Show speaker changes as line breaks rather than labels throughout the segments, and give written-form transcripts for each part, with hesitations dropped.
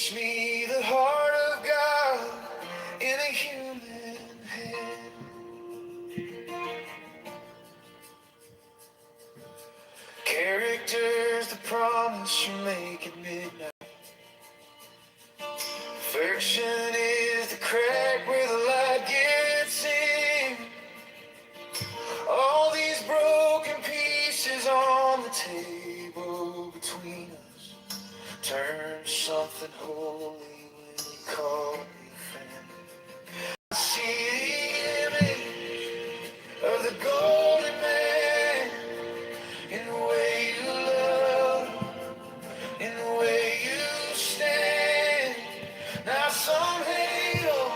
Teach me the heart of God in a human hand. Character's the promise you make at midnight. Affection is the crack where the light gets in. All these broken pieces on the table between us turn to something holy when you call me family. I see the image of the golden man in the way you love, in the way you stand. Not some halo,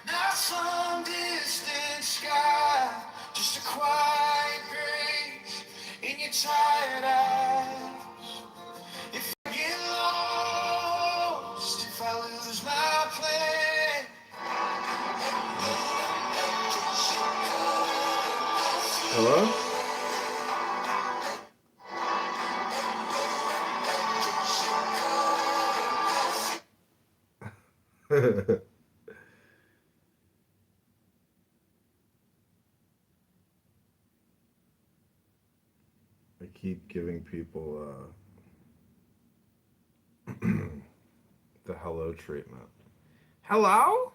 not some distant sky, just a quiet grace in your tired eyes. If I get lost, if I lose my plan,
Hello? I keep giving people the hello treatment. Hello?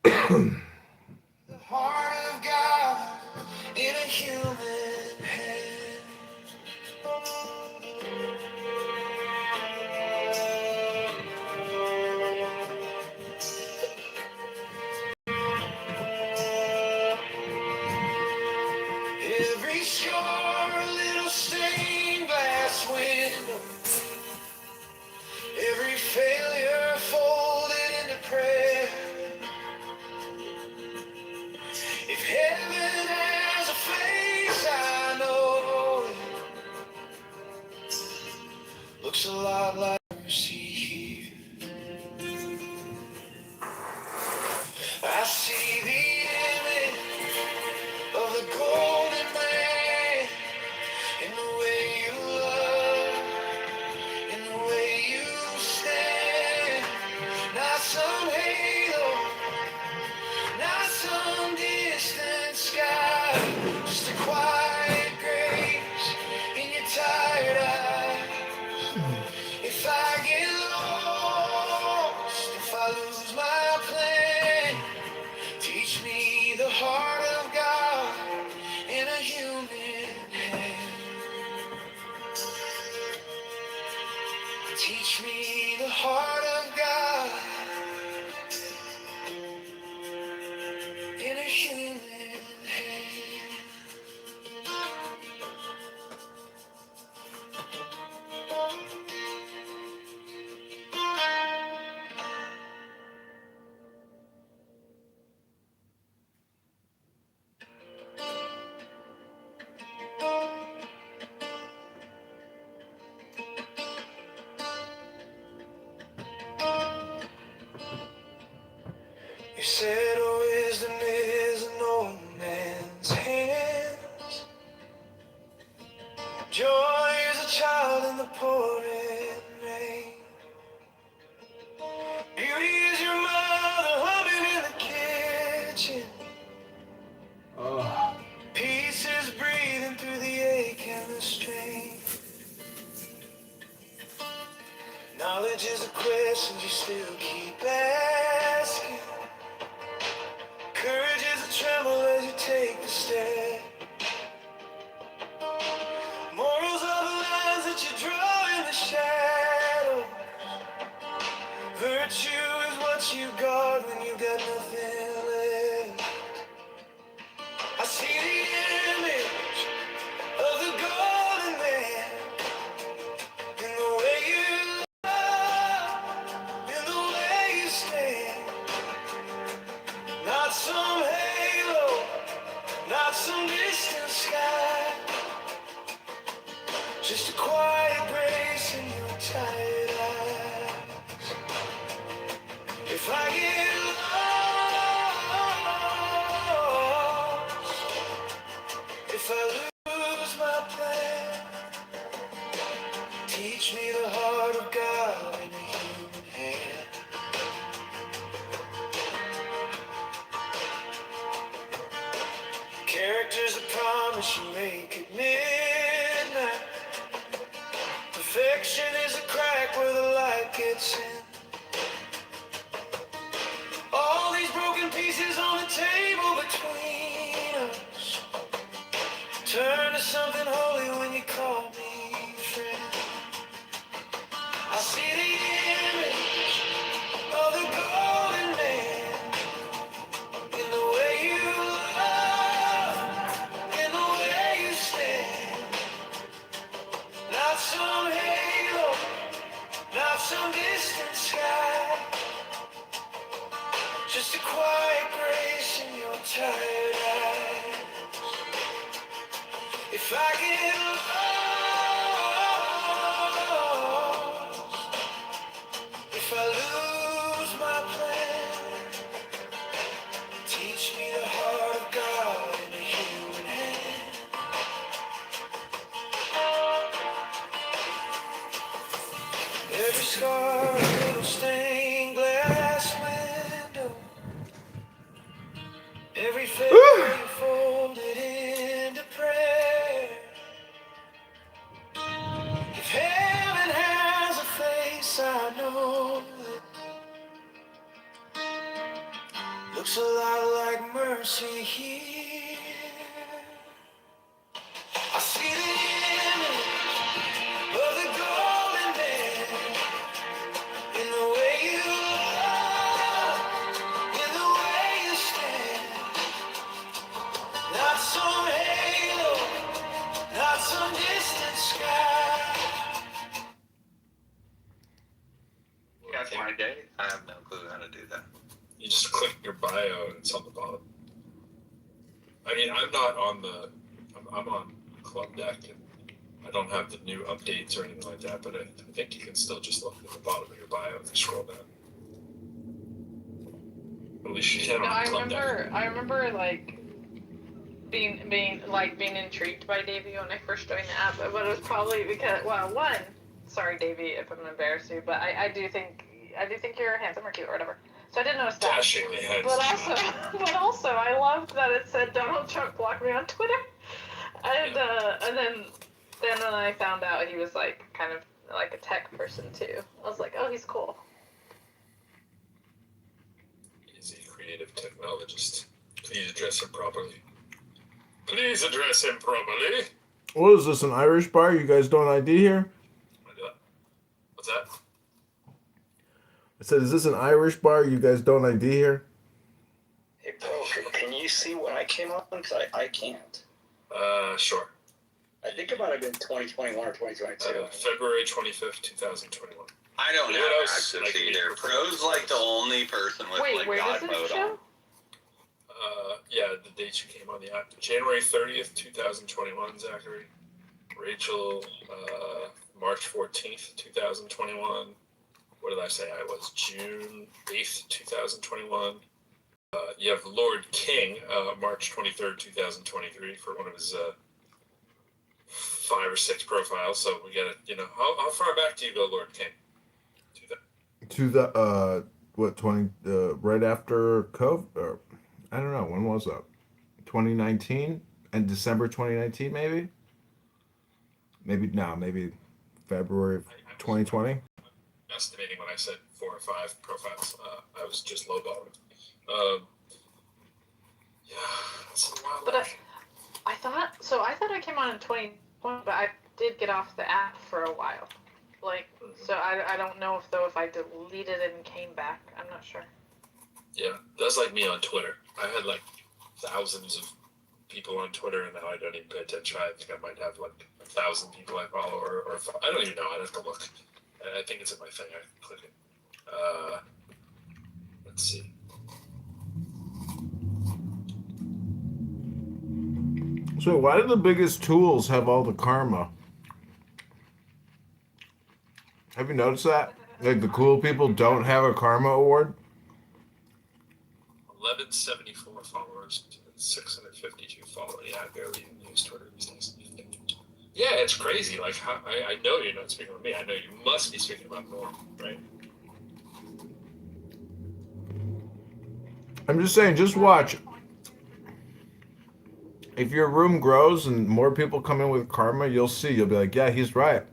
the heart of God in a human hand. Every scar, a little stained glass window. Every failure folded into prayer. If heaven has a face, I know it looks a lot like mercy here. I see the image of the golden man in the way you love, in the way you stand. Not some halo, not some distant sky, just a quiet grace in your tired eyes. If I get lost, if I lose my plan, teach me the heart of God in a human hand. Teach me the heart of God in a human hand. You said wisdom is an old man's hands. Joy is a child in the pouring rain. Beauty is your mother humming in the kitchen. Peace is breathing through the ache and the strain. Knowledge is a question you still keep asking. Courage is a tremble as you take the step. Morals are the lines that you draw in the shadow. Virtue is what you guard when you got nothing left. I see the image of the golden man in the way you love, in the way you stand. Not some halo, not some distant sky, just a quiet grace in your tired eyes. If I get lost, if I lose my plan, Teach me the heart of God in a human hand. Character's a promise you make at midnight. Perfection is a crack where the light gets in. All these broken pieces on the table between us turn to something holy when you call me friend. I see the image of the golden man in the way you love, in the way you stand. Not some halo, not some distant sky, just a quiet grace in your tired eyes. If I get lost, if I lose my plan, teach me the heart of God in a human hand. Every scar, a little stained glass window. Every failure folded into prayer. If heaven has a face, I know it looks a lot like mercy here. I see the image of the golden man in the way you love, in the way you stand. Not some halo, not some distant sky.
That's my day. I have no clue how to do that.
You just click your bio and it's on the bottom. I mean, I'm not on the. I'm on Club Deck and I don't have the new updates or anything like that. But I think you can still just look at the bottom of your bio and scroll down. At least you can
No,
on Club Deck.
I remember like being intrigued by Davey when I first joined the app, but it was probably because sorry Davey if I'm gonna embarrass you, but I do think you're handsome or cute or whatever. So I didn't notice that.
Dashingly handsome.
But also I loved that it said Donald Trump blocked me on Twitter. And then when I found out he was like kind of like a tech person too, I was like, oh, he's cool.
He's a creative technologist. Please address him properly. Please address him properly.
What is this, an Irish bar? You guys don't ID here?
What's that?
I said, is this an Irish bar? You guys don't ID here?
Hey, bro, can you see when I came on? Because I can't.
Sure.
I think it might have been 2021 or 2022.
February 25th, 2021.
I don't
Yeah,
have
that was
access
like
either. Pro's like the only person with
Wait,
like
where
God
does it
mode
show?
on.
Yeah, the dates you came on the app. January 30th, 2021, Zachary. Rachel, March 14th, 2021. What did I say? I was June 8th, 2021. You have Lord King, March 23rd, 2023, for one of his 5 or 6 profiles. So we got to, how far back do you go, Lord King?
To the, right after COVID? Or, I don't know, when was that? 2019? And December 2019, maybe? Maybe February 2020?
Estimating when I said 4 or 5 profiles. I was just lowballing. Yeah, that's a while
But
back.
I thought I came on in 2020, but I did get off the app for a while. So I don't know if I deleted it and came back. I'm not sure.
Yeah, that's like me on Twitter. I had like thousands of people on Twitter, and now I don't even pay attention. I think I might have like 1,000 people I follow, or I don't even know. I'd have to look. I think it's in my thing. I can click it. Let's see.
So why do the biggest tools have all the karma? Have you noticed that? Like the cool people don't have a karma award?
1174 followers, 652 followers. Yeah, I barely even use Twitter these days. Yeah, it's crazy. Like, I know you're not speaking with me. I know you must be speaking about Norm, right?
I'm just saying, just watch. If your room grows and more people come in with karma, you'll see. You'll be like, yeah, he's right.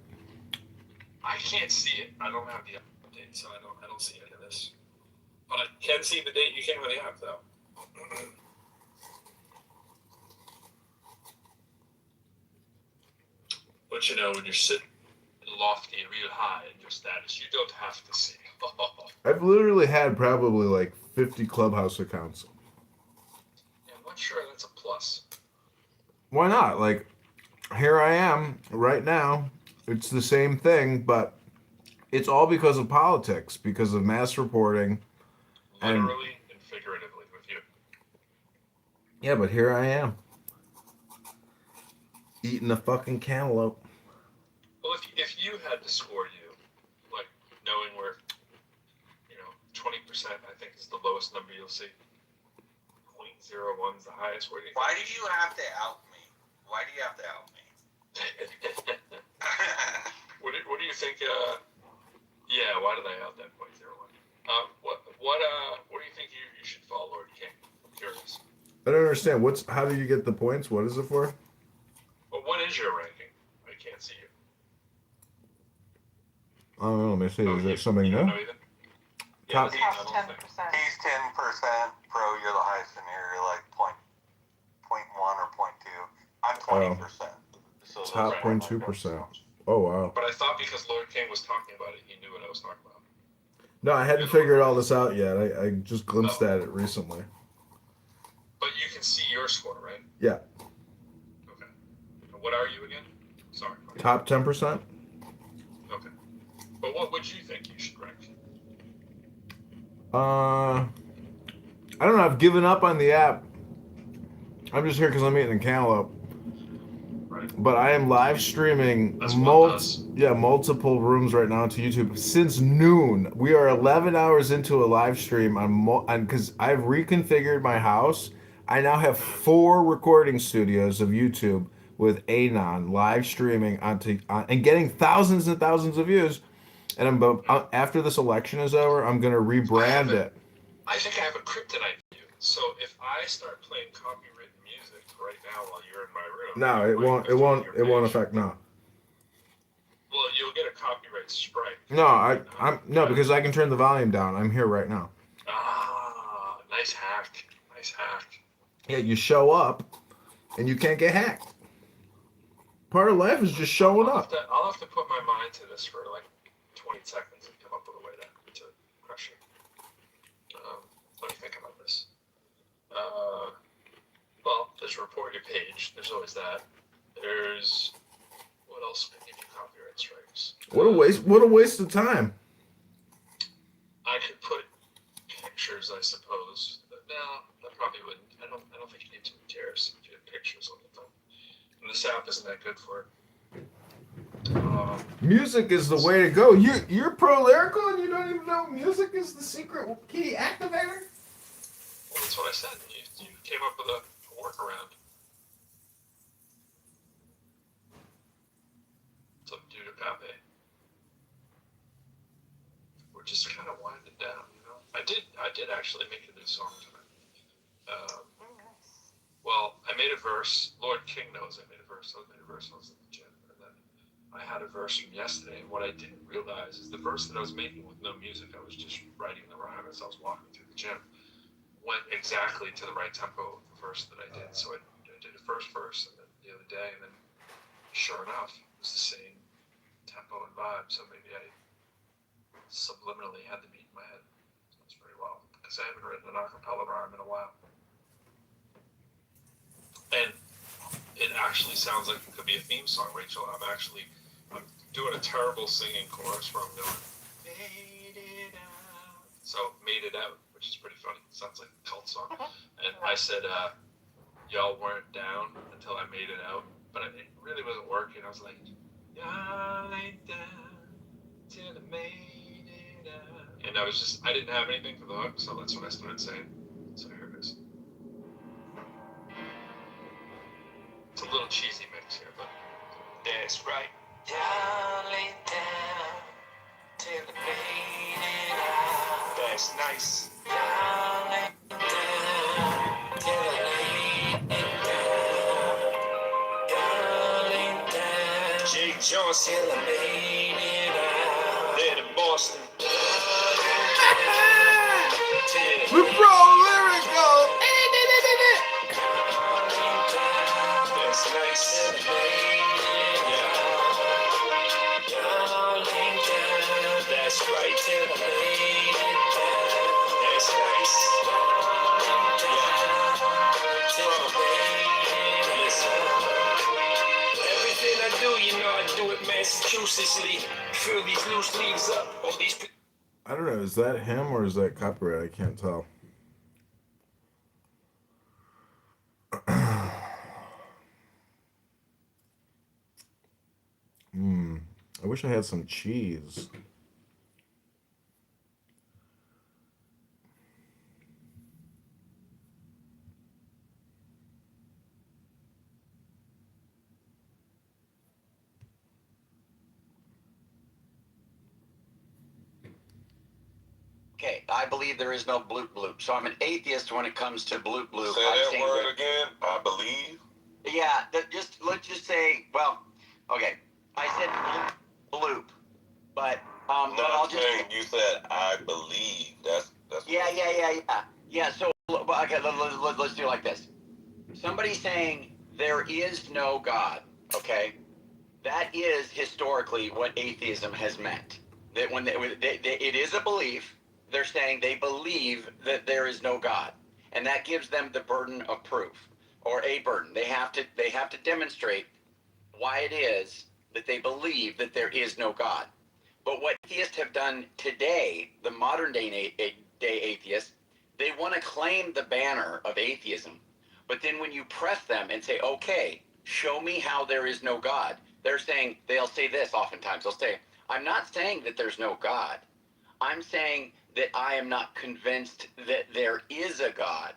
I can't see it. I don't have the update, so I don't see any of this. But I can see the date you came on the app, though. But you know, when you're sitting lofty and real high in your status, you don't have to see.
I've literally had probably like 50 Clubhouse accounts.
Yeah, I'm not sure that's a plus.
Why not? Like, here I am right now. It's the same thing, but it's all because of politics, because of mass reporting. And
Literally and figuratively with you.
yeah, but here I am eating a fucking cantaloupe.
Well, if you had to score you, like knowing where, 20% I think is the lowest number you'll see. 0.01 is the highest. Where do you
Why do you have to out me? Why do you have to out me?
what do you think? Yeah, why did I out that 0.01? What do you think you should follow, Lord King? I'm curious.
I don't understand. How do you get the points? What is it for?
Well, what is your ranking? I can't see you.
I don't know. Let me see.
Oh,
Is there something
you
new?
don't know either?
Top-
Yeah,
Top 10%.
He's 10% pro. You're the highest in here. You're like point one or 0.2. I'm 20%. So those
Top
are my
0.2%.
points.
Oh wow.
But I thought because Lord King was talking about it, he knew what I was talking about.
No, I hadn't figured all this out yet. I just glimpsed
Oh.
at it recently.
But you can see your score, right?
Yeah.
Okay. And what are you again? Sorry.
Top 10%.
Okay. But what would you think you should rank?
I don't know. I've given up on the app. I'm just here because I'm eating a cantaloupe.
Right.
But I am live streaming
That's one does.
multiple rooms right now to YouTube since noon. We are 11 hours into a live stream on because I've reconfigured my house. I now have 4 recording studios of YouTube with Anon live streaming and getting thousands and thousands of views. And after this election is over, I'm gonna rebrand it.
I think I have a kryptonite view. So if I start playing copywritten music right now while you're in my room,
No, it
might
won't.
go
It
through
won't.
your
It won't
page.
affect. No.
Well, you'll get a copyright strike.
No, I'm no because I can turn the volume down. I'm here right now.
Ah, nice hack. Nice hack.
Yeah, you show up, and you can't get hacked. Part of life is just showing up.
I'll have to put my mind to this for like 20 seconds and come up with a way to crush it. Let me think about this. Well, there's report your page. There's always that. There's what else can give you copyright strikes?
What a waste! What a waste of time.
I could put pictures, I suppose. But no, that probably wouldn't. I don't think you need too many chairs if you have pictures on the phone. And this app isn't that good for it.
Music is the way to go. You're pro lyrical and you don't even know music is the secret key activator.
Well, that's what I said. You came up with a workaround. So due to Pape. We're just kind of winding down, I did actually make a new song tonight. Well, I made a verse. Lord King knows I made a verse. I made a verse when I was at the gym. And then I had a verse from yesterday. And what I didn't realize is the verse that I was making with no music, I was just writing the rhyme as I was walking through the gym, went exactly to the right tempo of the verse that I did. So I did the first verse and then the other day. And then sure enough, it was the same tempo and vibe. So maybe I subliminally had the beat in my head. So it's pretty well because I haven't written an acapella rhyme in a while. And it actually sounds like it could be a theme song, Rachel. I'm doing a terrible singing chorus where I'm going, made it out. So, made it out, which is pretty funny. It sounds like a cult song. And I said, y'all weren't down until I made it out. But it really wasn't working. I was like, y'all ain't down till I made it out. And I didn't have anything for the hook, so that's what I started saying. So here it is. It's a little cheesy mix here, but
That's right.
Y'all lay down till the fading out.
That's nice.
Y'all lay down till the laying down. Y'all lay down
Jay Johnson,
till the fading out.
there in Boston.
We pro lyrical.
That's nice. That's right. That's nice. Listen. Everything I do, you know, I do it Massachusettsly. Fill these loose leaves up. All these.
I don't know. Is that him or is that copyright? I can't tell. I wish I had some cheese.
Okay, I believe there is no bloop bloop. So I'm an atheist when it comes to bloop bloop.
Say that word again. I believe.
Yeah, let's just say, well, okay, I said bloop, but
No,
but I'll
I'm
just
saying you said I believe. That's
yeah. So okay, let's do it like this. Somebody saying there is no God. Okay, that is historically what atheism has meant. That when it is a belief, they're saying they believe that there is no God, and that gives them the burden of proof, or a burden. They have to demonstrate why it is that they believe that there is no God. But what atheists have done today, the modern day atheists, they want to claim the banner of atheism, but then when you press them and say, okay, show me how there is no God, they'll say this oftentimes. They'll say, I'm not saying that there's no God. I'm saying that I am not convinced that there is a God.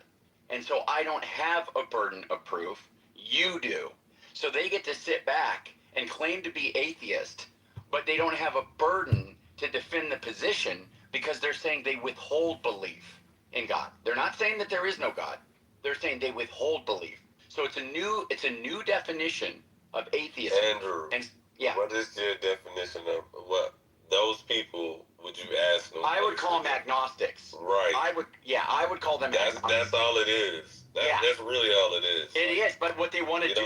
And so I don't have a burden of proof. You do. So they get to sit back and claim to be atheist, but they don't have a burden to defend the position because they're saying they withhold belief in God. They're not saying that there is no God. They're saying they withhold belief. So it's a new definition of atheism.
Andrew.
And yeah,
What is your definition of what those people? Would you ask them?
I would call them agnostics.
Right.
I would call them agnostics.
That's all it is. That's really all it is.
It is, but what they want to do.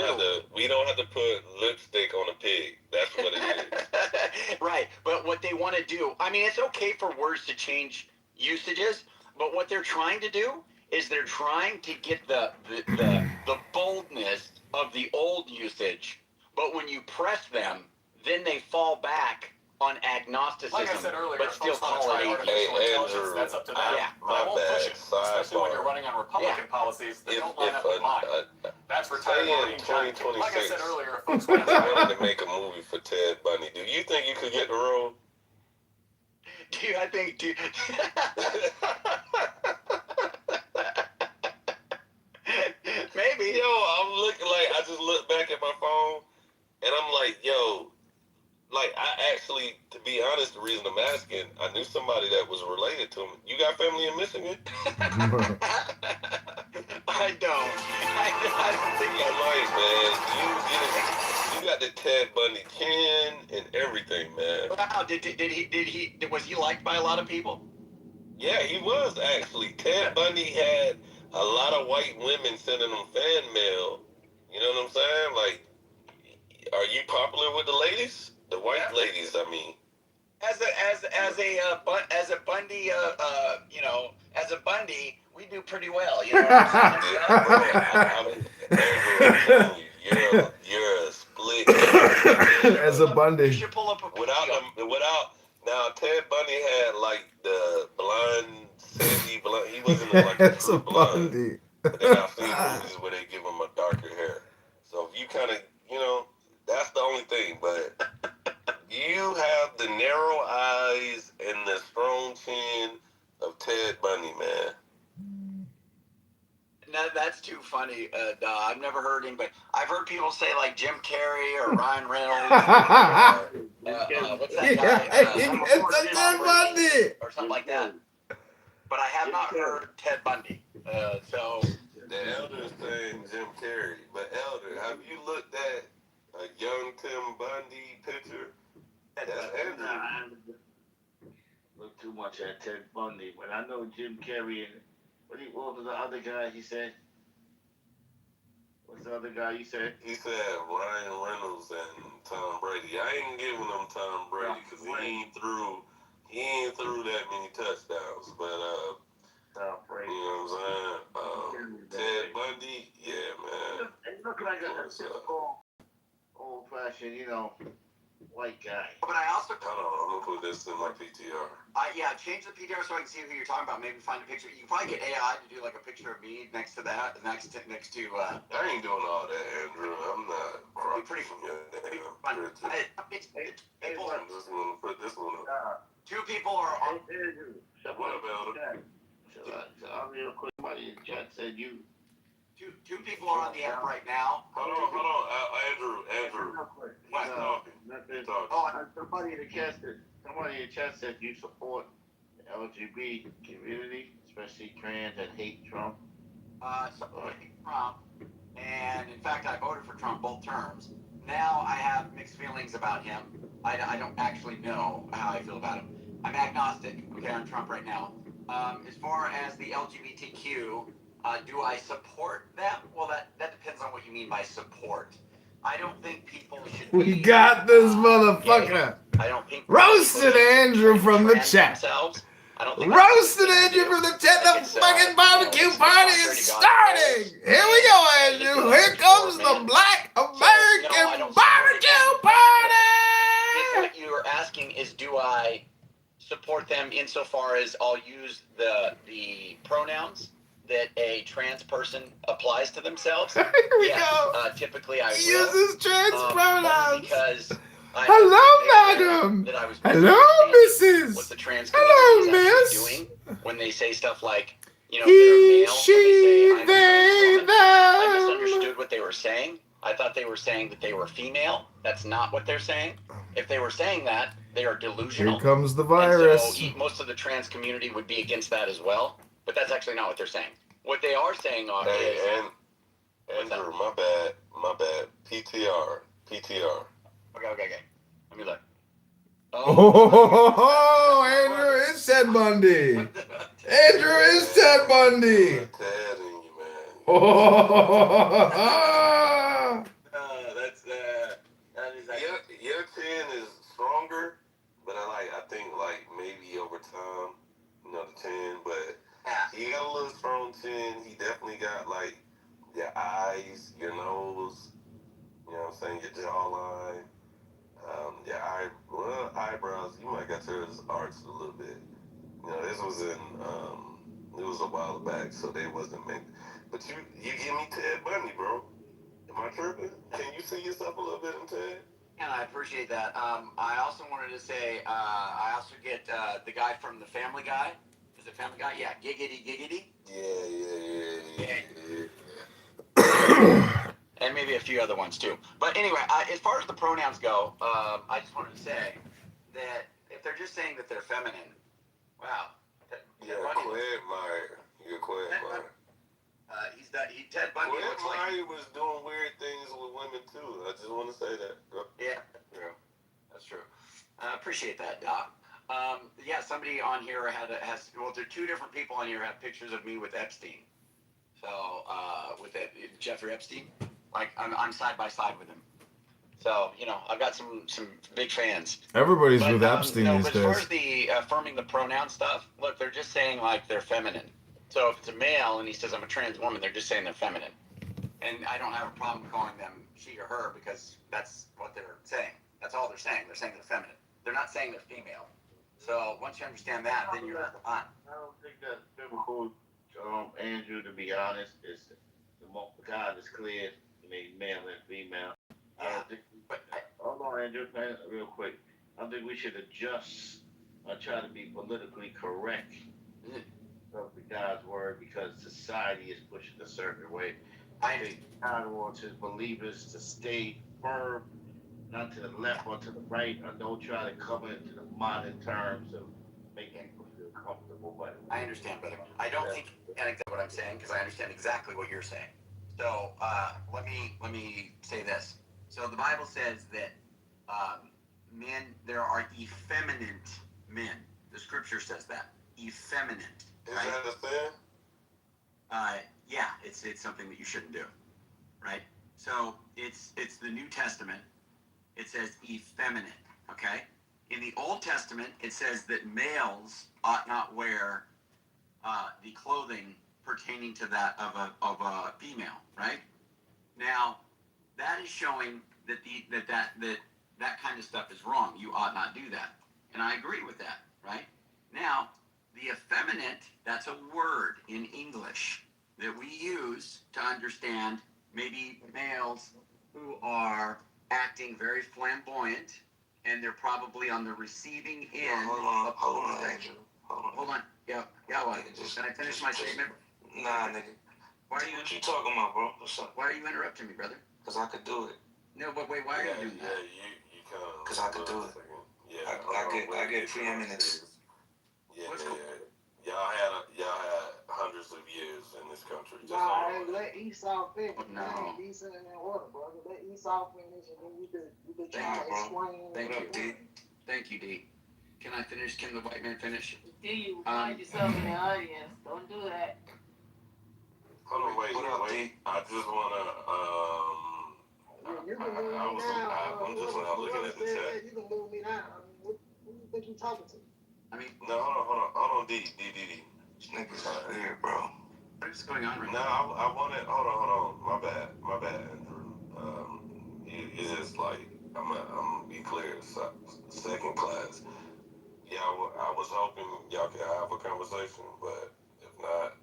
We don't have to put lipstick on a pig. That's what it is.
Right, but what they want to do, I mean, it's okay for words to change usages, but what they're trying to do is they're trying to get the boldness of the old usage, but when you press them, then they fall back on agnosticism.
Like I said earlier,
but still call it atheism.
artificial intelligence, that's up to them.
My
I won't push
bad.
it, especially when you're running on Republican policies that don't line up with mine. That's retired
Say in
Marine John.
2026,
Like I said earlier, if folks want
I wanted to make a movie for Ted Bundy. Do you think you could get the role?
Dude, I think, maybe.
Yo, I'm looking like I just look back at my phone and I'm like, yo, like I actually, to be honest, the reason I'm asking, I knew somebody that was related to him. You got family in Michigan?
I don't. I don't think
You might, man. You got the Ted Bundy chin and everything, man.
Wow, was he liked by a lot of people?
Yeah, he was actually. Ted Bundy had a lot of white women sending him fan mail. You know what I'm saying? Like, are you popular with the ladies? The white ladies, I mean.
As a Bundy, as a Bundy, we do pretty well. You know what I'm saying?
Andrew, you're a split.
As a Bundy.
You should pull up a
without now Ted Bundy had like the blonde, sandy blonde. He wasn't like a
As a
true blonde.
Bundy.
But then I've seen movies where they give him a darker hair. So if you kind of, that's the only thing. But you have the narrow eyes and the strong chin of Ted Bundy, man.
that's too funny. I've never heard him, but I've heard people say like Jim Carrey or Ryan Reynolds. What's that guy?
It's Ted Bundy
or something like that. But I have not heard Ted Bundy. So
the Elder's saying Jim Carrey, but Elder, have you looked at a young Tim Bundy picture? That's Andrew.
I look too much at Ted Bundy, but I know Jim Carrey and what was the other guy he said? What's the other guy you said?
He said Ryan Reynolds and Tom Brady. I ain't giving him Tom Brady because he ain't threw that many touchdowns. But
Tom Brady.
you know what I'm saying? Ted Bundy, yeah, man.
He looked like a typical old-fashioned, white guy.
But I also
Hold on, I'm gonna put this in my PTR.
Change the PTR so I can see who you're talking about. Maybe find a picture. You can probably get AI to do like a picture of me next to that, next to.
I ain't doing all that, Andrew. I'm not
Pretty
fun.
fun.
I'm just gonna put this one up.
Two people are on.
What about it?
I'll real quick. Somebody in the chat said you.
Two people are on the app right now.
Hold on, Andrew. He's talking.
Somebody in the chat said you support the LGBT community, especially trans that hate Trump.
Supporting Trump, and in fact, I voted for Trump both terms. Now I have mixed feelings about him. I don't actually know how I feel about him. I'm agnostic. Okay, on Trump right now. As far as the LGBTQ, do I support them? Well, that depends on what you mean by support. I don't think people should.
We got this motherfucker.
I don't think
roasted Andrew from the chat. Roasted Andrew from the chat. The fucking barbecue party is starting. Here we go, Andrew. Here comes the Black American barbecue party.
What you are asking is, do I support them insofar as I'll use the pronouns that a trans person applies to themselves?
Here we go.
Typically, I will.
He uses trans pronouns.
Because
hello, madam. Hello, Mrs.
What the trans
hello,
community is
miss.
doing when they say stuff like,
He,
they're male,
she,
when they say,
they, them.
I misunderstood what they were saying. I thought they were saying that they were female. That's not what they're saying. If they were saying that, they are delusional.
Here comes the virus.
And so most of the trans community would be against that as well. But that's actually not what they're saying. What they are saying is...
Andrew, my bad. PTR.
Okay. Let me look.
Oh, Andrew is Ted Bundy. Andrew is Ted Bundy.
Ted in you, man. Your chin is stronger, but I think maybe over time, the chin, but he got a little strong chin. He definitely got your eyes, your nose, you know what I'm saying, your jawline, your eyebrows. You might got yours arched a little bit. This was it was a while back, so they wasn't meant. But you give me Ted Bundy, bro. Am I tripping? Can you see yourself a little bit in Ted?
And I appreciate that. I also wanted to say, I also get the guy from the Family Guy. Is it Family Guy? Yeah, Giggity. Yeah. And maybe a few other ones too. But anyway, as far as the pronouns go, I just wanted to say that if they're just saying that they're feminine, wow.
You're Quagmire.
Ted Bundy looks like...
Quagmire was doing weird things with women too. I just want to say that.
Yeah, true. That's true. I appreciate that, Doc. Somebody on here there are two different people on here who have pictures of me with Epstein. So, with Jeffrey Epstein, I'm side by side with him. So, I've got some big fans.
Everybody's with Epstein these days.
As far as the affirming the pronoun stuff, look, they're just saying they're feminine. So if it's a male and he says I'm a trans woman, they're just saying they're feminine. And I don't have a problem calling them she or her because that's what they're saying. That's all they're saying. They're saying they're feminine. They're not saying they're female. So once you understand that, then you're fine.
I don't think that's biblical, Andrew, to be honest. God is clear. He made male and female. Hold on, Andrew, real quick. I think we should adjust or try to be politically correct. of God's word because society is pushing a certain way. I think God wants his believers to stay firm, not to the left or to the right, or don't try to come into the modern terms of making people feel comfortable. But
I understand, brother. I don't think exactly what I'm saying because I understand exactly what you're saying. So let me say this. So the Bible says that men, there are effeminate men. The scripture says that effeminate.
Is
right?
that a thing?
Yeah, it's something that you shouldn't do, right? So it's the New Testament. It says effeminate. Okay. In the Old Testament, it says that males ought not wear the clothing pertaining to that of a female, right? Now, that is showing that that kind of stuff is wrong. You ought not do that, and I agree with that, right? Now, the effeminate, that's a word in English that we use to understand maybe males who are acting very flamboyant, and they're probably on the receiving end. Hold on, Andrew. Hold on. Yeah, what? Can I finish my statement?
Nah, nigga. What you talking about, bro? What's up?
Why are you interrupting me, brother?
Because I could do it.
No, but wait, why are you doing that?
Yeah, you kind of.
Because I could do it.
Yeah,
I get preeminence.
Yeah, y'all had hundreds of years in this country. Just
Nah, let Esau finish.
No.
That ain't decent in order, brother. Let Esau finish, and then you could try
Thank
to
you,
explain.
Thank
what
you,
you
D. Thank you, D. Can I finish? Can the white man finish?
Do you find yourself in the audience? Don't do that.
Hold on, wait. I just wanna.
You can move me down.
I'm just looking at the chat.
You can move me down. I mean, who do you think you talking to?
I mean,
No, hold on, D.
These niggas are weird, bro.
what is going on right
No,
now?
I wanted. Hold on. My bad, Andrew. It's just like I'm gonna be clear. Second class. Yeah, I was hoping y'all could have a conversation, but if not,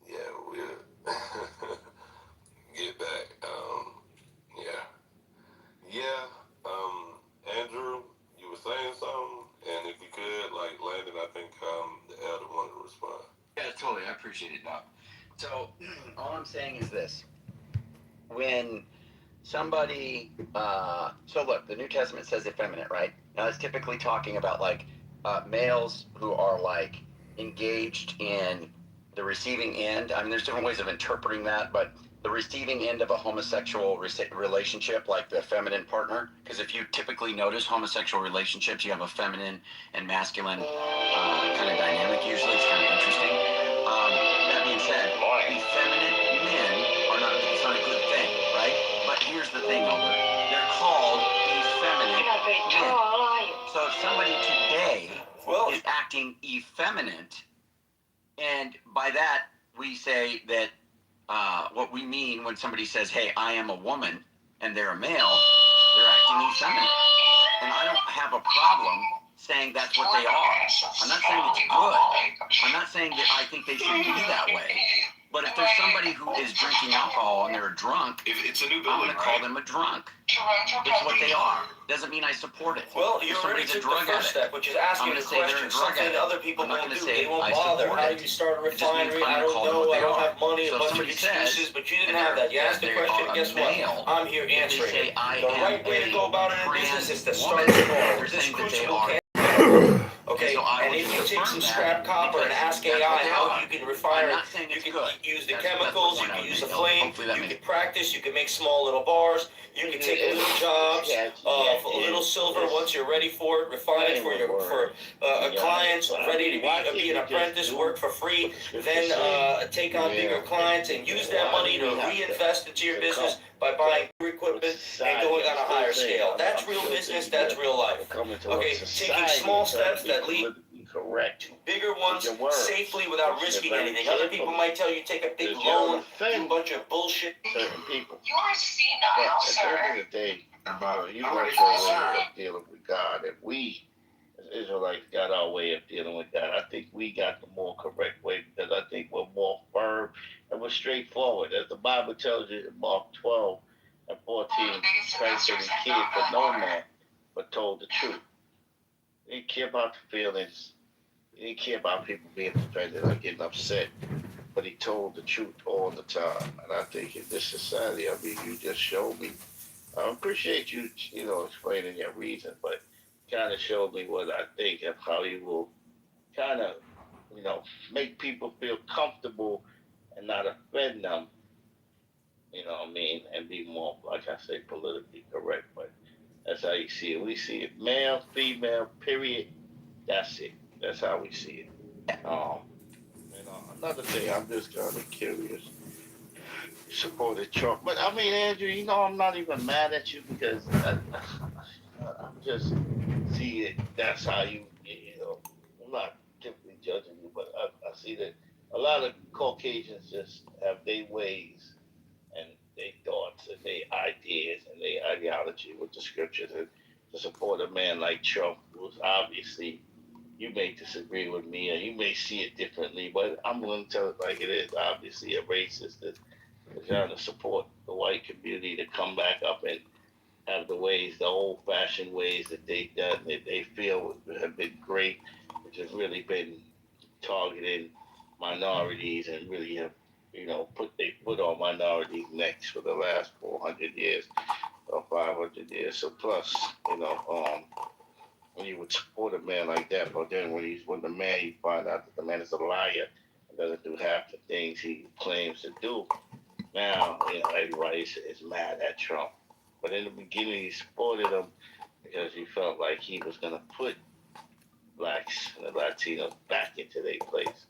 yeah, we'll get back. Andrew, you were saying something, and if you could, like Landon, I think the elder wanted to respond.
Yeah, totally. I appreciate it, Doc. So all I'm saying is this: when somebody, so look, the New Testament says effeminate, right? Now it's typically talking about like males who are like engaged in the receiving end. I mean, there's different ways of interpreting that, but the receiving end of a homosexual relationship, like the feminine partner, because if you typically notice homosexual relationships, you have a feminine and masculine kind of dynamic. Usually, it's kind of interesting. That being said, effeminate men are not. It's not a good thing, right? But here's the thing, Elder. They're called effeminate men. So if somebody today is acting effeminate, and by that we say that what we mean when somebody says, "Hey, I am a woman," and they're a male, they're acting effeminate. And I don't have a problem saying that's what they are. I'm not saying it's good. I'm not saying that I think they should be that way. But if there's somebody who is drinking alcohol and they're a drunk,
It's a new
I'm
building,
going to call them a drunk. It's what they are. Doesn't mean I support it.
Well,
If
you already
somebody's a
took the
drug
first
addict,
step, which is asking
I'm
the
gonna say they're a
question,
drug
something
addict.
other people
I'm not
won't
gonna
do.
say
They won't
I
bother.
support
How
it.
do you start a
It just means
refinery?
I'm
I
gonna
don't
call them
know.
what
I
they
don't
are.
have money.
So
A bunch of
somebody
excuses,
says,
but you didn't
and
have that. You
they're-
asked the
they
question.
are a
Guess what?
male,
I'm here
if they
answering
say,
it.
I
The
am
right way to
a
go about it in
trans
business is to
woman,
start small.
they're
This
saying that they
crucible
are.
can't. Okay,
so I
and
want
if
to
you take
affirm
some
that
scrap copper and
because
ask
that's
AI
what they
how
are.
you can
I'm
refine
not
it,
saying
you
it's
can
good.
use the
That's the
chemicals, you
point I
can
would
use the
make.
flame,
Hopefully that
you
makes
can practice, you can make small little bars, you can take little jobs of a little silver once you're ready for it, refine it for clients, ready to be an apprentice, work for free, then take on bigger clients and use that money to reinvest into your business by buying new equipment and going on a higher scale. That's real business, that's real life. Okay, taking small steps that lead to bigger ones safely without risking anything. Other people might tell you take a big loan, do a bunch of bullshit.
Certain people.
You're senile,
But at the end
sir.
of the day, you want your way of dealing with God. If we, as Israelites, got our way of dealing with God, I think we got the more correct way because I think we're more firm and we're straightforward. As the Bible tells you in Mark 12 and 14, Christ said he cared for no man but told the truth. He didn't care about the feelings. He didn't care about people being offended or getting upset, but he told the truth all the time. And I think in this society, I mean, you just showed me. I appreciate you, explaining your reason, but kind of showed me what I think of how you will kind of, make people feel comfortable and not offend them, what I mean, and be more, like I say, politically correct. But that's how you see it. We see it male, female, period. That's it. That's how we see it. Another thing, I'm just kind of curious. You supported Trump, but I mean, Andrew, I'm not even mad at you because I'm just see it. That's how I'm not typically judging you, but I see that a lot of Caucasians just have their ways and their thoughts and their ideas and their ideology with the scriptures, and to support a man like Trump, who's obviously, you may disagree with me and you may see it differently, but I'm going to tell it like it is. Obviously, a racist that is trying to support the white community to come back up and have the old-fashioned ways that they've done, that they feel have been great, which has really been targeting minorities and really have, put their foot on minorities' necks for the last 400 years or 500 years. So plus, when you would support a man like that, but then when the man, you find out that the man is a liar and doesn't do half the things he claims to do, now, everybody is mad at Trump. But in the beginning, he supported him because he felt like he was going to put blacks and the Latinos back into their place,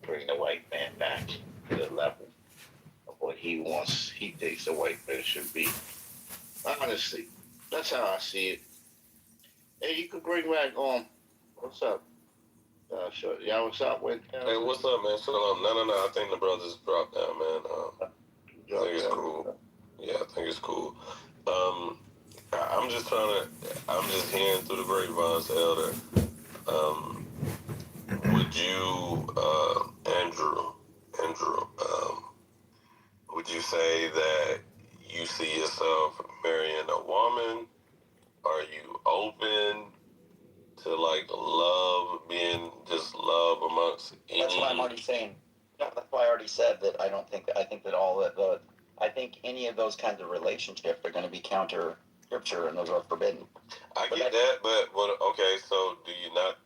bring the white man back to the level of what he thinks the white man should be. Honestly, that's how I see it. Hey, you could bring back what's up? Sure. Yeah, what's up?
Hey, what's up, man? So, no. I think the brothers dropped down, man. I think it's cool. Yeah, I think it's cool. I'm just hearing through the grapevines, Elder. Would you, Andrew, would you say that you see yourself marrying a woman? Are you open to being just love amongst any?
That's what I'm already saying. No, that's why I already said that I think that all that I think any of those kinds of relationships are going to be counter scripture and those are forbidden.
I get that, but okay, so do you not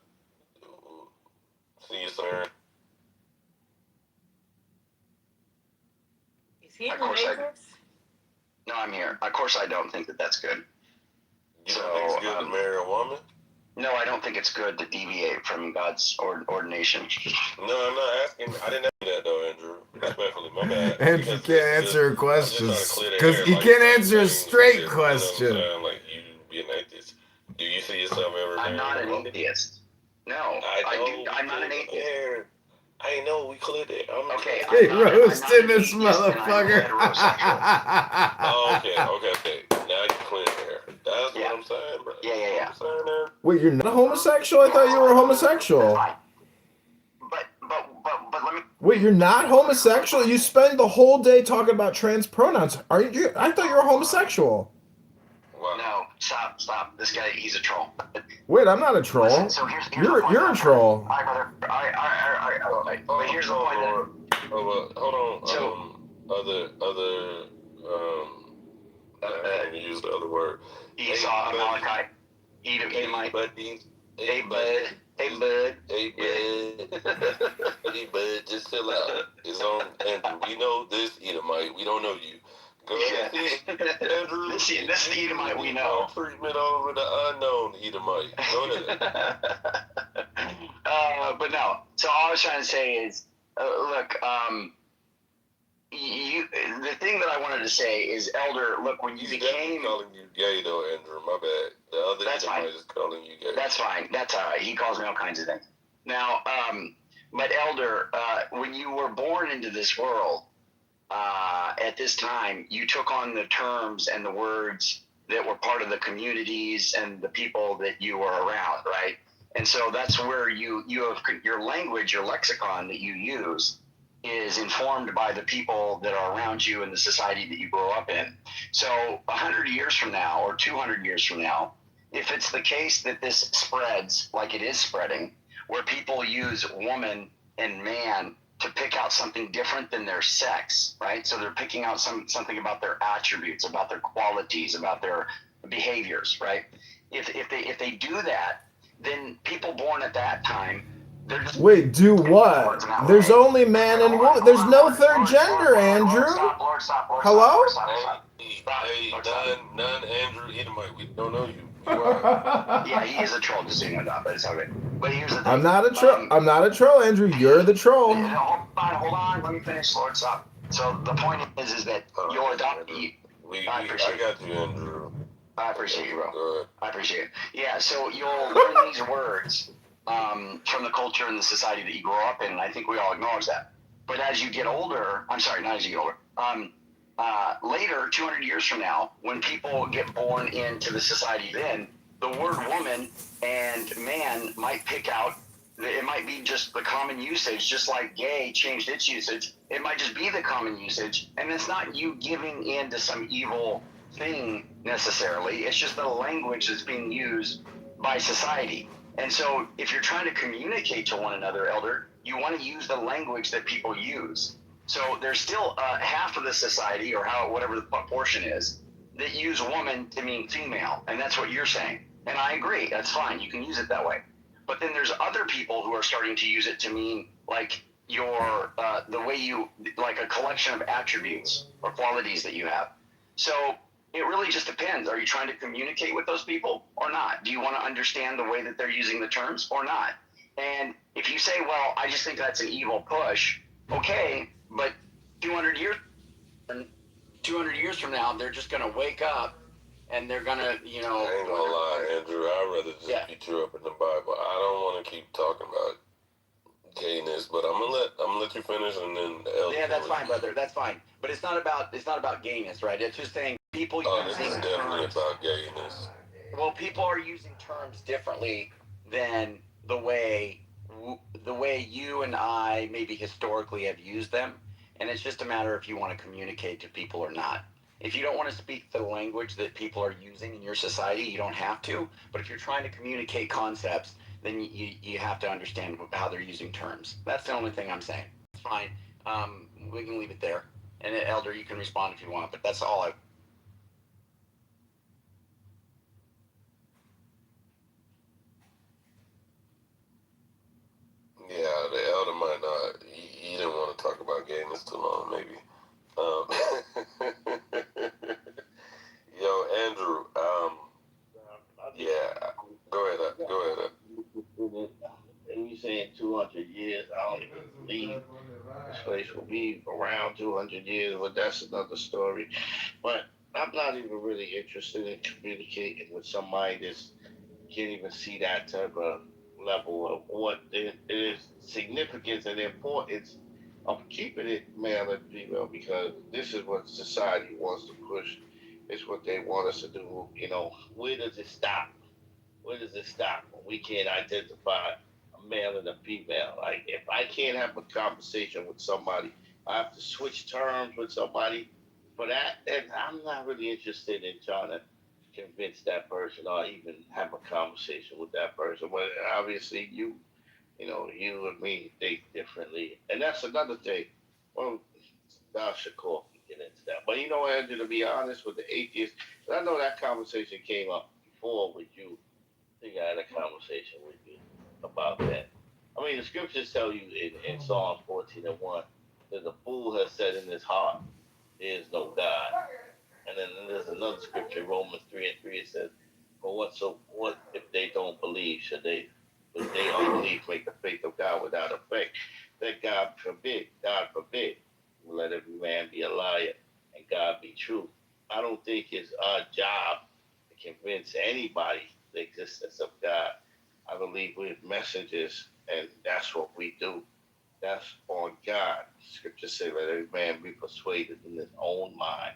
see yourself?
Is he in the Matrix? No, I'm here. Of course, I don't think that that's good.
You don't think it's good to marry a woman?
No, I don't think it's good to deviate from God's ordination.
No, I'm not asking. I didn't ask that though, Andrew. Respectfully, my bad.
Andrew can't answer her questions because he can't answer a straight question.
Like you being an atheist. Do you see yourself ever?
I'm not an atheist. No, I'm not an atheist.
I know we cleared it.
Okay.
Hey, roasting this motherfucker.
Okay. Now you clear there. That's what I'm saying, bro.
Yeah.
Wait, you're not a homosexual? I thought you were a homosexual.
But let me.
Wait, you're not homosexual? You spend the whole day talking about trans pronouns. Aren't you? I thought you were homosexual.
Wow.
No, stop. This guy, he's a troll.
Wait, I'm not a troll.
Listen, so here's
you're a troll.
All right, brother. But here's the point.
Hold on. So, I didn't use the other word.
Esau, Amalekite, Edomite. Hey, bud.
Hey, bud. Just chill out. It's on Andrew. We know this Edomite. We don't know you. Go ahead. Andrew.
This is the Edomite we know.
Treatment over the unknown Edomite. Go ahead.
But no. So all I was trying to say is, look, the thing that I wanted to say is, Elder, look, when you became...
calling you gay, though, Andrew. My bad. The other Edomite is calling you gay.
That's fine. That's all right. He calls me all kinds of things. Now, but Elder, when you were born into this world, at this time, you took on the terms and the words that were part of the communities and the people that you were around, right? And so that's where you have your language, your lexicon that you use is informed by the people that are around you and the society that you grow up in. So 100 years from now or 200 years from now, if it's the case that this spreads like it is spreading, where people use woman and man to pick out something different than their sex, right? So they're picking out something about their attributes, about their qualities, about their behaviors, right? If they do that, then people born at that time, they're just
Wait, do what? There's only man and woman. There's no third gender, Andrew. Hello?
Hey, non-Andrew Edomite, we don't know you.
Yeah, he is a troll, just so you know that, but it's okay. But here's the thing.
I'm not a troll. I'm not a troll, Andrew. You're the troll.
Hold on. Let me finish, Lord. Stop. So the point is that you'll adopt. I
got you, Andrew.
I appreciate you, bro. I appreciate it. Yeah, so you'll learn these words from the culture and the society that you grow up in, and I think we all acknowledge that. But as you get older, I'm sorry, not as you get older, later, 200 years from now, when people get born into the society then, the word woman and man might pick out, it might be just the common usage, just like gay changed its usage. It might just be the common usage, and it's not you giving in to some evil thing necessarily. It's just the language that's being used by society. And so if you're trying to communicate to one another, Elder, you want to use the language that people use. So there's still half of the society, or whatever the proportion is, that use woman to mean female, and that's what you're saying. And I agree, that's fine, you can use it that way. But then there's other people who are starting to use it to mean like your the way you, like a collection of attributes or qualities that you have. So it really just depends. Are you trying to communicate with those people or not? Do you want to understand the way that they're using the terms or not? And if you say, well, I just think that's an evil push, okay, but 200 years from now, they're just going to wake up and they're going to,
I ain't gonna lie, Andrew, I'd rather just beat you up in the Bible. I don't want to keep talking about gayness, but I'm gonna let you finish, and then the elder.
Yeah, that's fine, brother. That's fine. But it's not about gayness, right? It's just saying people using
this is definitely
terms
about gayness.
Well, people are using terms differently than the way you and I maybe historically have used them, and it's just a matter if you want to communicate to people or not. If you don't want to speak the language that people are using in your society, you don't have to. But if you're trying to communicate concepts, then you have to understand how they're using terms. That's the only thing I'm saying. It's fine. We can leave it there. And Elder, you can respond if you want, but that's all I.
Yeah, the elder might not. He didn't want to talk about gayness too long, maybe. Yo, Andrew. Yeah. Go ahead.
And you saying 200 years? I don't even believe this place will be around 200 years, but that's another story. But I'm not even really interested in communicating with somebody that can't even see that type of level of what it is significance and importance of keeping it male and female, because this is what society wants to push. It's what they want us to do. Where does it stop? Where does it stop when we can't identify a male and a female? Like, if I can't have a conversation with somebody, I have to switch terms with somebody for that, and I'm not really interested in trying to convince that person or even have a conversation with that person. But obviously, you and me think differently, and that's another thing. Well, Dr. Shakur can get into that. But Andrew, to be honest with the atheists, I know that conversation came up before with you. I think I had a conversation with you about that. I mean, the scriptures tell you in Psalm 14:1 that the fool has said in his heart, there is no God. And then there's another scripture, Romans 3:3, it says, "For what if they don't believe? Should they unbelief make the faith of God without effect? That God forbid, let every man be a liar and God be true." I don't think it's our job to convince anybody the existence of God. I believe we're messengers, and that's what we do. That's on God. Scripture says, "Let every man be persuaded in his own mind."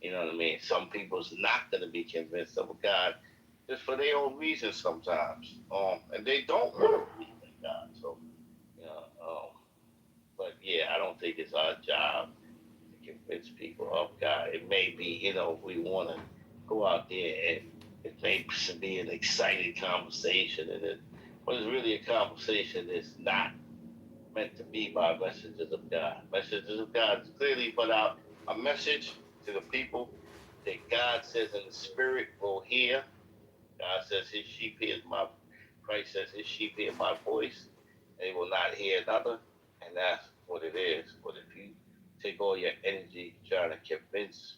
You know what I mean? Some people's not going to be convinced of a God just for their own reasons sometimes. And they don't want to believe in God. So, but yeah, I don't think it's our job to convince people of God. It may be, we want to go out there and it may be an exciting conversation, but what is really a conversation is not meant to be by messengers of God. Messengers of God clearly put out a message to the people that God says in the spirit will hear. God says his sheep hears my Christ says his sheep hear my voice, and they will not hear another. And that's what it is. But if you take all your energy trying to convince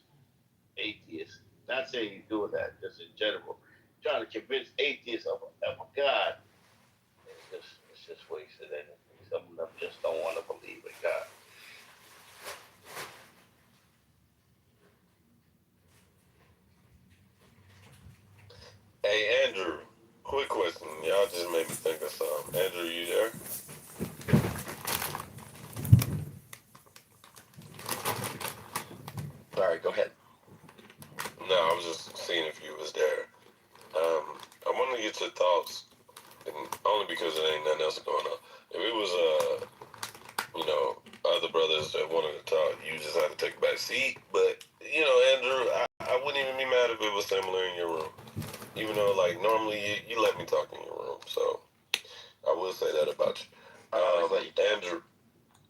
atheists, not saying you're doing that, just in general, trying to convince atheists of a God, it's just wasted energy. Some of them just don't want to believe in God.
Hey, Andrew, quick question. Y'all just made me think of something. Andrew, you there?
Sorry, go ahead.
No, I was just seeing if you was there. I want to get your thoughts, and only because there ain't nothing else going on. If it was, other brothers that wanted to talk, you just had to take a back seat. But, Andrew, I wouldn't even be mad if it was similar in your room. Even though, like, normally you let me talk in your room, so I will say that about you. Andrew,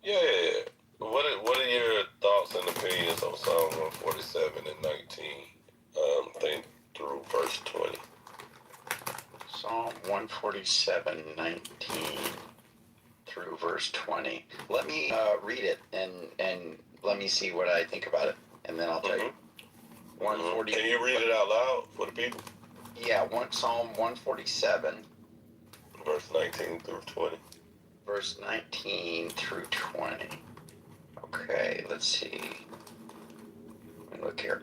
yeah. What are your thoughts and opinions on Psalm 147 and 19? Think through verse 20.
Psalm 147, 19 through verse 20. Let me read it and let me see what I think about it, and then I'll tell you. 140.
Can you read it out loud for the people?
Yeah, Psalm 147.
Verse 19 through 20.
Verse 19 through 20. Okay, let's see. Let me look here.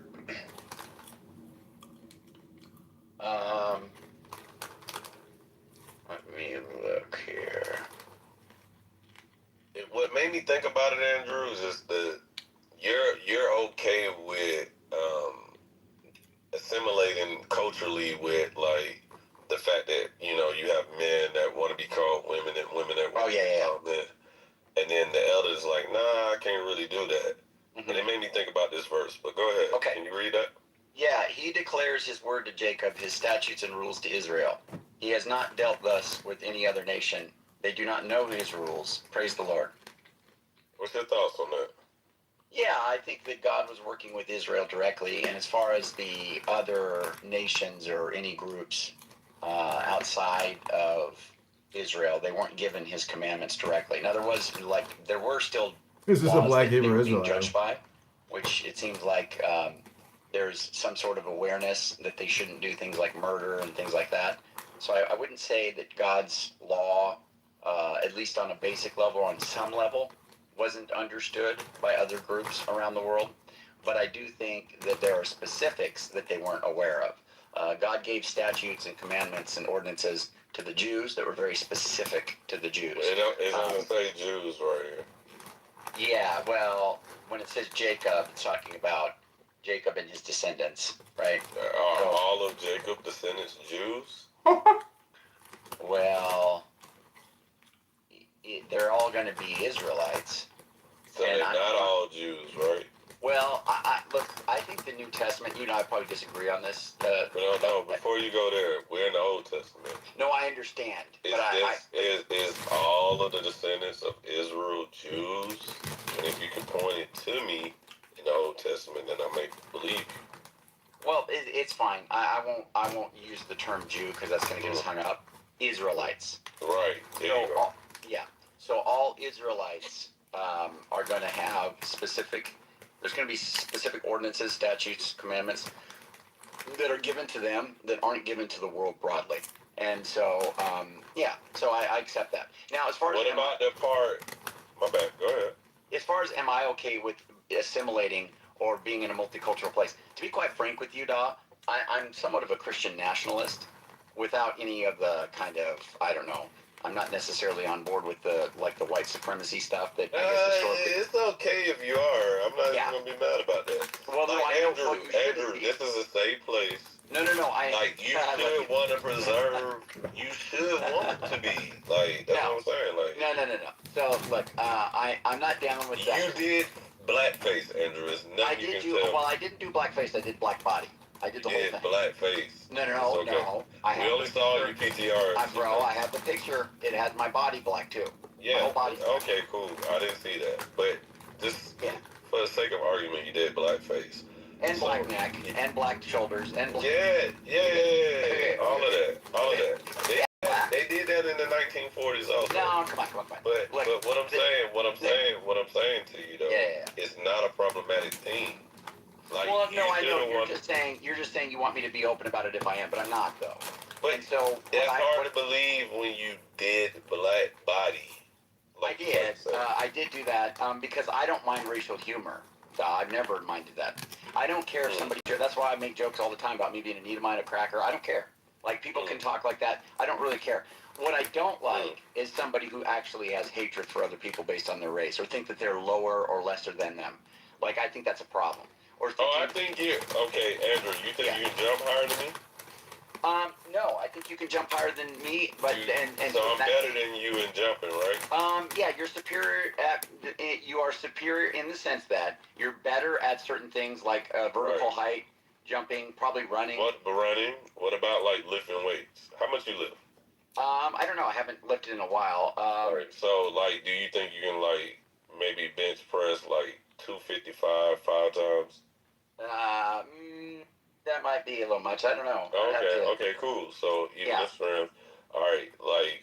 Let me look here.
What made me think about it, Andrew, is just that you're okay with assimilating culturally with, like, the fact that you have men that want to be called women and women that want to be called men, and then the elders like, nah, I can't really do that. And it made me think about this verse. But go ahead.
Okay.
Can you read that?
Yeah, he declares his word to Jacob, his statutes and rules to Israel. He has not dealt thus with any other nation. They do not know his rules. Praise the Lord.
What's your thoughts on that?
Yeah, I think that God was working with Israel directly, and as far as the other nations or any groups outside of Israel, they weren't given his commandments directly. Now, there were still
This is a black Hebrew
being
Israelite.
judged by, which it seems like there's some sort of awareness that they shouldn't do things like murder and things like that. So I wouldn't say that God's law, at least on a basic level, on some level, wasn't understood by other groups around the world. But I do think that there are specifics that they weren't aware of. God gave statutes and commandments and ordinances to the Jews that were very specific to the Jews.
It doesn't say Jews right here.
Yeah, well, when it says Jacob, it's talking about Jacob and his descendants, right?
Are all of Jacob's descendants Jews?
Well, they're all going to be Israelites.
So they're not all Jews, right?
Well, look, I think the New Testament, you and I probably disagree on this.
No, before you go there, we're in the Old Testament.
No, I understand.
Is all of the descendants of Israel Jews? And if you can point it to me in the Old Testament, then I may believe you.
Well, it's fine. I won't use the term Jew because that's going to get us hung up. Israelites.
Right. There you go.
So all Israelites are going to have specific. There's going to be specific ordinances, statutes, commandments that are given to them that aren't given to the world broadly. And so, so I accept that. Now, as far as
what about the part? My bad. Go ahead.
As far as am I okay with assimilating or being in a multicultural place? To be quite frank with you, Da, I'm somewhat of a Christian nationalist without any of the kind of, I don't know, I'm not necessarily on board with the white supremacy stuff that I guess historically.
It's okay if you are. I'm not even gonna be mad about that.
Well, no,
Andrew, this is a safe place.
No.
You should want to preserve. You should want to be that's what I'm saying.
No. So look, I'm not down with that.
You did blackface, Andrew. It's nothing you can tell.
Well, I didn't do blackface. I did black body. I did the
You
whole
did
thing.
blackface.
No.
It's okay. We only saw your PTR.
Bro, I have the picture. It has my body black too.
Yeah.
My whole body's black.
Okay, cool. I didn't see that. But just for the sake of argument, you did blackface.
And black neck, and black shoulders, and black...
Yeah. All of that. They did that in the 1940s also.
No, come on.
But what I'm saying to you though, it's not a problematic thing. Like,
well, no, I know. You're just saying you want me to be open about it if I am, but I'm not though.
But
and so
it's hard to believe when you did black body.
Like I did do that because I don't mind racial humor. I've never minded that. I don't care if somebody... That's why I make jokes all the time about me being a Edomite, a cracker. I don't care. Like, people can talk like that. I don't really care. What I don't like is somebody who actually has hatred for other people based on their race or think that they're lower or lesser than them. Like, I think that's a problem. Or
I think you... Okay, Andrew, you think you can jump higher than me?
No, I think you can jump higher than me, but
so I'm better than you in jumping, right?
Yeah, you're superior you are superior in the sense that you're better at certain things like vertical height, jumping, probably running.
What about like lifting weights? How much you lift?
I don't know. I haven't lifted in a while.
Alright, so like, do you think you can like maybe bench press like 255 5 times?
That might be a little much. I don't know.
Okay, cool. So you lift strength. All right, like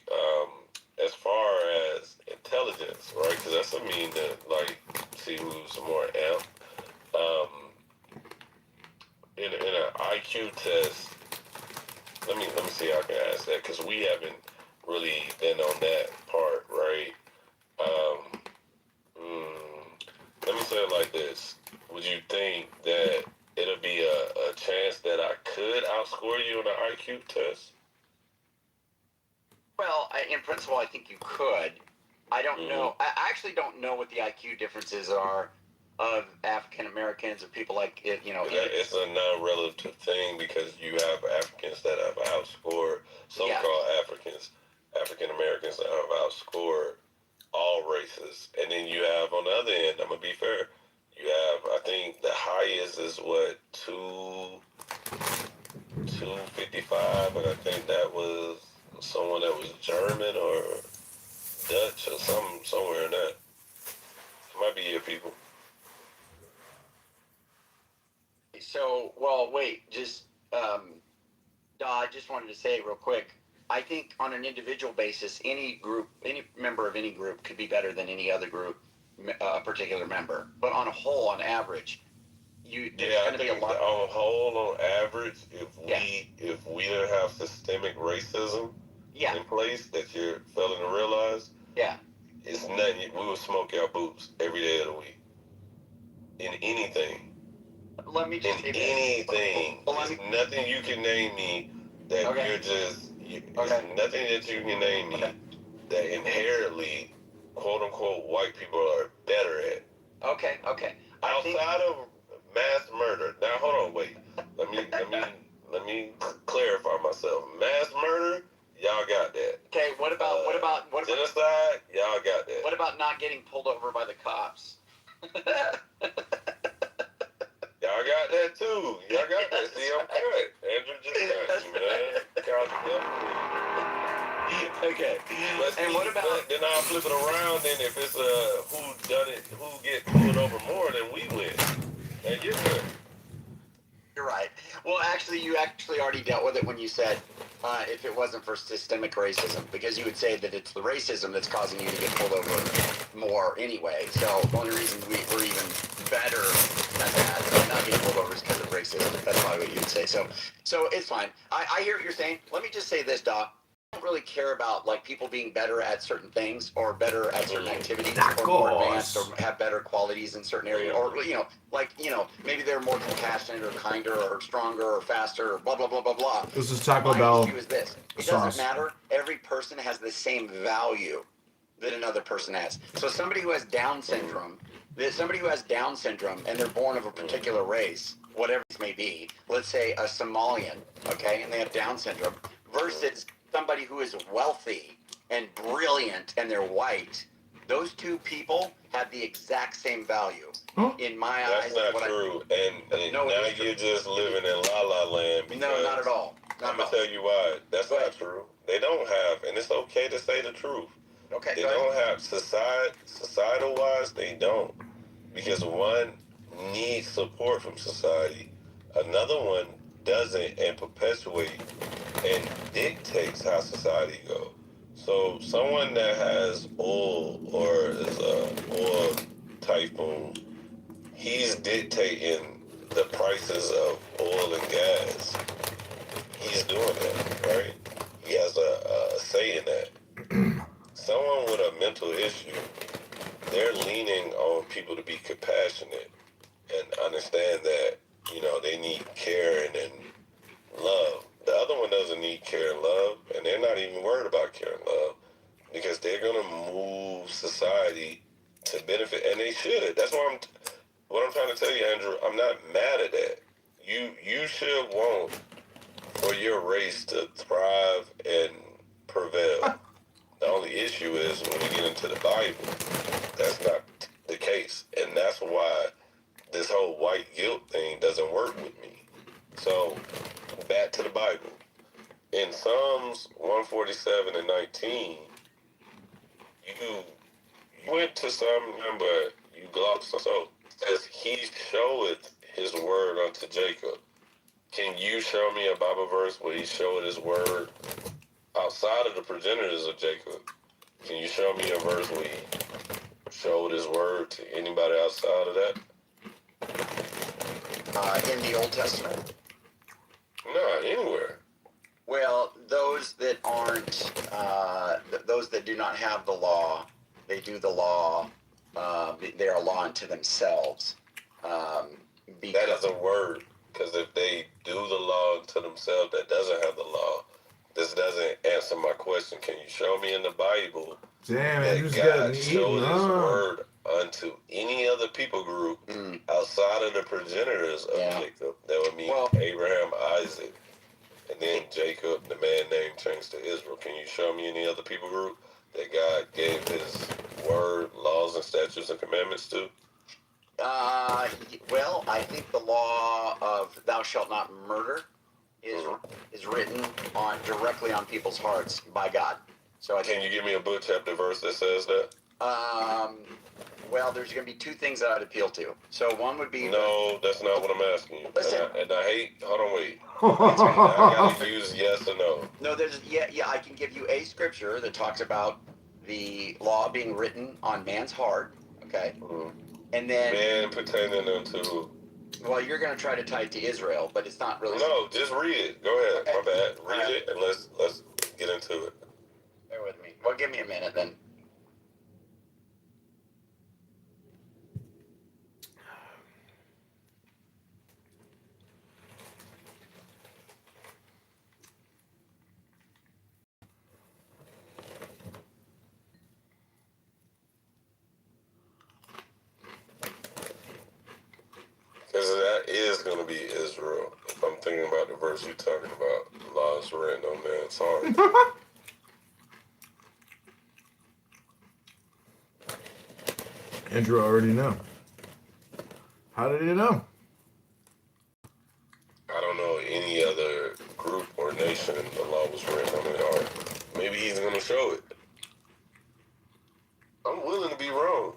as far as intelligence, right? Because that's what I mean to like see who's more amp. In an IQ test, let me see how I can ask that because we haven't really been on that part, right? Let me say it like this: would you think that it'll be a chance that I could outscore you on an IQ test?
Well, in principle, I think you could. I don't know. I actually don't know what the IQ differences are of African Americans or people like it.
It's a non-relative thing because you have Africans that have outscored so-called African Americans that have outscored all races, and then you have on the other end. I'm gonna be fair. You have, I think the highest is what, 255, and I think that was someone that was German or Dutch or somewhere in that. It might be your people.
So, well, wait, I just wanted to say real quick, I think on an individual basis, any member of any group could be better than any other group, a particular member. But on a whole, on average,
I think on whole, on average, if we didn't have systemic racism in place that you're failing to realize, it's nothing. We would smoke our boots every day of the week. In anything.
Let me just say this.
Anything. There's nothing you can name me that you're just... There's nothing that you can name me that inherently, quote unquote, white people are better at.
Okay.
Outside of mass murder. Now hold on, wait. Let me clarify myself. Mass murder, y'all got that.
Okay, what about
genocide? Y'all got that.
What about not getting pulled over by the cops?
Y'all got that too. Y'all got that. See, I'm good. Andrew just got you, man.
Okay.
And what about... Then I'll flip it around, and if it's who done it, who get pulled over more, then we win. And you're good.
You're right. Well, actually, you already dealt with it when you said if it wasn't for systemic racism, because you would say that it's the racism that's causing you to get pulled over more anyway. So the only reason we're even better at that, not getting pulled over, is because of racism. That's probably what you would say. So it's fine. I hear what you're saying. Let me just say this, Doc. I don't really care about like people being better at certain things or better at certain activities or more advanced or have better qualities in certain areas or maybe they're more compassionate or kinder or stronger or faster or blah blah blah blah blah.
This is Taco Bell.
My issue is this. It doesn't matter. Every person has the same value that another person has. So somebody who has Down syndrome and they're born of a particular race, whatever it may be, let's say a Somalian, okay, and they have Down syndrome, versus somebody who is wealthy and brilliant and they're white, Those two people have the exact same value. In my eyes.
That's not true. And
No,
now you're just living in la la land.
No, not at all.
I'm going to tell you why. That's not true. They don't have, and it's okay to say the truth.
Okay,
they don't have, societal-wise, they don't. Because one needs support from society. Another one doesn't and perpetuates and dictates how society goes. So someone that has oil or is a oil tycoon, he's dictating the prices of oil and gas. He's doing that, right? He has a say in that. Someone with a mental issue, they're leaning on people to be compassionate and understand that, you know, they need care and love. The other one doesn't need care and love, and they're not even worried about care and love because they're going to move society to benefit, and they should. That's what I'm trying to tell you, Andrew. I'm not mad at that. You should want for your race to thrive and prevail. The only issue is when we get into the Bible, that's not the case. And that's why this whole white guilt thing doesn't work with me. So, back to the Bible. In Psalms 147 and 19, you went to some number, you glossed. So, it says, he showeth his word unto Jacob. Can you show me a Bible verse where he showed his word outside of the progenitors of Jacob? Can you show me a verse where he showed his word to anybody outside of that?
In the Old Testament?
No, anywhere.
Well, those that aren't, those that do not have the law, they do the law, they are law unto themselves.
That is a word, because if they do the law to themselves that doesn't have the law, this doesn't answer my question. Can you show me in the Bible that God showed his word unto any other people group outside of the progenitors of Jacob? That would mean Abraham, Isaac, and then Jacob, the man name changed to Israel. Can you show me any other people group that God gave his word, laws, and statutes and commandments to?
Well, I think the law of thou shalt not murder is written directly on people's hearts by God. So
can you give me a book, chapter, verse that says that?
Well, there's going to be two things that I'd appeal to. So one would be...
No, that's not what I'm asking you.
Listen.
And I hate... Hold on, wait. I gotta use yes or no.
No, I can give you a scripture that talks about the law being written on man's heart, okay?
Mm-hmm.
And then...
Man pertaining unto who?
Well, you're going to try to tie it to Israel, but it's not really...
No, just read it. Go ahead. Okay. My bad. Read it, and let's get into it.
Bear with me. Well, give me a minute, then.
Because that is going to be Israel. If I'm thinking about the verse you're talking about, laws written on man's heart.
Andrew already know. How did he know?
I don't know any other group or nation the law was written on their heart. Maybe he's going to show it. I'm willing to be wrong.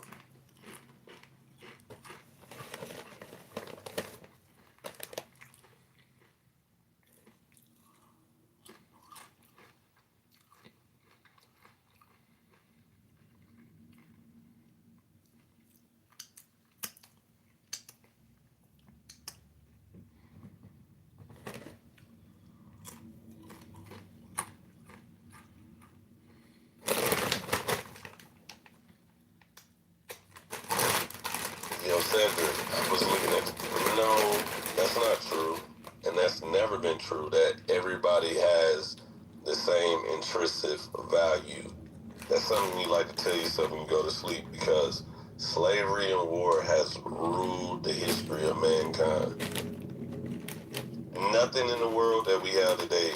I was looking at, no, that's not true. And that's never been true, that everybody has the same intrinsic value. That's something you like to tell yourself when you go to sleep, because slavery and war has ruled the history of mankind. Nothing in the world that we have today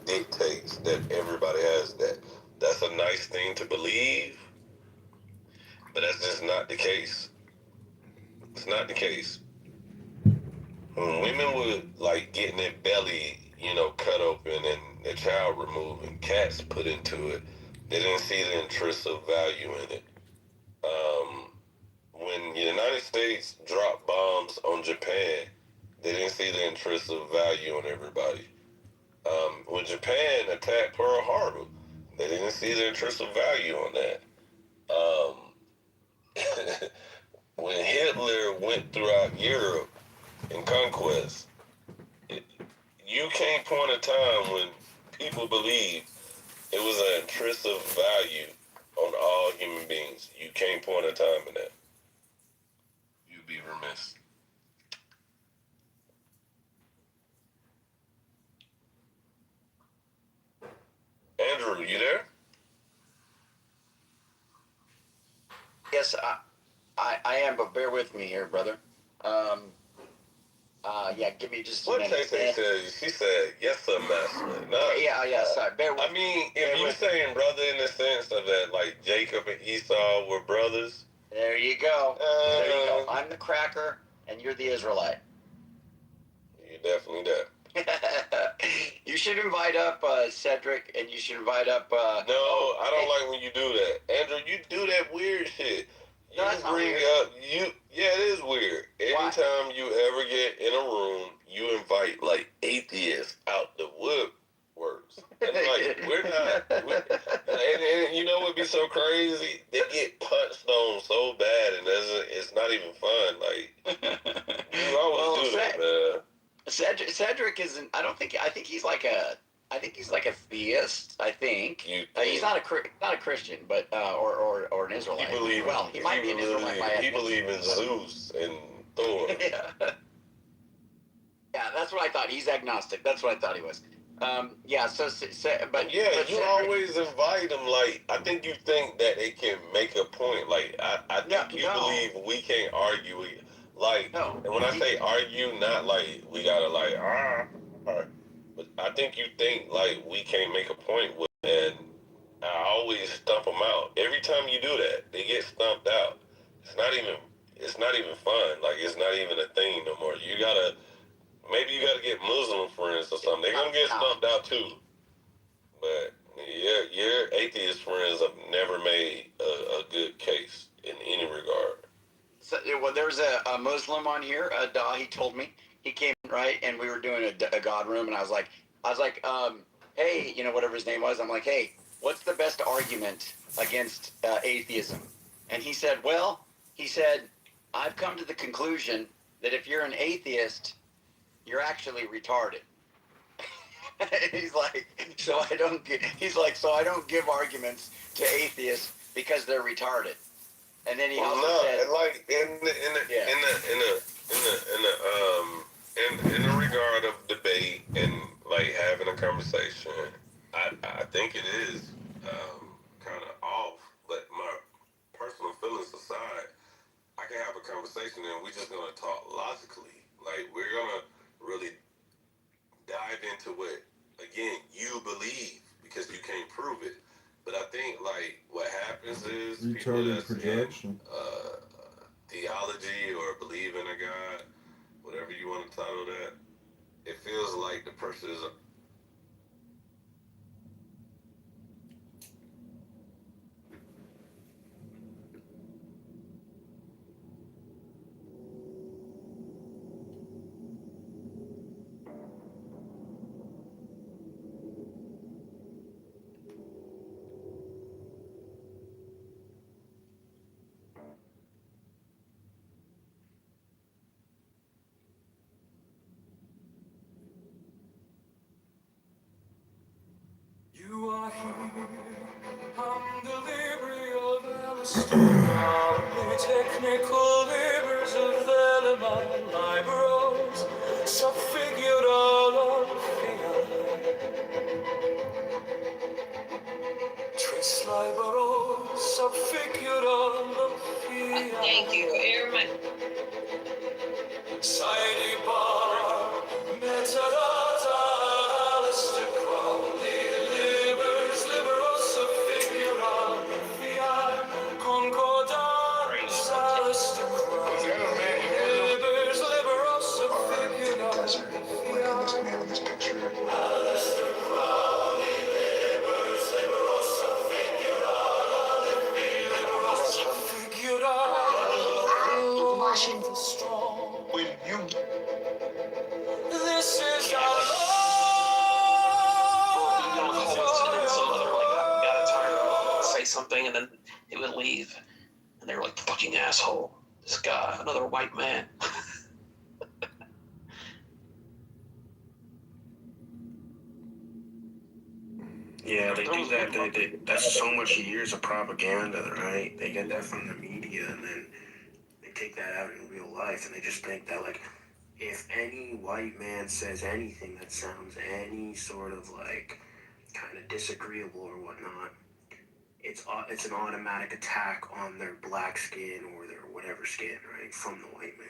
dictates that everybody has that. That's a nice thing to believe, But that's just not the case. It's not the case. When women would like getting their belly, cut open and the child removed and cats put into it, they didn't see the intrusive value in it. When the United States dropped bombs on Japan, they didn't see the intrusive value on everybody. When Japan attacked Pearl Harbor, they didn't see the intrusive value on that. When Hitler went throughout Europe in conquest, you can't point a time when people believe it was an intrusive value on all human beings. You can't point a time in that. You'd be remiss. Andrew, you there?
Yes, I am, but bear with me here, brother. Yeah, give me just a minute.
What Tay said? She said, yes, sir, master. No,
yeah, sorry. Bear with
I mean, if you saying brother in the sense of that, like Jacob and Esau were brothers.
There you go. There you go. I'm the cracker, and you're the Israelite.
You're definitely that.
You should invite up Cedric, and you should invite up.
No, I don't like when you do that, Andrew. You do that weird shit. You bring up Yeah, it is weird. Anytime you ever get in a room, you invite like atheists out the woodworks. And like we're not. And you know what would be so crazy? They get punched on so bad, and it's not even fun. Like you always do that, man.
Cedric isn't. I think he's like a. I think he's like a theist. I think he's not a Christian, but or an Israelite. He might be an Israelite by ethnicity.
He believes in Zeus and Thor.
Yeah, that's what I thought. He's agnostic. That's what I thought he was. Yeah. But
you always invite them. Like I think you think that they can make a point. Like I think you believe we can't argue. Like, and when I say argue, not like we gotta like but I think you think like we can't make a point with, and I always stump them out. Every time you do that, they get stumped out. It's not even fun. Like it's not even a thing no more. Maybe you gotta get Muslim friends or something. They're gonna get stumped out too. But your atheist friends have never made a good case in any regard.
So, well, there's a Muslim on here. He told me he came right, and we were doing a God room, and I was like, hey, whatever his name was. I'm like, hey, what's the best argument against atheism? And he said, I've come to the conclusion that if you're an atheist, you're actually retarded. He's like, so I don't give arguments to atheists because they're retarded. And then he also said,
like in the regard of debate and like having a conversation, I think it is kind of off. But my personal feelings aside, I can have a conversation and we're just gonna talk logically. Like we're gonna really dive into what again you believe because you can't prove it. But I think like what happens is people that's in theology or believe in a God, whatever you want to title that, it feels like the person is
You are here, I'm the Gabriel the technical labors of Veleman Liberals, subfigured all of Tris Liberals, subfigured all of
Thank you, Airman.
Side bar, metadata, Alistair Crowley, liberals, subfigured all of concordat.
something, and then they would leave, and they were like, "Fucking asshole, this guy, another white man."
Yeah, they do that. That's so much years of propaganda, right? They get that from the media, and then they take that out in real life, and they just think that, like, if any white man says anything that sounds any sort of, like, kind of disagreeable or whatnot, it's an automatic attack on their black skin or their whatever skin, right, from the white man.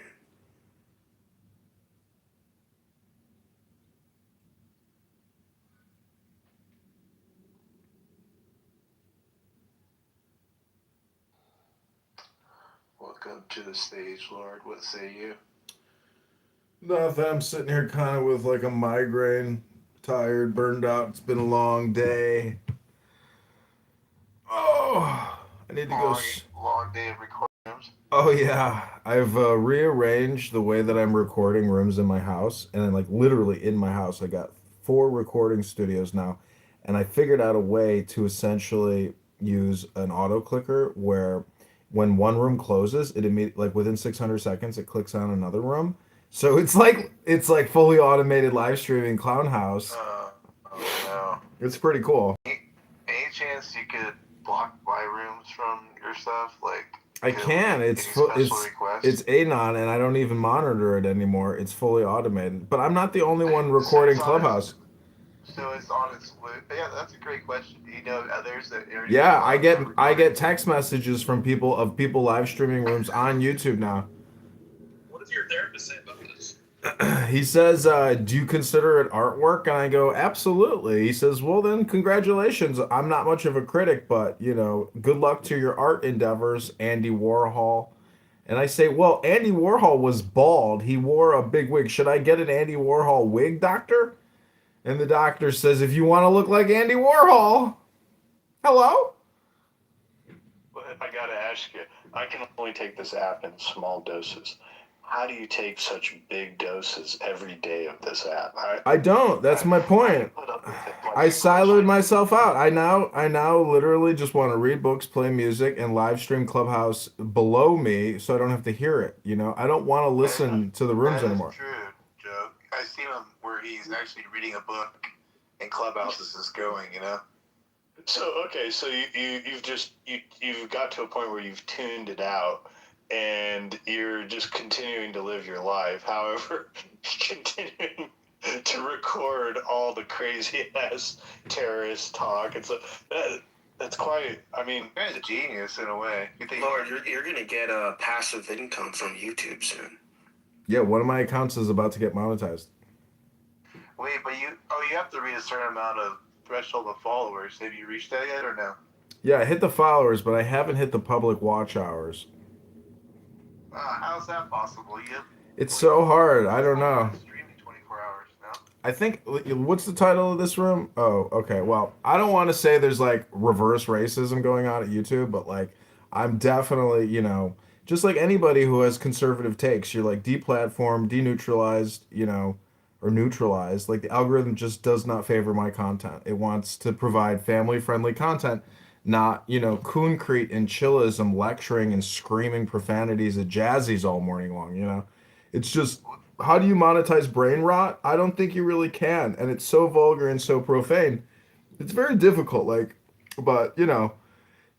Welcome to the stage, Lord. What say you?
Nothing. I'm sitting here kind of with like a migraine, tired, burned out. It's been a long day. Oh, I need to go.
Long day of recordings.
Oh yeah, I've rearranged the way that I'm recording rooms in my house, and then like literally in my house, I got 4 recording studios now, and I figured out a way to essentially use an auto clicker where when one room closes, it immediately like within 600 seconds it clicks on another room. So it's like fully automated live streaming clown house.
Oh
It's pretty cool.
no. Any chance you could block my rooms from your stuff? Like
I can. It's Anon, and I don't even monitor it anymore. It's fully automated. But I'm not the only one recording Clubhouse.
So it's on its way. Yeah, that's a great question. Do you know others that?
Yeah, I get text messages from people live streaming rooms on YouTube now.
What does your therapist say about this?
He says, "Do you consider it artwork?" And I go, "Absolutely." He says, "Well, then, congratulations. I'm not much of a critic, but good luck to your art endeavors, Andy Warhol." And I say, "Well, Andy Warhol was bald. He wore a big wig. Should I get an Andy Warhol wig, doctor?" And the doctor says, "If you want to look like Andy Warhol, hello."
But I gotta ask you. I can only take this app in small doses. How do you take such big doses every day of this app?
I don't. That's my point. I siloed myself out. I now literally just want to read books, play music, and live stream Clubhouse below me, so I don't have to hear it. I don't want to listen to the rooms anymore.
That's true, Joe. I see him where he's actually reading a book, and Clubhouse is just going. So okay, so you've got to a point where you've tuned it out. And you're just continuing to live your life. However, continuing to record all the crazy ass terrorist talk. That's quite. I mean, that's a genius in a way.
Lord, you're gonna get a passive income from YouTube soon.
Yeah, one of my accounts is about to get monetized.
Wait, but you have to reach a certain amount of threshold of followers. Have you reached that yet or no?
Yeah, I hit the followers, but I haven't hit the public watch hours.
How's that possible?
It's so hard. I don't know.
Streaming 24 hours now.
I think, what's the title of this room? Oh, okay. Well, I don't want to say there's like reverse racism going on at YouTube, but like I'm definitely, just like anybody who has conservative takes, you're like deplatformed, deneutralized, or neutralized. Like the algorithm just does not favor my content. It wants to provide family-friendly content, not, concrete and chillism lecturing and screaming profanities at jazzies all morning long. It's just, how do you monetize brain rot? I don't think you really can. And it's so vulgar and so profane. It's very difficult, but,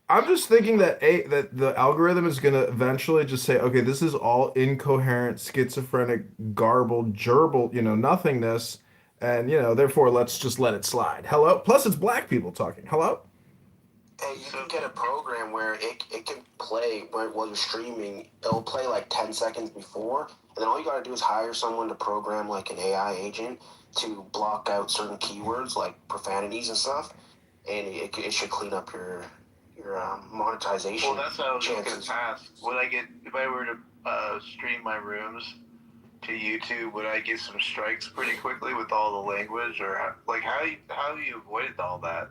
I'm just thinking that the algorithm is going to eventually just say, okay, this is all incoherent, schizophrenic, garbled, gerbil, nothingness. And, therefore, let's just let it slide. Hello? Plus, it's black people talking. Hello?
Hey, you can get a program where it can play while you're streaming. It'll play like 10 seconds before, and then all you gotta do is hire someone to program like an AI agent to block out certain keywords like profanities and stuff, and it should clean up your monetization.
Well, that's what I was going
chances.
to ask. Would I get, if I were to stream my rooms to YouTube, would I get some strikes pretty quickly with all the language, or how do you avoid all that?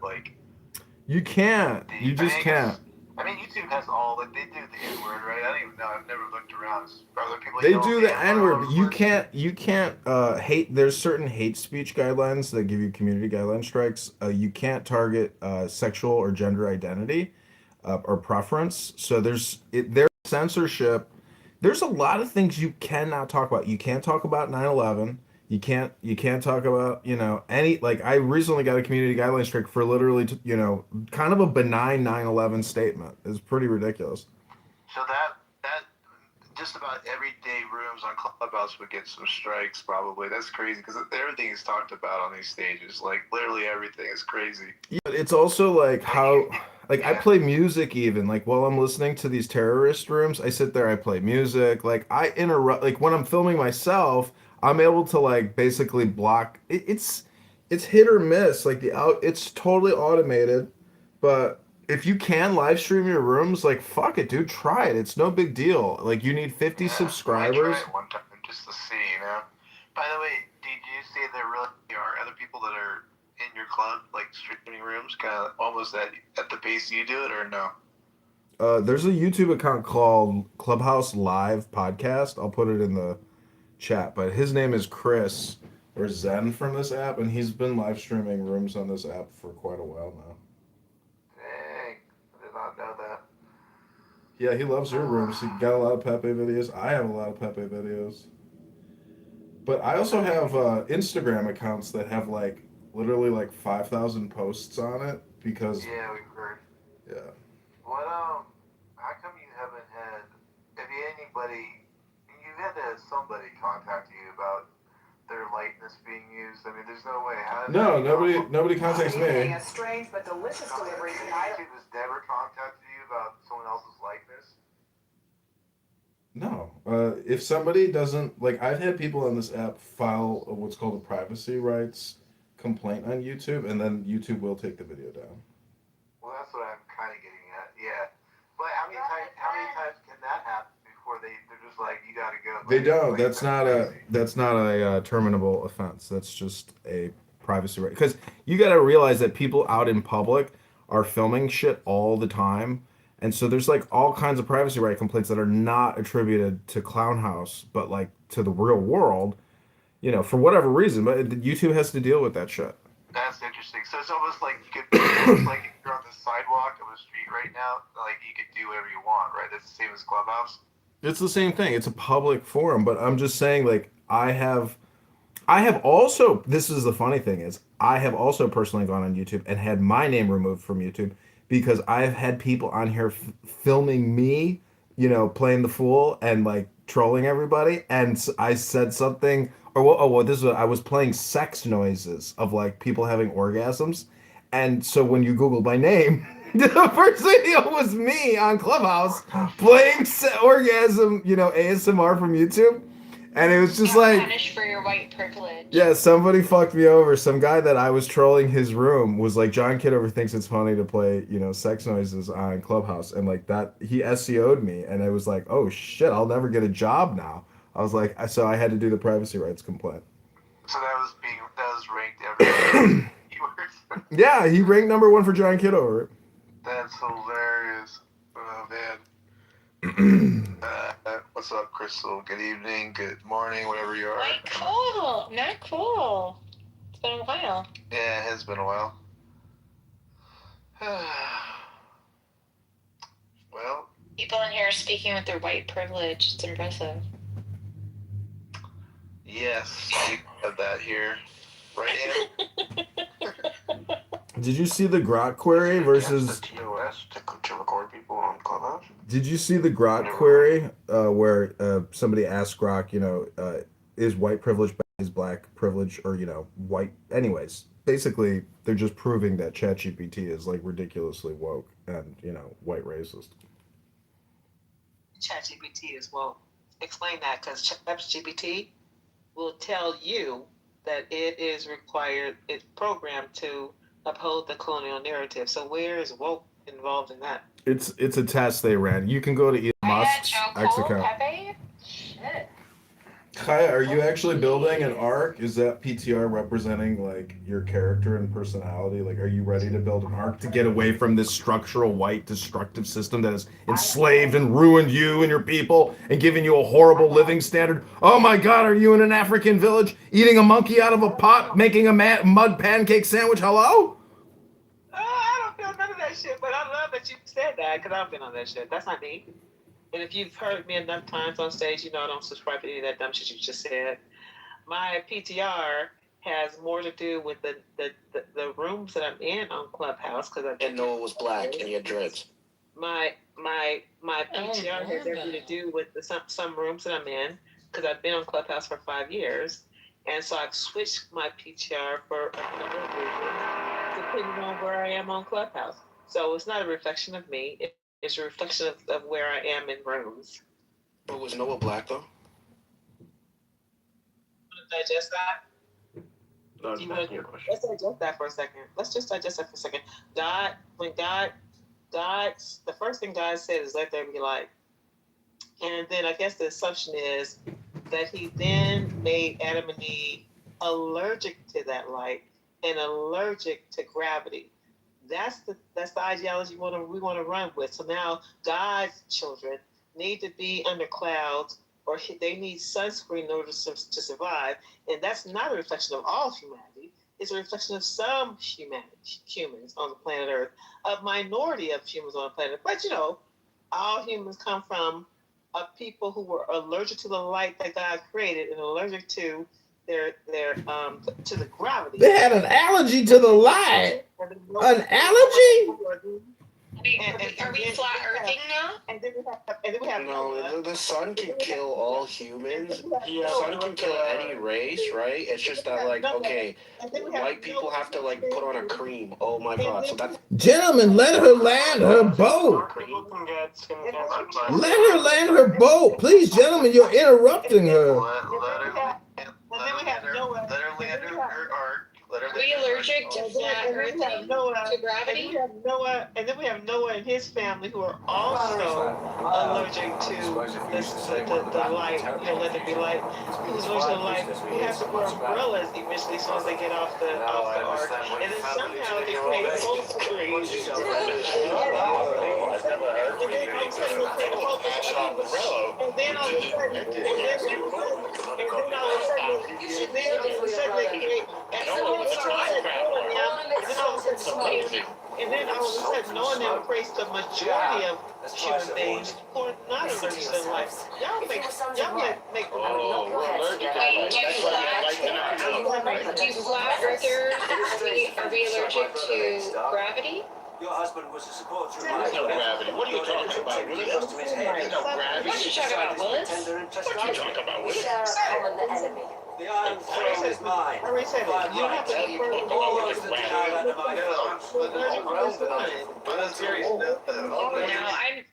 You can't. You just can't.
I mean, YouTube has all that. They do the N-word, right? I don't even know. I've never looked around. Are there people
They do the N-word, but you can't hate. There's certain hate speech guidelines that give you community guideline strikes. You can't target sexual or gender identity, or preference. So there's censorship. There's a lot of things you cannot talk about. You can't talk about 9/11. You can't talk about, any, like, I recently got a community guidelines strike for literally, kind of a benign 9/11 statement. It's pretty ridiculous.
So that just about everyday rooms on Clubhouse would get some strikes probably. That's crazy because everything is talked about on these stages. Like literally everything is crazy.
Yeah, but it's also like how, like, I play music even, like, while I'm listening to these terrorist rooms, I sit there, I play music, like, I interrupt, like, when I'm filming myself, I'm able to, like, basically block it's hit or miss, like, it's totally automated, but if you can live stream your rooms, like, fuck it, dude, try it. It's no big deal. Like, you need 50
I
subscribers.
tried one time just to see, By the way, did you say there really are other people that are in your club, like streaming rooms, kind of almost at the pace you do it, or no?
There's a YouTube account called Clubhouse Live Podcast. I'll put it in the chat, but his name is Chris or Zen from this app, and he's been live streaming rooms on this app for quite a while now.
Dang, I did not know that.
Yeah, he loves your rooms. He got a lot of Pepe videos. I have a lot of Pepe videos. But I also have Instagram accounts that have like literally like 5,000 posts on it because
Yeah, we've heard.
yeah.
What how come you haven't had? Have you had anybody? You've had to have somebody contact you about their likeness being used. I mean, there's no way.
No, nobody contacts me.
A strange but delicious delivery tonight.
Has never contacted you about someone else's likeness?
No. If somebody doesn't, like, I've had people on this app file what's called a privacy rights complaint on YouTube, and then YouTube will take the video down.
Well, that's what I'm kind of getting at. Yeah. But how many times can that happen before they're just like, you got to go?
They don't. That's not a terminable offense. That's just a privacy right. Because you got to realize that people out in public are filming shit all the time. And so there's like all kinds of privacy right complaints that are not attributed to Clown House, but like to the real world, for whatever reason. But YouTube has to deal with that shit.
That's interesting. So it's almost like it's like if you're on the sidewalk of a street right now, like you could do whatever you want, right? That's the same as Clubhouse.
It's the same thing. It's a public forum, but I'm just saying, like, I have also, this is the funny thing is, I have also personally gone on YouTube and had my name removed from YouTube because I've had people on here filming me, playing the fool and like trolling everybody. And I said something, this is I was playing sex noises of like people having orgasms. And so when you Google my name, the first video was me on Clubhouse playing orgasm, ASMR from YouTube. And it was just like
punished for your white privilege.
Yeah, somebody fucked me over. Some guy that I was trolling his room was like, John Kitover thinks it's funny to play, sex noises on Clubhouse, and like that he SEO'd me, and I was like, oh shit, I'll never get a job now. I was like, so I had to do the privacy rights complaint.
So that was ranked everywhere.
Yeah, he ranked #1 for John Kitover.
That's hilarious. Oh man. What's up, Crystal? Good evening, good morning, whatever you are.
Like, cool. Not cool. It's been a while.
Yeah, it has been a while. Well,
People in here are speaking with their white privilege. It's impressive.
Yes, we have that here. Right, Ann?
Did you see the Grok query versus
the TOS to record people on Clubhouse?
Did you see the Grok query where somebody asked Grok, is white privilege bad, is black privilege, or white? Anyways, basically they're just proving that ChatGPT is like ridiculously woke and white racist.
ChatGPT is woke. Explain that, because ChatGPT will tell you that it is required, it's programmed to uphold the colonial narrative. So where is woke involved in that?
It's a test they ran. You can go to Elon Musk's X account.
Pepe? Shit.
Kaya, are you actually building an arc? Is that PTR representing like your character and personality? Like, are you ready to build an arc to get away from this structural white destructive system that has enslaved and ruined you and your people and given you a horrible living standard? Oh my God, are you in an African village eating a monkey out of a pot, making a mud pancake sandwich? Hello?
I don't feel none of that that shit, but I love that you said that because I've been on that shit. That's not me. And if you've heard me enough times on stage, you know I don't subscribe to any of that dumb shit you just said. My PTR has more to do with the rooms that I'm in on Clubhouse because
And Noah was black and he had dreads.
My PTR has everything to do with some rooms that I'm in because I've been on Clubhouse for 5 years, and so I've switched my PTR for a number of reasons depending on where I am on Clubhouse. So it's not a reflection of me; it's a reflection of where I am in rooms.
But was Noah black though?
Want to digest that?
No,
Do you want to? Let's digest that for a second. Let's just digest that for a second. God, the first thing God said is, "Let there be light." And then I guess the assumption is that he then made Adam and Eve allergic to that light and allergic to gravity. That's the ideology we want to run with. So now God's children need to be under clouds, or they need sunscreen in order to survive. And that's not a reflection of all humanity. It's a reflection of some humans on the planet Earth, a minority of humans on the planet. But all humans come from people who were allergic to the light that God created and allergic to their to the gravity.
They had an allergy to the light. An allergy?
Are we flat earthing now?
And then we have
No, the sun can kill all humans. The sun can kill any race, right? It's just that, like, okay, white people have to, like, put on a cream. Oh my god, so that's...
Gentlemen, let her land her boat. Let her land her boat. Please, gentlemen, you're interrupting her.
Are we allergic to flat earthing, to gravity?
And then we have Noah and his family who are also allergic to the light. Let there be light. Who's allergic to the light? Who have to wear umbrellas eventually as soon as they get off the ark. And then somehow they create both trees. And then all of a sudden they create. And then all of a sudden, no one now creates the majority of human beings who are not allergic to light. Y'all make.
Oh, we're allergic to light. That's why
Do flat earthers, are we allergic to gravity?
Your husband was a supporter of
There's no gravity. What are you talking about, Willis? There's no gravity.
What are you talking about, Willis?
What are you talking about, Willis?
The Iron Throne is mine.
I already said it. You don't have to
All those that deny that are my
No,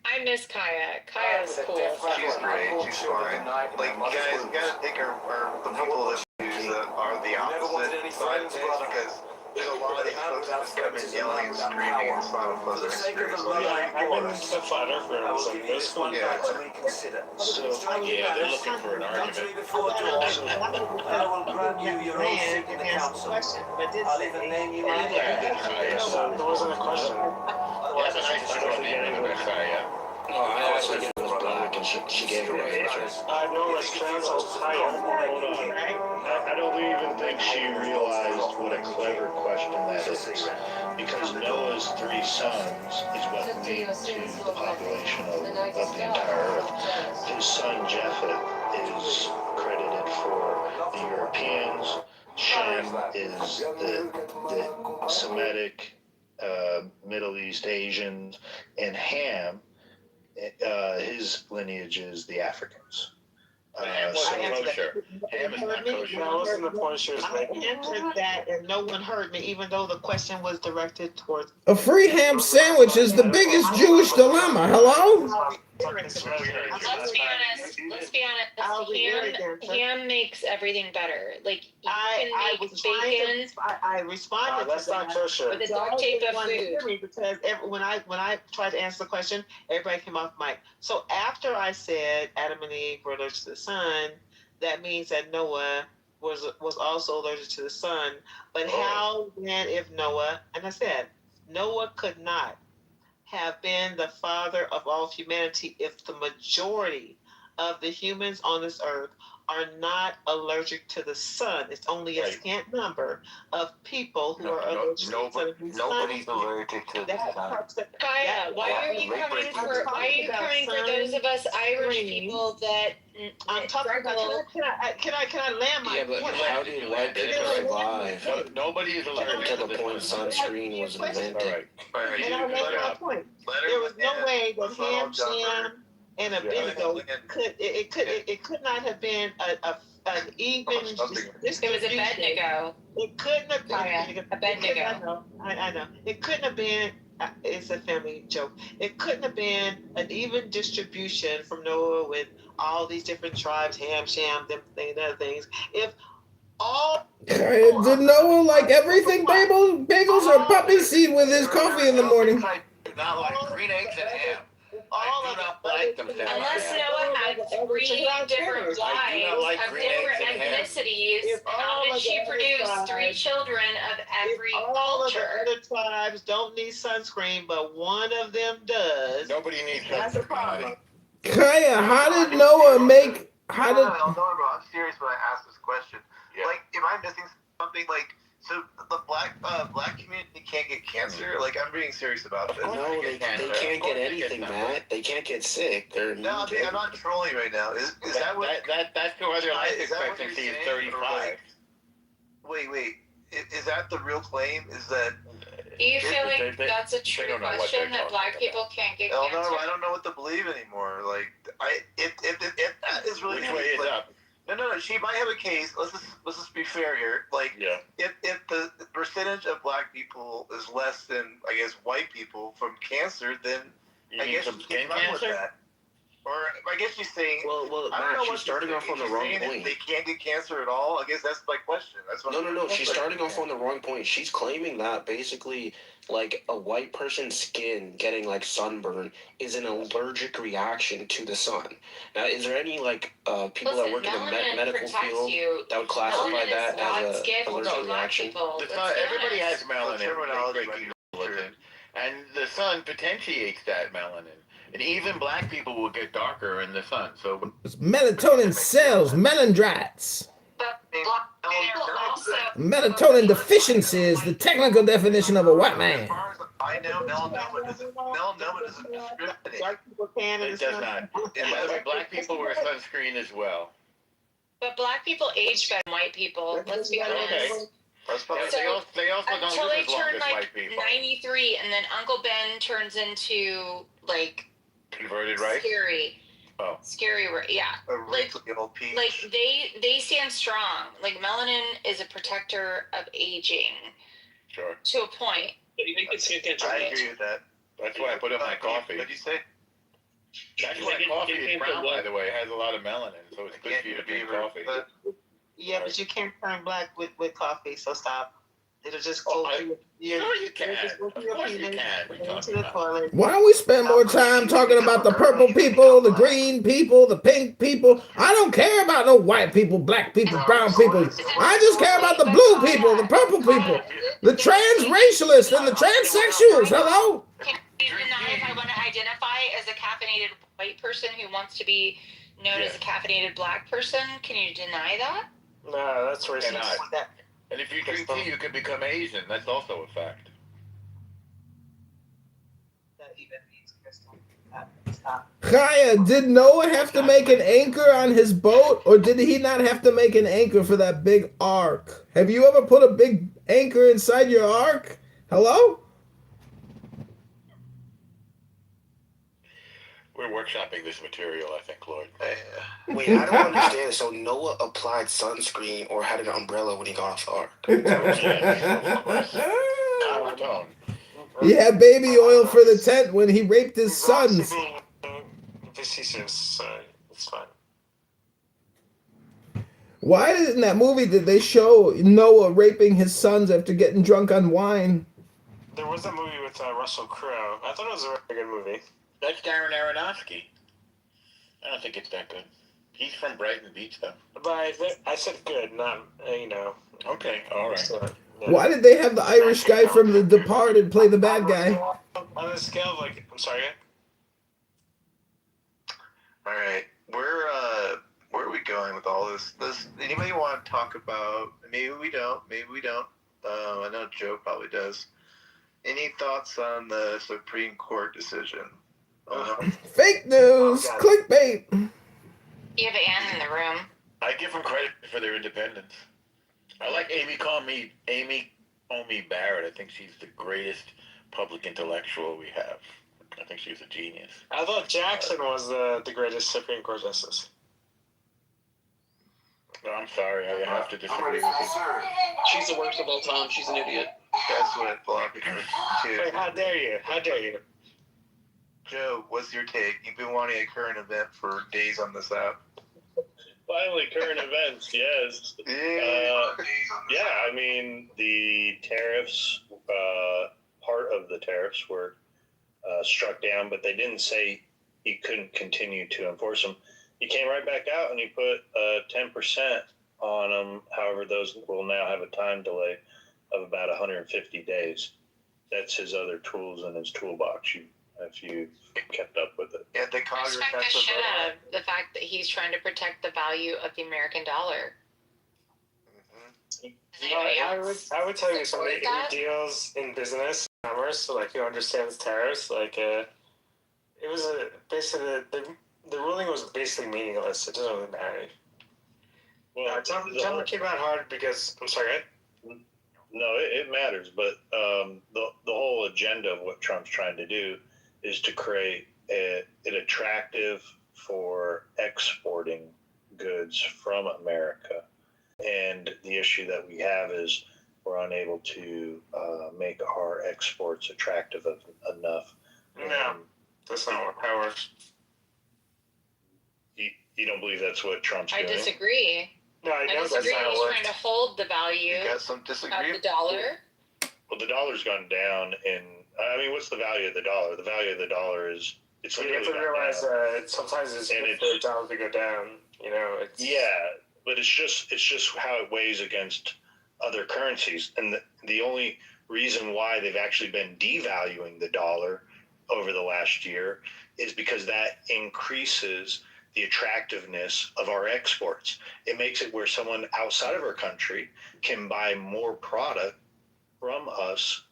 I miss Kaya. Kaya's cool.
She's great. She's fine. Like, you guys pick her the people that choose that are the opposite side of things because there's a lot of these folks that just come in yelling and screaming and stuff.
For the sake of the
I've been a fighter for this one. So, yeah, they're looking for an argument.
I will grant you your own seat in the council. I'll even name you my
There wasn't a question. Yeah, but I don't need another Kaya.
No, I asked her if it was black and she gave her an answer.
I know it's council. Hold on. I don't even think she realized what a clever question that is. Because Noah's 3 sons is what lead to the population of the entire earth. His son Japheth is credited for the Europeans. Shem is the Semitic, Middle East Asians, and Ham, his lineage is the Africans.
Ham wasn't kosher. Ham is not kosher. That wasn't the point she was making. I answered that and no one heard me, even though the question was directed towards...
A free ham sandwich is the biggest Jewish dilemma. Hello?
Let's be honest. Ham makes everything better. Like, you can make bacon.
I responded to that.
With a duct tape of food.
Because when I tried to answer the question, everybody came off mic. So after I said Adam and Eve were allergic to the sun, that means that Noah was also allergic to the sun. But how, when, if Noah, and I said, Noah could not have been the father of all humanity if the majority of the humans on this earth are not allergic to the sun. It's only a scant number of people who are allergic to the sun.
Nobody's allergic to the sun.
Kaya, why are you coming for those of us Irish people that
I'm talking about? Can I land my
but
point?
how did white people survive?
So nobody is allergic
To the point sunscreen was invented.
All right.
And I made my point. There was no way that Ham, Sham, and Abednego could not have been an even distribution.
It was Abednego.
It couldn't have been
Abednego.
I know. It couldn't have been. It's a family joke. It couldn't have been an even distribution from Noah with all these different tribes, Ham, Sham, them things, other things. If all
did Noah like everything bagels or puppy seed with his coffee in the morning?
Not like green eggs and ham. I do not like them that
Unless Noah had 3 different wives of different ethnicities, how did she produce 3 children of every
all of the
culture?
other tribes don't need sunscreen, but one of them does.
Nobody needs
That's a problem.
Kaya, how did Noah make? How did?
No, I'm serious when I ask this question.
Yeah.
Like, am I missing something? Like, so the black community can't get cancer? Like, I'm being serious about this.
No, they can't get anything, Matt. They can't get sick. They're
No, I'm not trolling right now. Is that what?
That's why their life
Is that what you're
expectancy is
saying?
35.
Wait. Is that the real claim? Is that?
Do you feel like
They-
that's a
they
true
don't know what
question
they're
that
talking
black
about.
people can't get
Oh
cancer?
no, I don't know what to believe anymore. Like, if that is really
Which way is
like,
up?
No. She might have a case. Let's just be fair here. Like,
Yeah.
if the percentage of black people is less than, I guess, white people from cancer, then
You
I
need
guess
some
you
skin
can run with
cancer?
that. Or I guess she's saying.
Well,
I don't
Matt,
know
she's
what
starting off on the
she's
wrong
saying
point.
They can't get cancer at all. I guess that's my question. That's what
No. She's starting off on the wrong point. She's claiming that basically, like, a white person's skin getting, like, sunburn is an allergic reaction to the sun. Now, is there any, like, people that work in the medical field that would classify that as an allergic reaction?
Everybody has melanin.
terminology.
And the sun potentiates that melanin. And even black people will get darker in the sun. So
It's melatonin cells, melanocytes.
But black people also.
Melatonin deficiency is the technical definition of a white man.
As far as I know, melanoma doesn't discriminate.
Black people can.
it does not. And by the way, black people wear sunscreen as well.
But black people age better than white people. Let's be honest.
Okay. They also don't
Until
live
they
as long
turn
as
like
white people.
93, and then Uncle Ben turns into like
Converted, right?
scary.
Oh.
Scary, yeah.
A wrinkly old peach.
Like they stand strong. Like melanin is a protector of aging
Sure.
to a point.
I agree with that.
That's why I put in my coffee.
What'd you say?
That's why coffee is brown, by the way. It has a lot of melanin, so it's good for you to drink coffee.
Yeah, but you can't turn black with coffee, so stop. It'll just go through your.
Sure you can.
It'll just go through your
Of course you
penis,
can. What are you
into
talking
the
about?
toilet.
Why don't we spend more time talking about the purple people, the green people, the pink people? I don't care about no white people, black people, brown people. I just care about the blue people, the purple people, the transracialists and the transsexuals. Hello?
Can you deny if I want to identify as a caffeinated white person who wants to be known as a caffeinated black person? Can you deny that?
No, that's racist.
Cannot. And if you drink tea, you can become Asian. That's also a fact.
That even means crystal. Stop.
Kaya, did Noah have to make an anchor on his boat, or did he not have to make an anchor for that big ark? Have you ever put a big anchor inside your ark? Hello?
We're workshopping this material, I think, Lloyd.
Wait, I don't understand. So Noah applied sunscreen or had an umbrella when he got off the ark.
He had baby oil for the tent when he raped his sons.
Facetious, so it's fine.
Why in that movie did they show Noah raping his sons after getting drunk on wine?
There was a movie with Russell Crowe. I thought it was a very good movie.
That's Darren Aronofsky. I don't think it's that good. He's from Brighton Beach, though.
But I said good, not,
Okay, all right.
So, yeah.
Why did they have the Irish guy from The Departed play the bad guy?
On a scale of, I'm sorry?
All right, where are we going with all this. Does anybody want to talk about? Maybe we don't. I know Joe probably does. Any thoughts on the Supreme Court decision?
Fake news, clickbait.
You have Ann in the room.
I give them credit for their independence. I like Amy Coney Barrett. I think she's the greatest public intellectual we have. I think she's a genius.
I thought Jackson was the greatest Supreme Court justice.
No, I'm sorry. I have to disagree with you.
She's the worst of all time. She's an idiot.
That's what a lot of people too.
Wait, how dare you? How dare you?
Joe, what's your take? You've been wanting a current event for days on this app.
Finally, current events, yes. Yeah, I mean, the tariffs, part of the tariffs were struck down, but they didn't say he couldn't continue to enforce them. He came right back out and he put 10% on them. However, those will now have a time delay of about 150 days. That's his other tools in his toolbox. If you kept up with it.
Yeah, the Congress
Respect the
has to
shit
vote on
out of the fact that he's trying to protect the value of the American dollar.
I would tell you somebody
Support that?
who deals in business, commerce, so like who understands tariffs, like it was basically the ruling was basically meaningless. It doesn't really matter.
Well,
Trump came out hard because I'm sorry.
No, it matters, but the whole agenda of what Trump's trying to do is to create it attractive for exporting goods from America. And the issue that we have is we're unable to make our exports attractive enough.
No, that's not how it works.
You don't believe that's what Trump's
I
doing?
disagree.
No,
I disagree. He's trying to hold the value
You got some
of
disagreement?
the dollar.
Well, the dollar's gone down what's the value of the dollar? The value of the dollar is it's
So you have to
literally gone
realize
down.
sometimes it's
And
good for the dollar to go down. You know, it's
but it's just how it weighs against other currencies, and the only reason why they've actually been devaluing the dollar over the last year is because that increases the attractiveness of our exports. It makes it where someone outside of our country can buy more product from us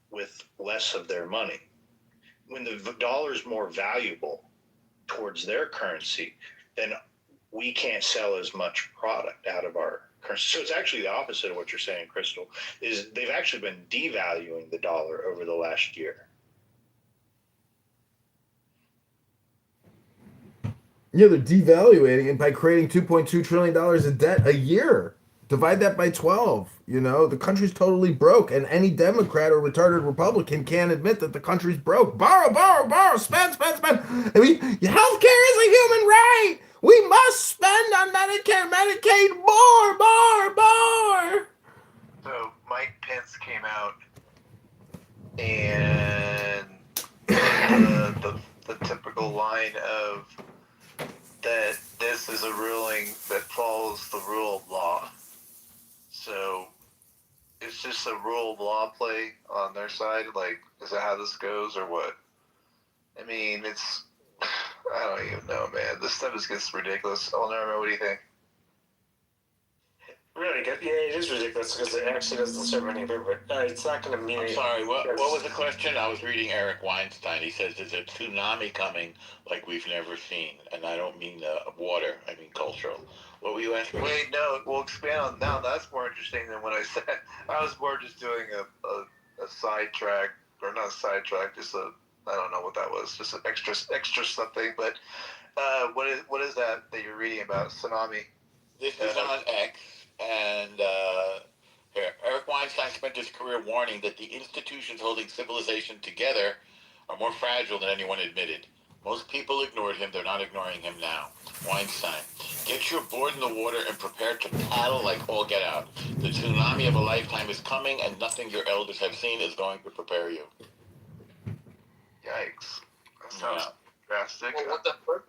with less of their money. When the dollar is more valuable towards their currency, then we can't sell as much product out of our currency. So it's actually the opposite of what you're saying, Crystal, is they've actually been devaluing the dollar over the last year.
Yeah, they're devaluating it by creating $2.2 trillion in debt a year. Divide that by 12. You know, the country's totally broke, and any Democrat or retarded Republican can't admit that the country's broke. Borrow, borrow, borrow, spend, spend, spend. I mean, healthcare is a human right. We must spend on Medicare, Medicaid, more, more, more.
So Mike Pence came out and the typical line of that this is a ruling that follows the rule of law. So it's just a rule of law play on their side. Like, is that how this goes or what? I mean, I don't even know, man. This stuff just gets ridiculous. I'll never know. What do you think?
really good. Yeah, it is ridiculous because it actually doesn't serve any purpose. It's not going to mean.
I'm sorry. What was the question? I was reading Eric Weinstein. He says there's a tsunami coming like we've never seen, and I don't mean water. I mean cultural. What were you asking?
Wait, no. We'll expand on now. That's more interesting than what I said. I was more just doing a sidetrack, or not a sidetrack, just I don't know what that was, just an extra something. But what is that you're reading about tsunami?
This is on X, and here, Eric Weinstein spent his career warning that the institutions holding civilization together are more fragile than anyone admitted. Most people ignored him. They're not ignoring him now. Weinstein, get your board in the water and prepare to paddle like all get out. The tsunami of a lifetime is coming, and nothing your elders have seen is going to prepare you.
Yikes. That sounds drastic.
Well, what the fuck?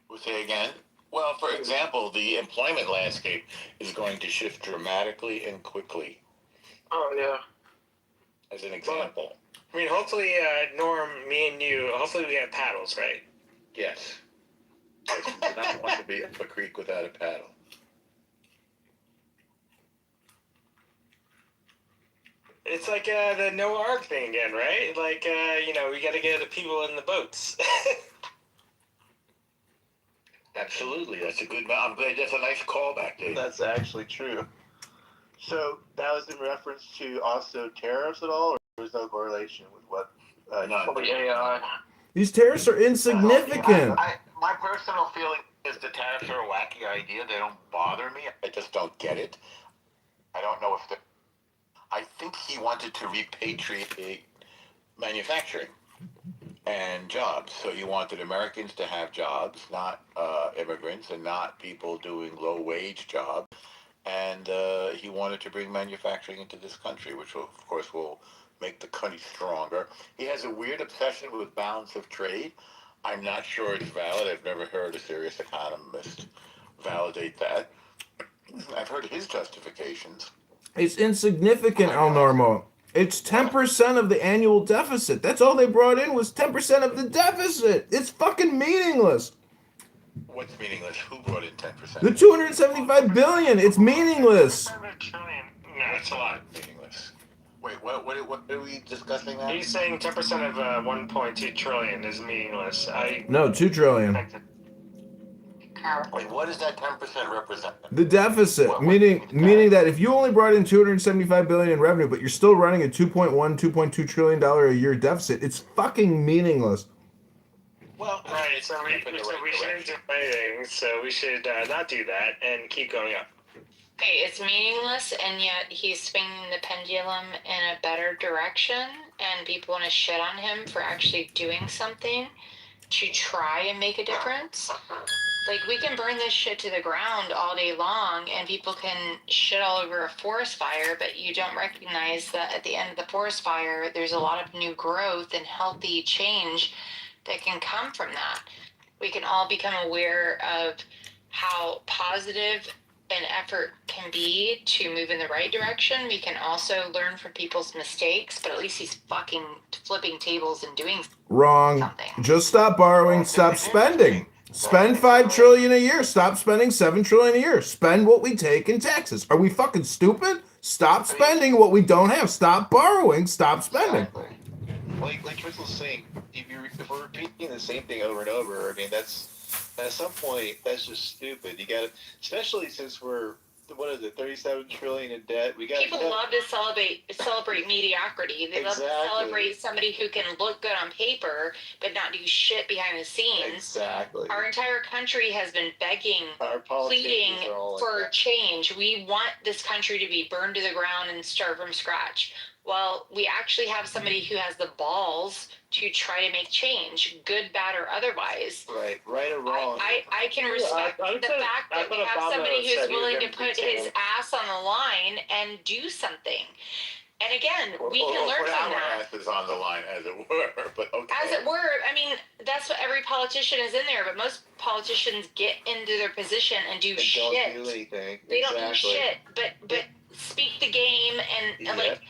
We'll say again. Well, for example, the employment landscape is going to shift dramatically and quickly.
Oh, yeah.
As an example.
I mean, hopefully, Norm, me and you, hopefully we have paddles, right?
Yes. Do not want to be up a creek without a paddle.
It's like the Noah Ark thing again, right? Like, we got to get the people in the boats.
Absolutely, that's a good. I'm glad that's a nice callback, Dave.
That's actually true. So that was in reference to also tariffs at all, or was no correlation with what? AI.
These tariffs are insignificant.
My personal feeling is the tariffs are a wacky idea. They don't bother me. I just don't get it. I don't know if I think he wanted to repatriate manufacturing and jobs. So he wanted Americans to have jobs, not immigrants, and not people doing low-wage jobs. And he wanted to bring manufacturing into this country, which will, of course, will make the country stronger. He has a weird obsession with balance of trade. I'm not sure it's valid. I've never heard a serious economist validate that. I've heard his justifications.
It's insignificant, El Normo. It's 10% of the annual deficit. That's all they brought in was 10% of the deficit. It's fucking meaningless.
What's meaningless? Who brought in 10%?
The $275 billion. It's meaningless.
No, it's a lot.
Meaningless. Wait, what are we discussing now?
He's saying 10% of 1.2 trillion is meaningless.
No, $2 trillion.
Wait, what does that 10% represent?
The deficit, meaning that if you only brought in $275 billion in revenue, but you're still running a $2.2 trillion a year deficit, it's fucking meaningless.
Well, right, so we shouldn't do anything, so we should not do that and keep going up.
Okay, it's meaningless, and yet he's swinging the pendulum in a better direction, and people want to shit on him for actually doing something to try and make a difference. Like, we can burn this shit to the ground all day long, and people can shit all over a forest fire, but you don't recognize that at the end of the forest fire, there's a lot of new growth and healthy change that can come from that. We can all become aware of how positive an effort can be to move in the right direction. We can also learn from people's mistakes, but at least he's fucking flipping tables and doing
Wrong.
something.
Just stop borrowing, stop spending. Spend $5 trillion a year. Stop spending $7 trillion a year. Spend what we take in taxes. Are we fucking stupid? Stop spending what we don't have. Stop borrowing. Stop spending.
Like Chris was saying, if we're repeating the same thing over and over, I mean, that's at some point that's just stupid. You got to, especially since we're 37 trillion in debt.
People love to celebrate mediocrity. They love to celebrate somebody who can look good on paper but not do shit behind the scenes.
Exactly.
Our entire country has been begging, pleading for change. We want this country to be burned to the ground and start from scratch. Well, we actually have somebody who has the balls to try to make change, good, bad, or otherwise.
Right or wrong.
I can respect the fact that we have somebody who's willing to put his ass on the line and do something. And again, we can learn from that.
Our ass is on the line, as it were, but okay.
As it were, I mean, that's what every politician is in there, but most politicians get into their position and do shit.
They don't do anything.
They don't do shit, but speak the game and like...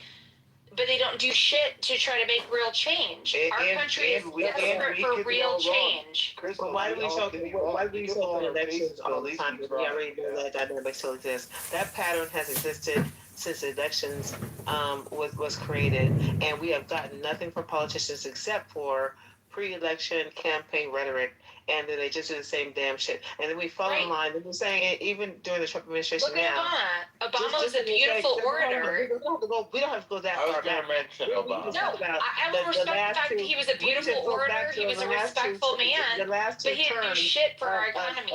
But they don't do shit to try to make real change. Our country is desperate for real change.
Well, why do we show up in elections all the time? We already know that dynamic still exists. That pattern has existed since elections was created, and we have gotten nothing from politicians except for pre-election campaign rhetoric, and then they just do the same damn shit. And then we fall in line. And we're saying it even during the Trump administration.
Look at Obama. Obama was a beautiful orator.
We don't have to go that far back.
No, I will respect the fact that he was a beautiful orator. He was a respectful man, but he didn't do shit for our economy.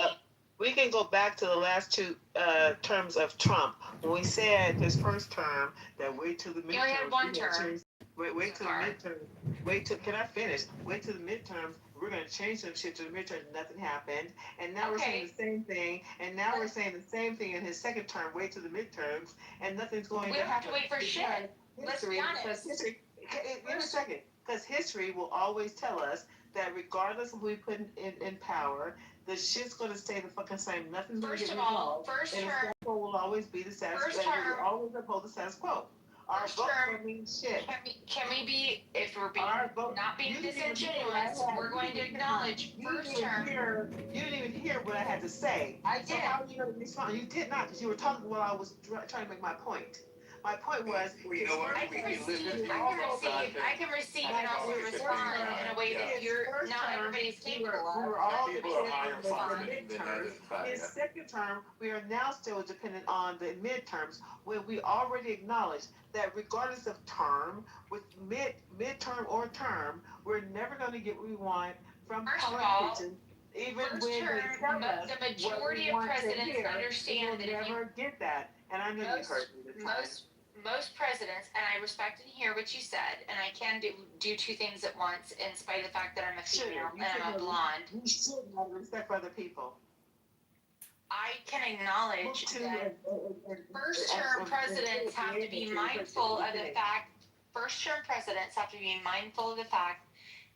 We can go back to the last two terms of Trump. When we said his first term, that wait till the midterms.
He only had one term.
Wait till the midterms. Can I finish? Wait till the midterms. We're going to change some shit to the midterms. Nothing happened. And now we're saying the same thing. And now we're saying the same thing in his second term. Wait till the midterms. And nothing's going to happen.
We don't have to wait for shit. Let's be honest.
Wait a second. Because history will always tell us that regardless of who we put in power, the shit's going to stay the fucking same. Nothing's going to get resolved.
First
term will always be the status quo. We will always uphold the status quo. Our
First
vote
term,
don't mean shit.
can we be, if we're being,
Our vote,
not being
you didn't even hear
disingenuous,
what I had.
we're going to acknowledge first term.
You didn't even hear what I had to say.
I did.
So how are you going to respond? You did not, because you were talking while I was trying to make my point. My point was,
I can receive and also respond in a way that you're not everybody's capable of.
We were all
People are higher
dependent on the
functioning than that,
midterms.
in fact,
His
yeah.
second term, we are now still dependent on the midterms, when we already acknowledged that regardless of term, with midterm or term, we're never going to get what we want from
First of all,
politicians. Even
first
when
term,
they tell us
the
what
majority
we
of
want to
presidents
hear,
understand that
we'll
if you
never get that. And I know you heard me the time.
most presidents, and I respect and hear what you said, and I can do two things at once, in spite of the fact that I'm a female and I'm a blonde.
You should have respect for other people.
I can acknowledge that first-term presidents have to be mindful of the fact. First-term presidents have to be mindful of the fact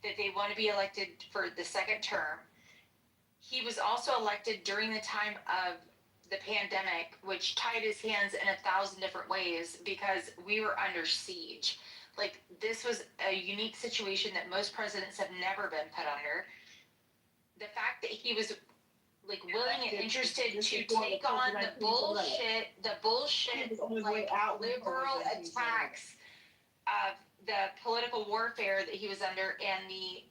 that they want to be elected for the second term. He was also elected during the time of the pandemic, which tied his hands in 1,000 different ways because we were under siege. Like, this was a unique situation that most presidents have never been put under. The fact that he was like willing and interested to take on the bullshit, like liberal attacks of the political warfare that he was under, and the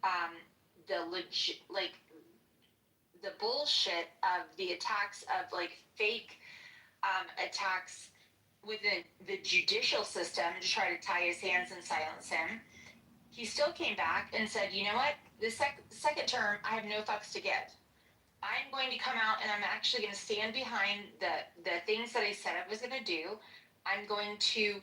bullshit of the attacks of like fake attacks within the judicial system to try to tie his hands and silence him. He still came back and said, you know what, the second term, I have no fucks to give. I'm going to come out and I'm actually going to stand behind the things that I said I was going to do. I'm going to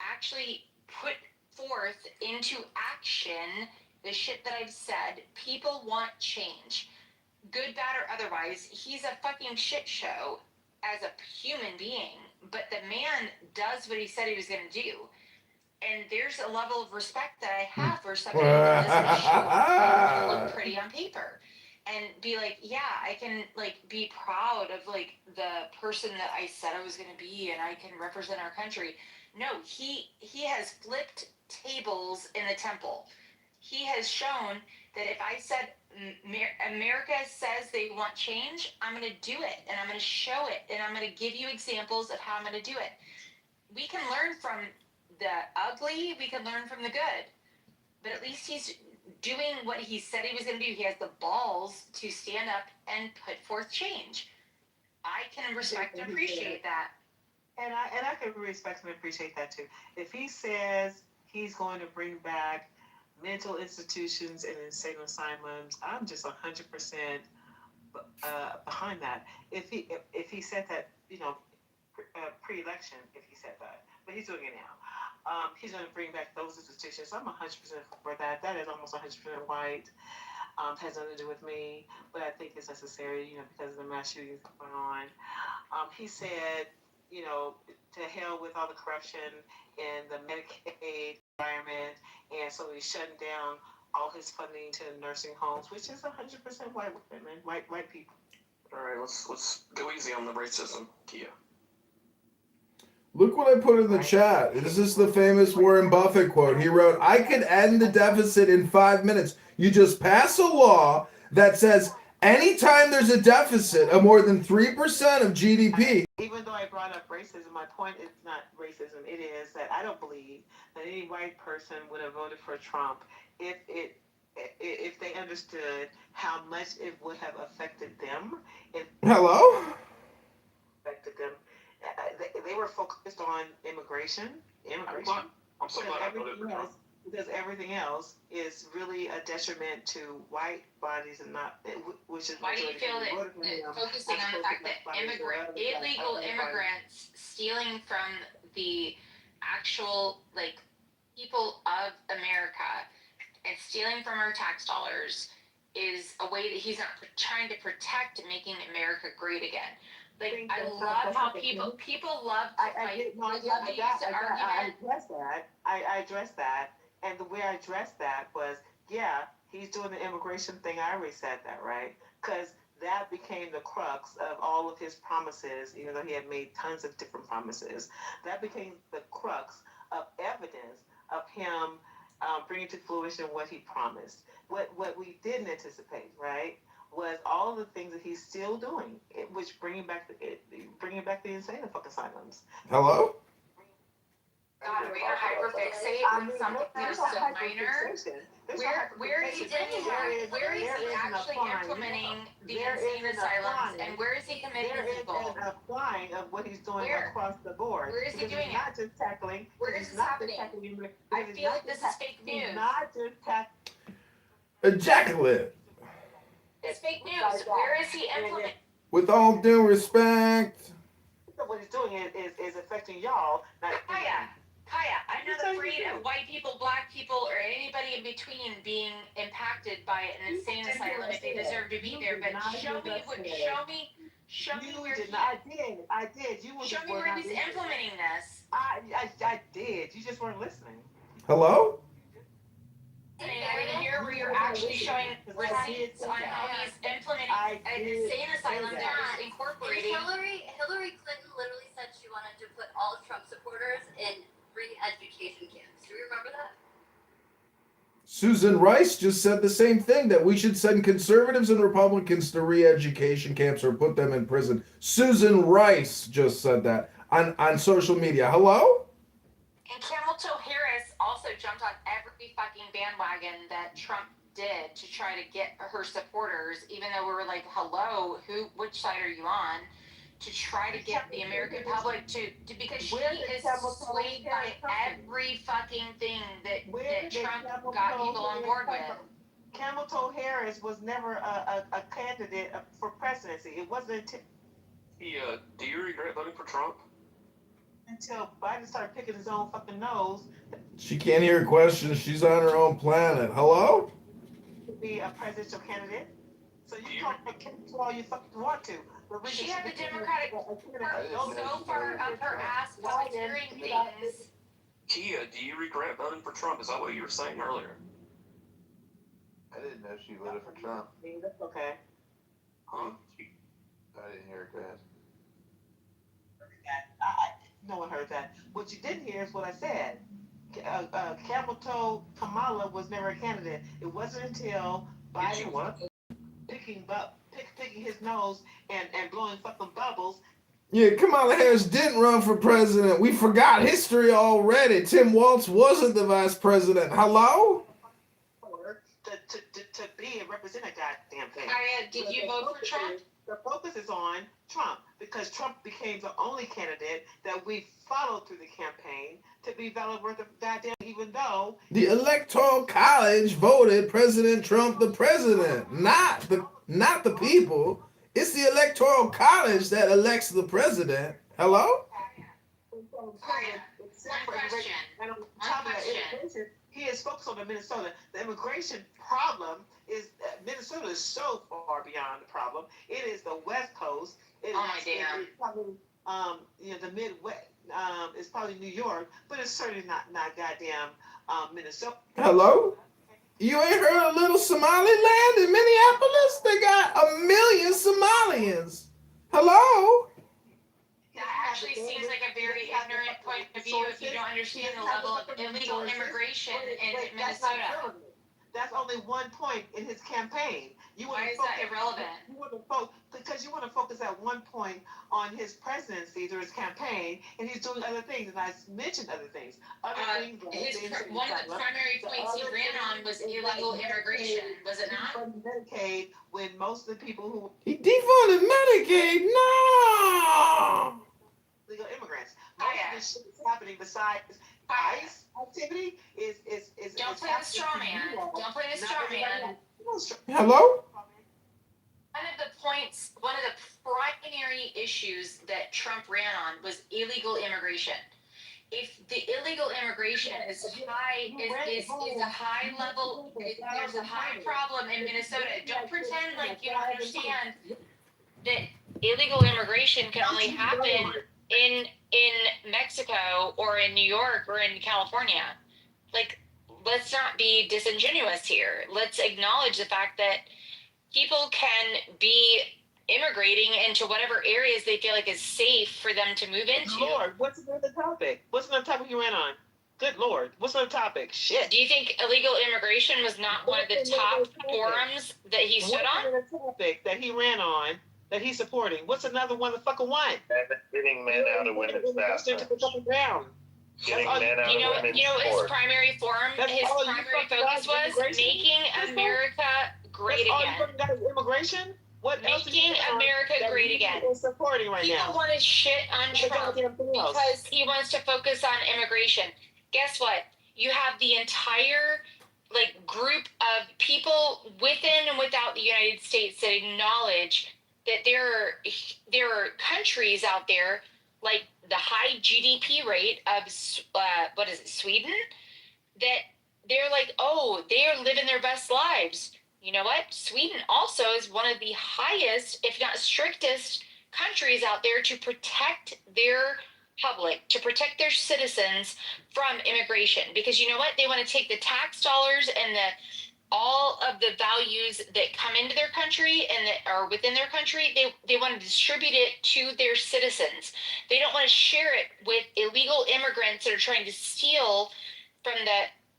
actually put forth into action the shit that I've said. People want change. Good, bad, or otherwise, he's a fucking shit show as a human being, but the man does what he said he was going to do. And there's a level of respect that I have for somebody that doesn't show up and look pretty on paper. And be like, yeah, I can like be proud of like the person that I said I was going to be, and I can represent our country. No, he has flipped tables in the temple. He has shown that if I said America says they want change, I'm going to do it, and I'm going to show it, and I'm going to give you examples of how I'm going to do it. We can learn from the ugly, we can learn from the good, but at least he's doing what he said he was going to do. He has the balls to stand up and put forth change. I can respect and appreciate that.
And I can respect and appreciate that too. If he says he's going to bring back mental institutions and insane asylums, I'm just 100% behind that. If he said that, pre-election, if he said that, but he's doing it now. He's going to bring back those institutions. I'm 100% for that. That is almost 100% white. Has nothing to do with me, but I think it's necessary, because of the mass shootings going on. He said, to hell with all the corruption in the Medicaid environment, and so he's shutting down all his funding to nursing homes, which is 100% white women, white people.
All right, let's go easy on the racism, Kia.
Look what I put in the chat. This is the famous Warren Buffett quote. He wrote, I could end the deficit in 5 minutes. You just pass a law that says anytime there's a deficit of more than 3% of GDP.
Even though I brought up racism, my point is not racism. It is that I don't believe that any white person would have voted for Trump if they understood how much it would have affected them.
Hello?
Affected them. They were focused on immigration.
I'm so glad I voted for Trump.
Because everything else is really a detriment to white bodies and not, which is.
Why do you feel that focusing on the fact that illegal immigrants stealing from the actual people of America and stealing from our tax dollars is a way that he's not trying to protect making America great again? I love how people love to fight.
I addressed that, and the way I addressed that was, he's doing the immigration thing. I already said that, right? Because that became the crux of all of his promises, even though he had made tons of different promises. That became the crux of evidence of him bringing to fruition what he promised. What we didn't anticipate, right, was all of the things that he's still doing, which bringing back the insane asylums.
Hello?
God, we are hyperfixate on something that is so minor. Where is he doing that? Where is he actually implementing the insane asylums? And where is he committing people?
There is an applying of what he's doing across the board.
Where is he doing it?
Not just tackling.
Where is this happening? I feel like this is fake news.
Not just tackling.
Ejaculate.
It's fake news. Where is he implementing?
With all due respect.
What he's doing is affecting y'all.
Kaya, I'm not afraid of white people, black people, or anybody in between being impacted by an insane asylum if they deserve to be there. But show me where he's implementing this.
I did. You just weren't listening.
Hello?
And I didn't hear where you're actually showing receipts on how he's implementing an insane asylum that is incorporating.
Hillary Clinton literally said she wanted to put all Trump supporters in re-education camps. Do you remember that?
Susan Rice just said the same thing, that we should send conservatives and Republicans to re-education camps or put them in prison. Susan Rice just said that on social media. Hello?
And Camel Toe Harris also jumped on every fucking bandwagon that Trump did to try to get her supporters, even though we were like, hello, which side are you on? To try to get the American public to because she is swayed by every fucking thing that Trump got people on board with.
Camel Toe Harris was never a candidate for presidency. It wasn't
do you regret voting for Trump?
Until Biden started picking his own fucking nose.
She can't hear questions. She's on her own planet. Hello?
To be a presidential candidate. So you can't do all you fucking want to.
She had the Democratic so far up her ass volunteering things.
Kia, do you regret voting for Trump? Is that what you were saying earlier?
I didn't know she voted for Trump.
That's okay.
Huh?
I didn't hear that.
No one heard that. What you didn't hear is what I said. Camel Toe Kamala was never a candidate. It wasn't until Biden was picking his nose and blowing fucking bubbles.
Yeah, Kamala Harris didn't run for president. We forgot history already. Tim Walz wasn't the vice president. Hello?
To be and represent a goddamn thing.
Did you vote for Trump?
The focus is on Trump because Trump became the only candidate that we followed through the campaign to be valid worth of goddamn, even though
the Electoral College voted President Trump the president, not the people. It's the Electoral College that elects the president. Hello?
One question.
He is focused on Minnesota. The immigration problem is Minnesota is so far beyond the problem. It is the West Coast. It's probably the Midwest. It's probably New York, but it's certainly not goddamn Minnesota.
Hello? You ain't heard of little Somaliland in Minneapolis? They got 1 million Somalians. Hello?
That actually seems like a very ignorant point of view if you don't understand the level of illegal immigration in Minnesota.
That's only one point in his campaign.
Why is that irrelevant?
Because you want to focus at one point on his presidency or his campaign, and he's doing other things, and I mentioned other things.
One of the primary points he ran on was illegal immigration, was it not?
Medicaid, when most of the people who...
He defunded Medicaid? No!
Legal immigrants. Most of this shit is happening besides ICE activity is
Don't play the straw man. Don't play the straw man.
Hello?
One of the primary issues that Trump ran on was illegal immigration. If the illegal immigration is high, is a high level, there's a high problem in Minnesota. Don't pretend like you don't understand that illegal immigration can only happen in Mexico or in New York or in California. Like, let's not be disingenuous here. Let's acknowledge the fact that people can be immigrating into whatever areas they feel like is safe for them to move into.
Lord, what's another topic? What's another topic you ran on? Good Lord. What's the topic? Shit.
Do you think illegal immigration was not one of the top forums that he stood on?
What's the topic that he ran on that he's supporting? What's another one? The fucking one?
Getting men out of women's bathrooms. Getting men out of women's
You know what his
sports.
primary forum, his primary focus was? Making America great again.
That's all you immigration? What
Making America great again.
Supporting right now.
People want to shit on Trump because he wants to focus on immigration. Guess what? You have the entire group of people within and without the United States that acknowledge that there are countries out there like the high GDP rate of Sweden, that they're like, oh, they are living their best lives. You know what? Sweden also is one of the highest, if not strictest, countries out there to protect their public, to protect their citizens from immigration. Because you know what? They want to take the tax dollars and all of the values that come into their country and that are within their country, they want to distribute it to their citizens. They don't want to share it with illegal immigrants that are trying to steal from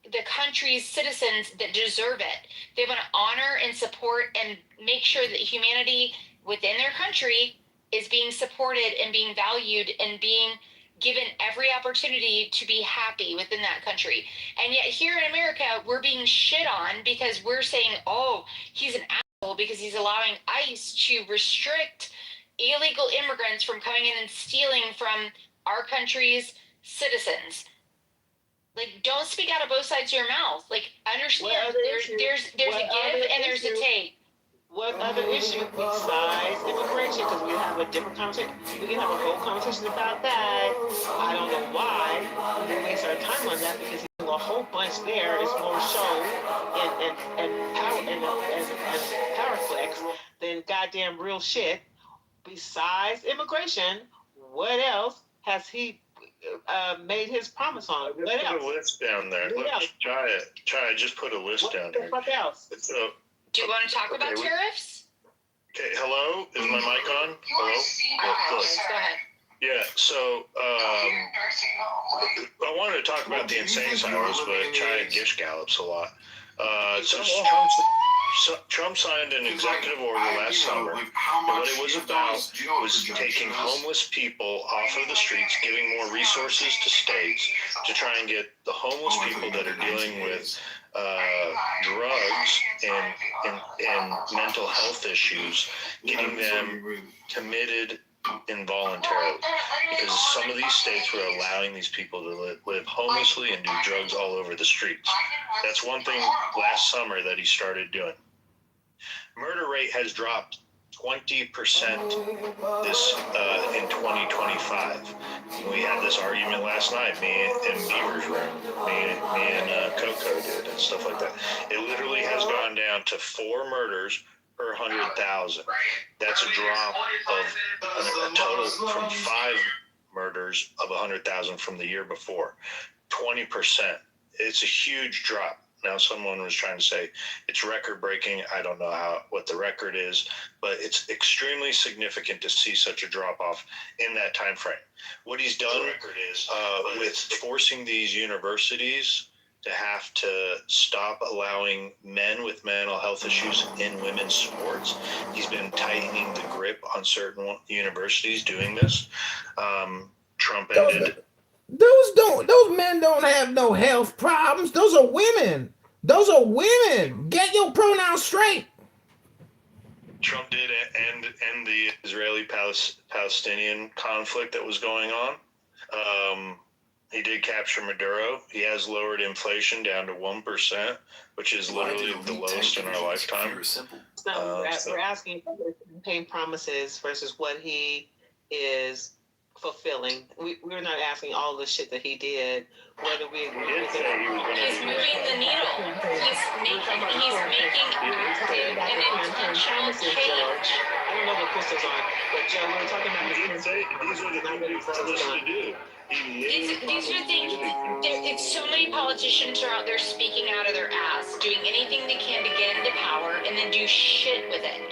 the country's citizens that deserve it. They want to honor and support and make sure that humanity within their country is being supported and being valued and being given every opportunity to be happy within that country. And yet here in America, we're being shit on because we're saying, oh, he's an asshole because he's allowing ICE to restrict illegal immigrants from coming in and stealing from our country's citizens. Don't speak out of both sides of your mouth. Understand there's a give and there's a take.
What other issue besides immigration? Because we have a different conversation. We can have a whole conversation about that. I don't know why we waste our time on that because a whole bunch there is more show and power and power flex than goddamn real shit. Besides immigration, what else has he made his promise on? What else?
Put a list down there. Let's try it. Just put a list down there.
What else?
Do you want to talk about tariffs?
Okay, hello? Is my mic on? Hello?
Go ahead.
Yeah, so I wanted to talk about the insane asylums, but Chai gish gallops a lot. Trump signed an executive order last summer, and what it was about was taking homeless people off of the streets, giving more resources to states to try and get the homeless people that are dealing with drugs and mental health issues, getting them committed involuntarily, because some of these states were allowing these people to live homelessly and do drugs all over the streets. That's one thing last summer that he started doing. Murder rate has dropped 20% this in 2025. We had this argument last night, me in Beaver's room, me and Coco did and stuff like that. It literally has gone down to 4 murders per 100,000. That's a drop of a total from 5 murders of 100,000 from the year before. 20%. It's a huge drop. Now, someone was trying to say it's record-breaking. I don't know what the record is, but it's extremely significant to see such a drop-off in that time frame. What he's done with forcing these universities to have to stop allowing men with mental health issues in women's sports, he's been tightening the grip on certain universities doing this. Trump ended...
Those men don't have no health problems. Those are women. Get your pronouns straight.
Trump did end the Israeli-Palestinian conflict that was going on. He did capture Maduro. He has lowered inflation down to 1%, which is literally the lowest in our lifetime.
We're asking for campaign promises versus what he is fulfilling. We're not asking all the shit that he did, whether we agree with it.
He's moving the needle. He's making an intentional change.
I don't know what Crystal's on, but Joe, we were talking about
these are the things he's supposed to do.
These are the things. So many politicians are out there speaking out of their ass, doing anything they can to get into power, and then do shit with it.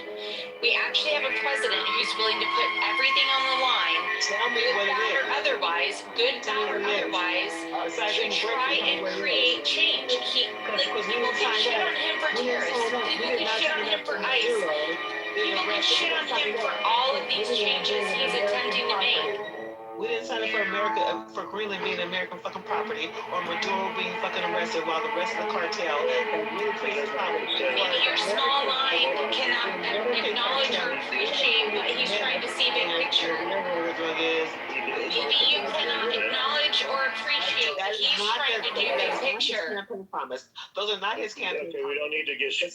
We actually have a president who's willing to put everything on the line,
Tell me what it is.
otherwise, good, bad, or otherwise, to try and create change. People can shit on him for terrorists. People can shit on him for ICE. People can shit on him for all of these changes he's attempting to make.
We didn't sign up for America, for Greenland being American fucking property, or Maduro being fucking arrested while the rest of the cartel and really crazy problems.
Maybe your small mind cannot acknowledge or appreciate what he's trying to see big picture. Maybe you cannot acknowledge or appreciate what he's trying to do big picture.
Those are not his campaign.
Okay, we don't need to get. We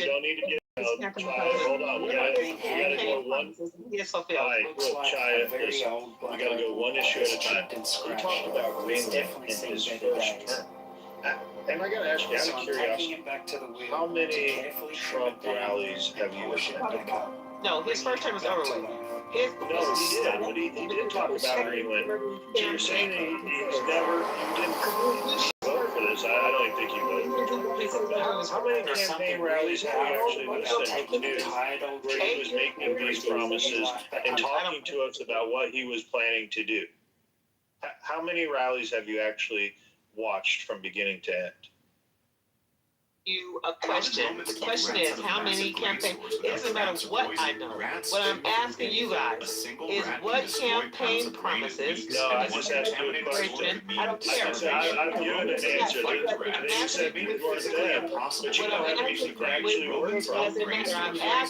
don't need to get.
Campaign
Hold on, we gotta go one.
Yes,
All right, look, Chaya, listen, we gotta go one issue at a time. We talked about Greenland in his first term. And I gotta ask you, out of curiosity, how many Trump rallies have you attended?
No, his first term is over with.
No, he did, but he did talk about Greenland. So you're saying he's never, you didn't vote for this, I don't even think you would. How many campaign rallies have you actually listened to where he was making these promises and talking to us about what he was planning to do? How many rallies have you actually watched from beginning to end?
You a question. The question is how many campaign. It doesn't matter what I know. What I'm asking you guys is what campaign promises.
No, I just asked you a question.
I don't care.
I've given an answer. You said you weren't there, but you don't have anything to actually work from.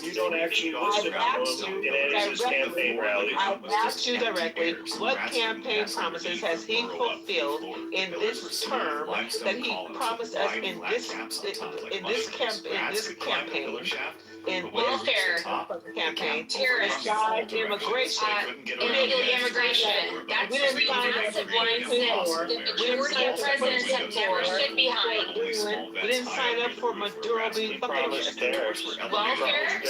You don't actually listen to him in any of his campaign rallies.
I've asked you directly what campaign promises has he fulfilled in this term that he promised us in this campaign, in
welfare
campaign,
terrorists,
immigration,
illegal immigration. That's three massive ones that the majority of presidents have never stood behind.
We didn't sign up for Maduro being fucking
welfare.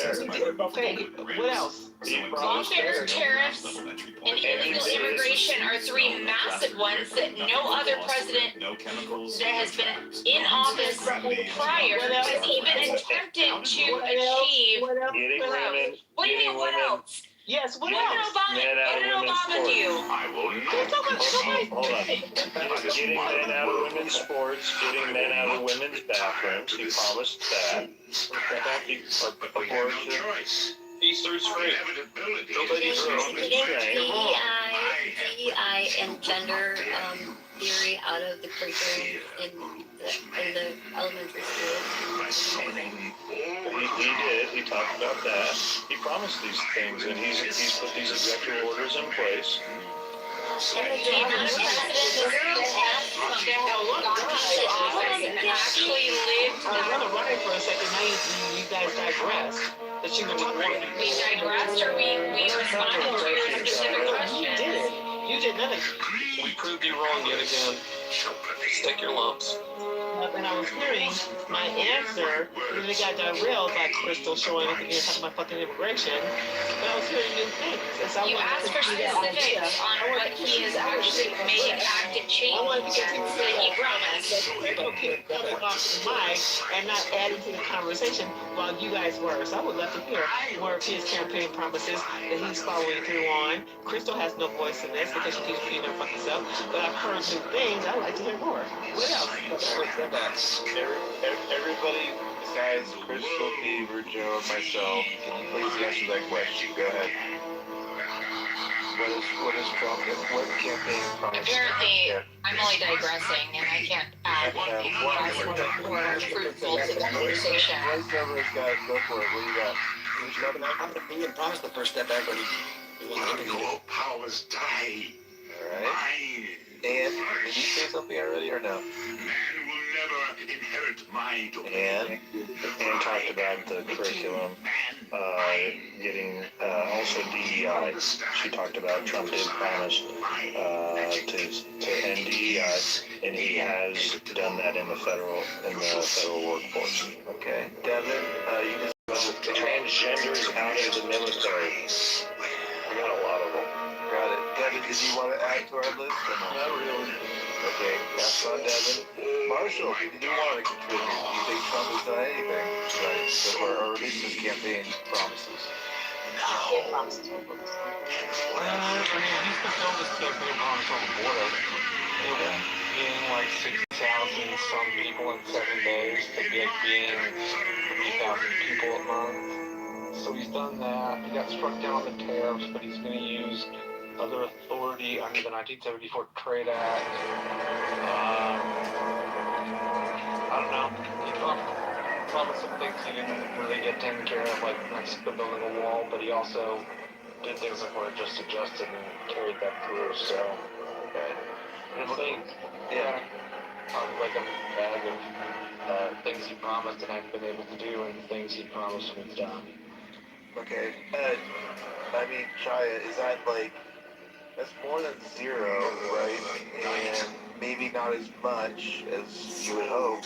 Okay, what else?
Welfare, tariffs, and illegal immigration are three massive ones that no other president that has been in office prior has even attempted to achieve. What do you mean, what else?
Yes, what
did Obama do?
Hold on. Getting men out of women's sports, getting men out of women's bathrooms. He promised that. Abortion.
Easter's free. Nobody's
DEI and gender theory out of the curriculum in the elementary school.
He did. He talked about that. He promised these things, and he's put these executive orders in place.
Actually lived.
I want to run it for a second. Now you guys digressed. That you were talking.
We digressed, or we responded to your specific question.
You did nothing.
We proved you wrong yet again. Stick your lumps.
And I was hearing my answer, and then it got derailed by Crystal showing up again talking about fucking immigration. But I was hearing new things. And so
you asked for specifics on what he has actually made an active change that he promised.
Crystal kept coming off the mic and not adding to the conversation while you guys were. So I would love to hear more of his campaign promises that he's following through on. Crystal has no voice in this because she keeps repeating her fucking self. But I've heard new things. I'd like to hear more. What else?
Everybody besides Crystal, Beaver, Joe, and myself, can you please answer that question? Go ahead. What is Trump? What campaign promise?
Apparently, I'm only digressing, and I can't add more fruitful to the conversation.
Guys, go for it. What do you got?
He didn't promise the first step back, but he wanted to
Your powers die.
All right. Dan, did you say something already or no?
Man will never inherit my domain.
And talked about the curriculum, getting also DEI. She talked about Trump did promise to end DEI, and he has done that in the federal workforce.
Okay, Devin, you just
transgenders out of the military. We got a lot of them.
got it. Devin, did you want to add to our list or no?
Not really.
Okay, that's on Devin. Marshall, did you want to contribute? Do you think Trump has done anything? Right. or at least his campaign promises. I mean, he's fulfilled his campaign promise on the border. Being like 6,000 some people in 7 days to being 3,000 people a month. So he's done that. He got struck down on the tariffs, but he's going to use other authority under the 1974 Trade Act. I don't know. He promised some things he didn't really get taken care of, like Mexico building a wall, but he also did things that were just suggested and carried that through. So, okay. Yeah, like a bag of things he promised and hasn't been able to do, and things he promised and he's done. Okay. I mean, Chaya, is that like, that's more than zero, right? And maybe not as much as you would hope,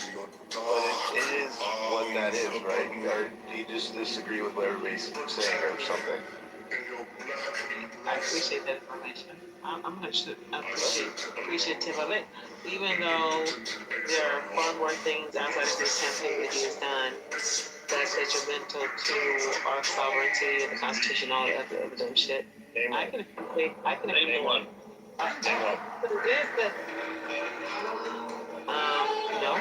but it is what that is, right? Or do you just disagree with what everybody's saying or something?
I appreciate that information. I'm much appreciative of it, even though there are far more things outside of this campaign that he has done that's detrimental to our sovereignty and the Constitution, all that other dumb shit. I can name one. But it is that no.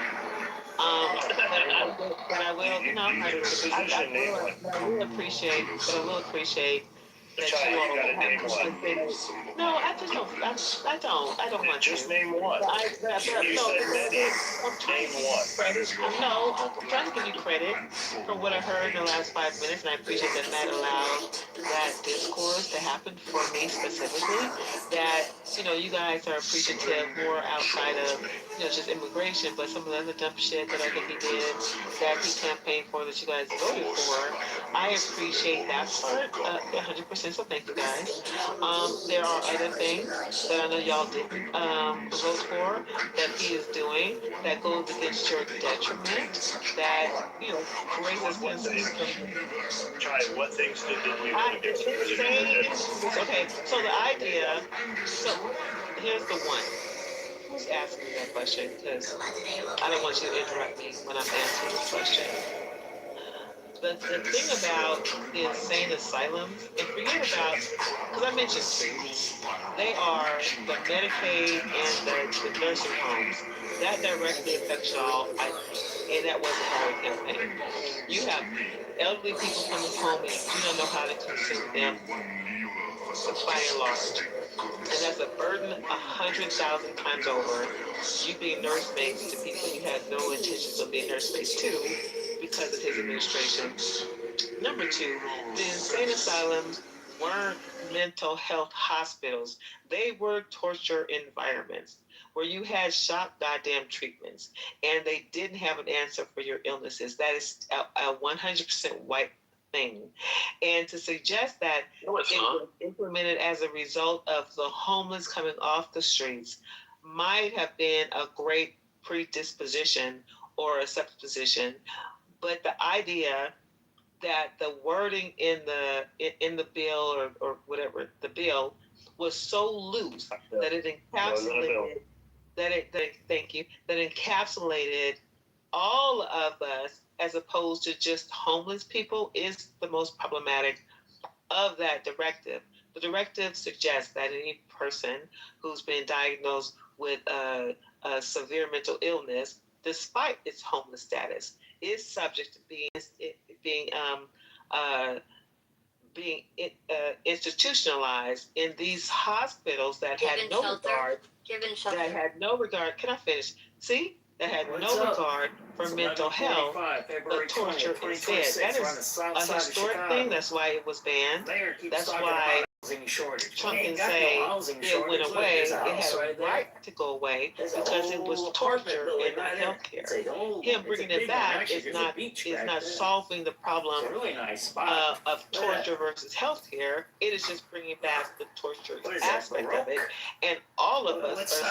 But I will appreciate that you all have something. No, I just don't. I don't want to.
Just name one.
I'm trying to give you credit for what I heard in the last 5 minutes, and I appreciate that Matt allowed that discourse to happen for me specifically. That you guys are appreciative more outside of just immigration, but some of the other dumb shit that I think he did, that he campaigned for, that you guys voted for, I appreciate that part 100%. So thank you guys. There are other things that I know y'all didn't vote for that he is doing that goes against your detriment. That raises concerns from.
What things did we vote against?
Okay, so the idea. So here's the one. Who's asking me that question? Because I don't want you to interrupt me when I'm answering this question. The thing about the insane asylums, and forget about, because I mentioned two, they are the Medicaid and the nursing homes. That directly affects y'all, I think, and that wasn't part of the campaign. You have elderly people coming home and you don't know how to consume them, by and large. And that's a burden 100,000 times over. You being nursemates to people you had no intentions of being nursemates to because of his administration. Number two, the insane asylums weren't mental health hospitals. They were torture environments where you had shock goddamn treatments and they didn't have an answer for your illnesses. That is a 100% white thing. And to suggest that it was implemented as a result of the homeless coming off the streets might have been a great predisposition or a supposition, but the idea that the wording in the bill or whatever the bill was so loose that it encapsulated that encapsulated all of us as opposed to just homeless people is the most problematic of that directive. The directive suggests that any person who's been diagnosed with a severe mental illness, despite its homeless status, is subject to being institutionalized in these hospitals that had no regard. Can I finish? See? That had no regard for mental health, but torture instead. That is a historic thing. That's why it was banned. That's why Trump can say it went away. It had a right to go away because it was torture and not healthcare. Him bringing it back is not solving the problem of torture versus healthcare. It is just bringing back the torture aspect of it. And all of us,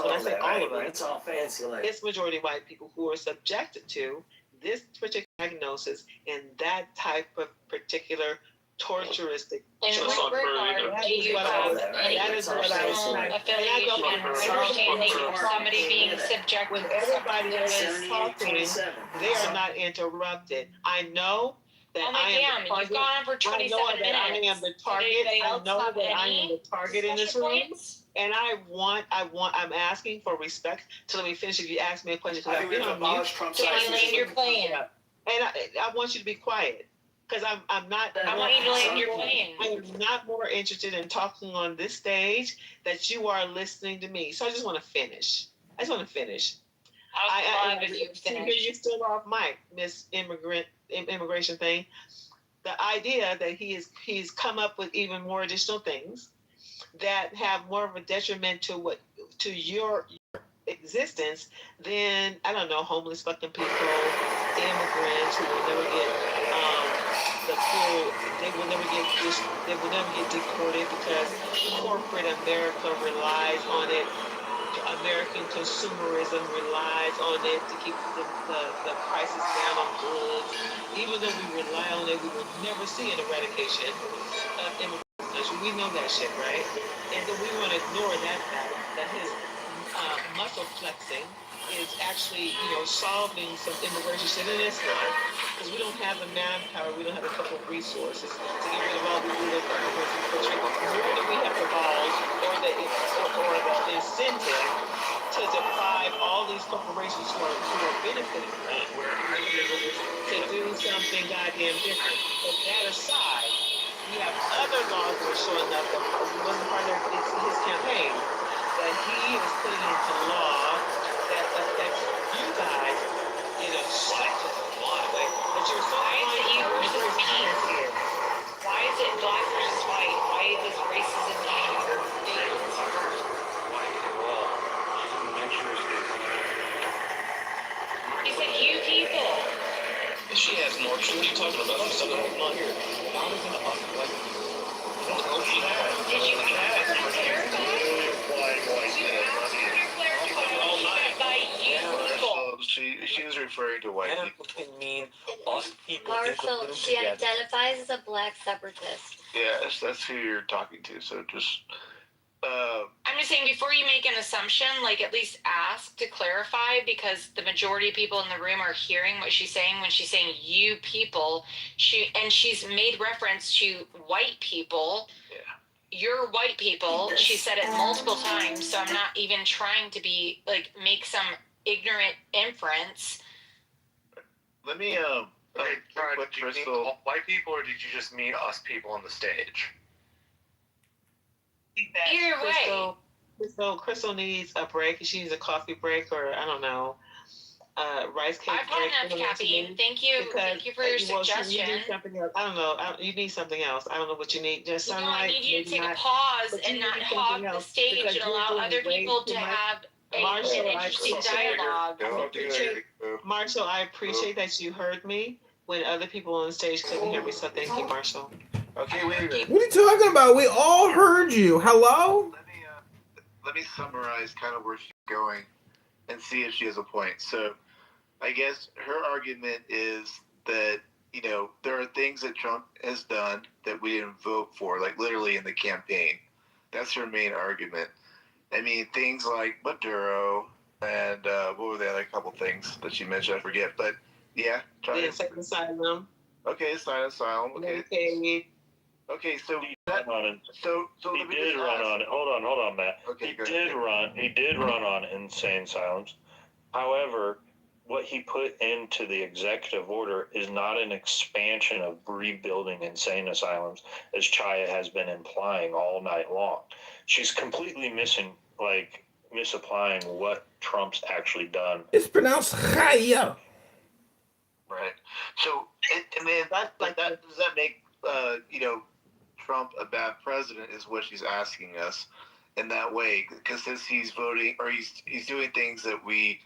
when I say all of us, it's majority white people who are subjected to this particular diagnosis and that type of particular torturistic.
In
So
what regard do you have any personal affiliation or understanding of somebody being subjected
when
to
everybody
something
else is talking, they are not interrupted. I know that
Oh my
I am
damn,
the
you've
target.
gone on for
I know
27
that I
minutes.
am the
Does
target.
anybody
I
else
know
have
that I am
any
the target in this
discussion
room.
points?
And I'm asking for respect. So let me finish if you ask me a question.
I
Because
think
I've
we
been
have
on mute.
abolished Trump's
Can you
ISIS.
land your plane?
Yeah. And I want you to be quiet. Because I'm not.
I want you to land your plane.
I am not more interested in talking on this stage that you are listening to me. So I just want to finish. I
I was glad if you
see, here
finished.
you're still off mic, Miss Immigration thing. The idea that he's come up with even more additional things that have more of a detriment to your existence than, I don't know, homeless fucking people, immigrants who will never get the full, they will never get deported because corporate America relies on it. American consumerism relies on it to keep the prices down on goods. Even though we rely on it, we will never see an eradication of immigration. We know that shit, right? And then we want to ignore that fact that his muscle flexing is actually, solving some immigration shit, and it's not, because we don't have the manpower, we don't have a couple of resources to get rid of all these illegal immigrants in the country, nor do we have the balls or the incentive to deprive all these corporations who are benefiting from it to do something goddamn different. But that aside, we have other laws that are showing up that wasn't part of his campaign that he is putting into law that affects you guys in a lot of way. But you're so
Why is it you versus me?
here.
Why is it black versus white? Why is racism being You said you people.
She has more. What are you talking about? She's talking about money.
Did you ask her to clarify? Did you ask her to clarify what she meant by you people?
She was referring to white people.
Can mean us people in the
Marshall,
room
she
together.
identifies as a black separatist.
Yes, that's who you're talking to. So just.
I'm just saying, before you make an assumption, at least ask to clarify, because the majority of people in the room are hearing what she's saying when she's saying you people. She's made reference to white people.
Yeah.
You're white people. She said it multiple times, so I'm not even trying to be make some ignorant inference.
Let me
Okay, did you mean all white people, or did you just mean us people on the stage?
Either way.
Crystal needs a break. She needs a coffee break, or I don't know, rice cake
I've
break.
had enough caffeine. Thank you for your suggestion.
You need something else. I don't know. You need something else. I don't know what you need. Just
No,
sunlight.
I need you to take
not,
a pause
but you
and
need
not
something
hog the
else,
stage
because
and
you're
allow
doing
other
way
people
too
to
much.
have
Marshall,
an interesting dialogue.
Marshall, I appreciate that you heard me when other people on the stage couldn't hear me. So thank you, Marshall.
Okay, wait a minute.
What are you talking about? We all heard you. Hello?
Let me summarize kind of where she's going and see if she has a point. So I guess her argument is that, there are things that Trump has done that we didn't vote for, like literally in the campaign. That's her main argument. I mean, things like Maduro and what were the other couple things that she mentioned? I forget. But yeah, try
The
it.
insect asylum.
Okay, asylum. Okay.
Medicaid.
Okay, so
He did run on it. Hold on, Matt.
Okay,
He did run on insane asylums. However, what he put into the executive order is not an expansion of rebuilding insane asylums, as Chaya has been implying all night long. She's completely misapplying what Trump's actually done.
It's pronounced Chaya.
Right. So, and then does that make Trump a bad president? Is what she's asking us in that way, because since he's voting or he's doing things that we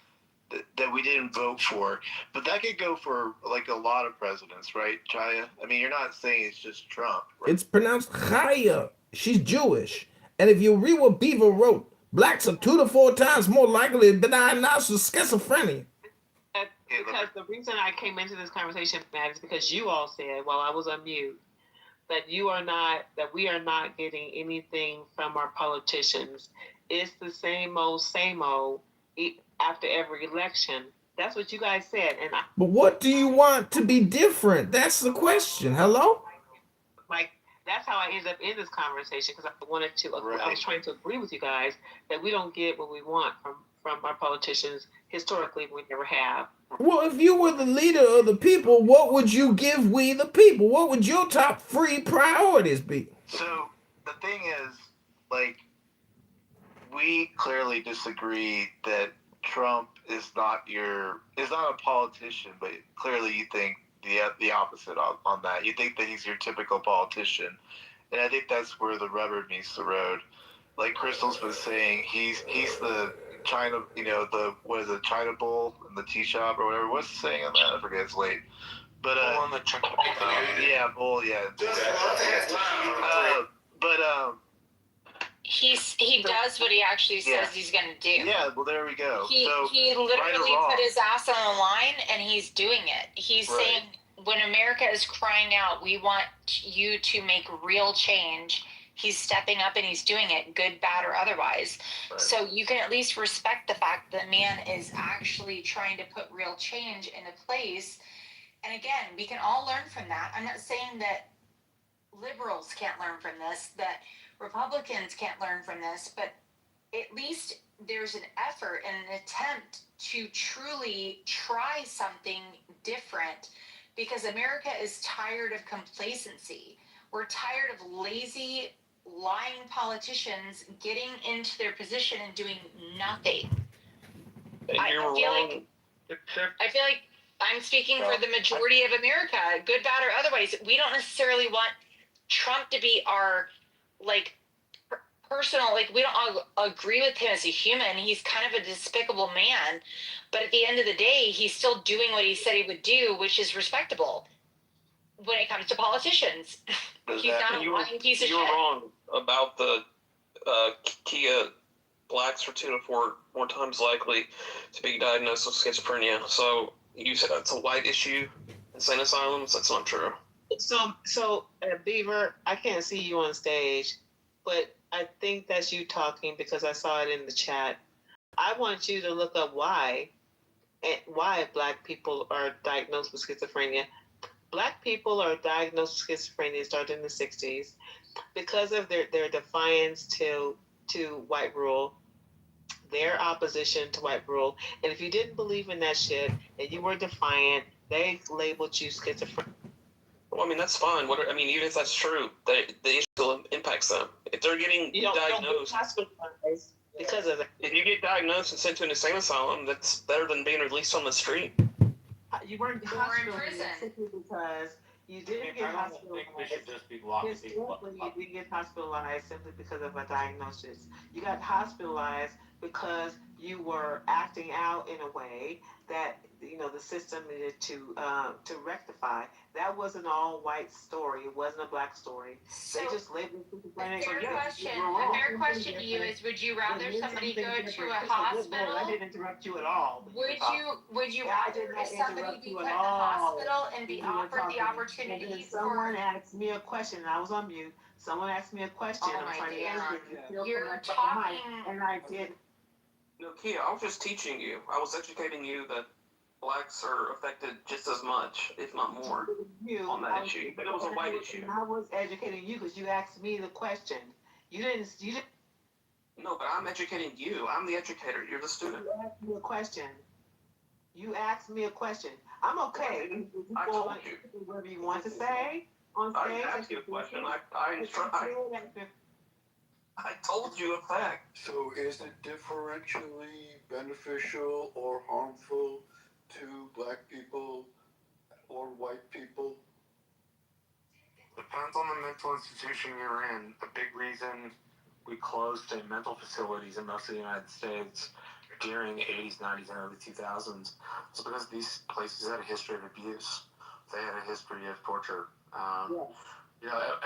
didn't vote for, but that could go for a lot of presidents, right, Chaya? I mean, you're not saying it's just Trump, right?
It's pronounced Chaya. She's Jewish. And if you read what Beaver wrote, blacks are 2 to 4 times more likely to be diagnosed with schizophrenia.
Because the reason I came into this conversation, Matt, is because you all said while I was on mute that we are not getting anything from our politicians. It's the same old after every election. That's what you guys said, and
But what do you want to be different? That's the question. Hello?
like that's how I ended up in this conversation because I wanted to.
Right.
I was trying to agree with you guys that we don't get what we want from our politicians. Historically, we never have.
Well, if you were the leader of the people, what would you give we the people? What would your top 3 priorities be?
So the thing is, like, we clearly disagree that Trump is not a politician, but clearly you think the opposite on that. You think that he's your typical politician, and I think that's where the rubber meets the road. Like Crystal's been saying, he's the China, what is it, China Bowl in the tea shop or whatever. What's the saying on that? I forget. It's late. But
on the
yeah, bull, yeah.
He does what he actually says he's going to do.
Yeah, well, there we go.
He literally put his ass on the line, and he's doing it. He's saying, when America is crying out, we want you to make real change, he's stepping up and he's doing it, good, bad, or otherwise. Right. So you can at least respect the fact that man is actually trying to put real change into place. And again, we can all learn from that. I'm not saying that liberals can't learn from this, that Republicans can't learn from this, but at least there's an effort and an attempt to truly try something different, because America is tired of complacency. We're tired of lazy, lying politicians getting into their position and doing nothing. I feel like I'm speaking for the majority of America, good, bad, or otherwise. We don't necessarily want Trump to be our, personal, we don't all agree with him as a human. He's kind of a despicable man, but at the end of the day, he's still doing what he said he would do, which is respectable when it comes to politicians. He's not a lying piece of shit.
You were wrong about the Kia. Blacks are 2 to 4 more times likely to be diagnosed with schizophrenia. So you said that's a white issue, insane asylums. That's not true.
So Beaver, I can't see you on stage, but I think that's you talking because I saw it in the chat. I want you to look up why Black people are diagnosed with schizophrenia. Black people are diagnosed with schizophrenia starting in the 60s because of their defiance to white rule, their opposition to white rule. And if you didn't believe in that shit and you were defiant, they labeled you schizophrenic.
Well, I mean, that's fine. Even if that's true, the issue still impacts them. If they're getting diagnosed,
hospitalized because of that.
If you get diagnosed and sent to an insane asylum, that's better than being released on the street.
You weren't hospitalized simply because you didn't get hospitalized.
I think we should just be locked people up.
You didn't get hospitalized simply because of a diagnosis. You got hospitalized because you were acting out in a way that the system needed to rectify. That wasn't all white story. It wasn't a black story.
So
they just labeled schizophrenic.
A fair question to you is: would you rather somebody go to a hospital?
I didn't interrupt you at all.
Would you rather somebody be put in the hospital and be offered the opportunity?
And someone asked me a question, and I was on mute. Someone asked me a question. I'm trying to answer it.
You're talking,
and I did.
No, Kia, I was just teaching you. I was educating you that blacks are affected just as much, if not more, on that issue. But it was a white issue.
I was educating you because you asked me the question. You didn't.
No, but I'm educating you. I'm the educator. You're the student.
You asked me a question. I'm okay.
I told you.
Whatever you want to say on stage.
I asked you a question. I told you a fact.
So is it differentially beneficial or harmful to black people or white people?
Depends on the mental institution you're in. The big reason we closed mental facilities in most of the United States during the 80s, 90s, and early 2000s was because these places had a history of abuse. They had a history of torture.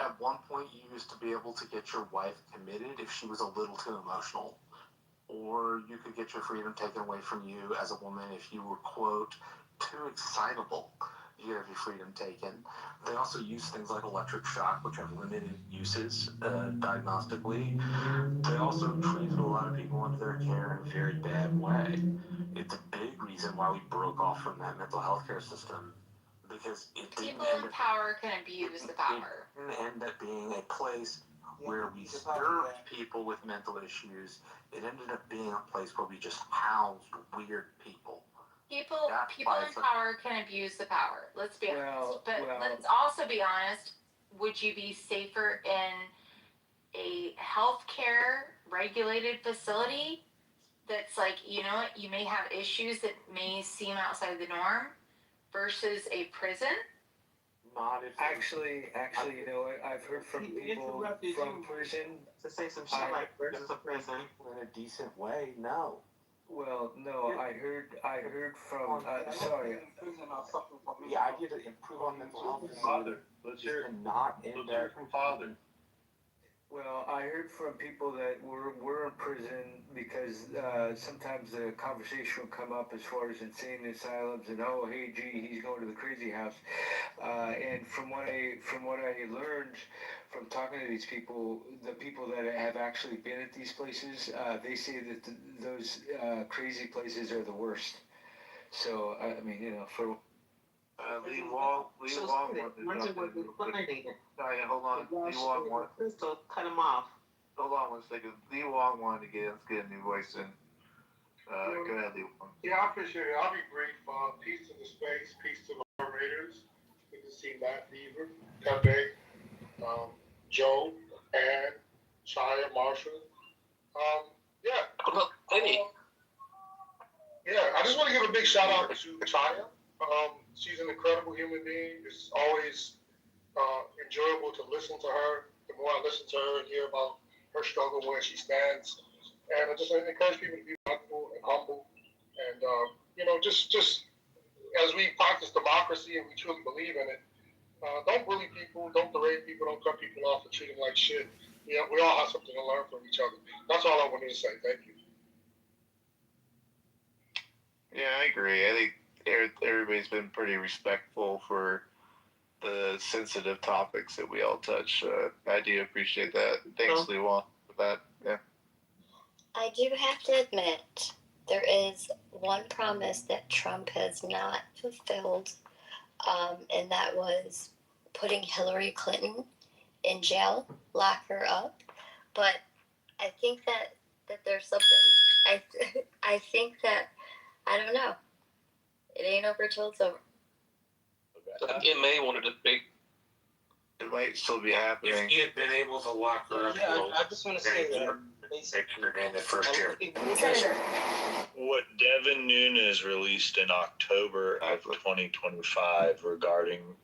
At one point, you used to be able to get your wife committed if she was a little too emotional. Or you could get your freedom taken away from you as a woman if you were, quote, too excitable. you have your freedom taken. They also use things like electric shock, which have limited uses diagnostically. They also treated a lot of people under their care in a very bad way. It's a big reason why we broke off from that mental health care system, because it didn't
People in power can abuse the power.
It didn't end up being a place where we served people with mental issues. It ended up being a place where we just housed weird people.
People in power can abuse the power. Let's be honest. But let's also be honest. Would you be safer in a healthcare regulated facility that's like, you know what, you may have issues that may seem outside the norm versus a prison?
Not if
Actually, you know what? I've heard from people from prison
to say some shit like versus a prison in a decent way. No.
Well, no, I heard from. Sorry.
The idea to improve on mental health and not end up from father.
Well, I heard from people that were in prison because sometimes the conversation will come up as far as insane asylums and oh hey gee he's going to the crazy house, and from what I learned from talking to these people, the people that have actually been at these places, they say that those crazy places are the worst. So I mean, you know, for
Lee Wong Sorry, hold on. Lee Wong Crystal, cut him off. Hold on 1 second. Lee Wong wanted to let's get a new voice in. Go ahead, Lee Wong.
Yeah, I appreciate it. I'll be brief. Peace to the space, peace to the moderators. Good to see Matt Beaver, Pepe, Joe, and Chaya Marshall. I just want to give a big shout out to Chaya. She's an incredible human being. It's always enjoyable to listen to her. The more I listen to her and hear about her struggle, where she stands, and I just encourage people to be mindful and humble, and just as we practice democracy and we truly believe in it, don't bully people, don't berate people, don't cut people off and treat them like shit. We all have something to learn from each other. That's all I wanted to say. Thank you.
Yeah, I agree. I think everybody's been pretty respectful for the sensitive topics that we all touch. I do appreciate that. Thanks, Lee Wong, for that. Yeah.
I do have to admit, there is one promise that Trump has not fulfilled, and that was putting Hillary Clinton in jail, lock her up. But I think that there's something. I think that, I don't know. It ain't over till it's over.
It may want to be.
It might still be happening.
If he had been able to lock her up,
I just want to say that.
In the first year.
What Devin Nunes released in October of 2025 regarding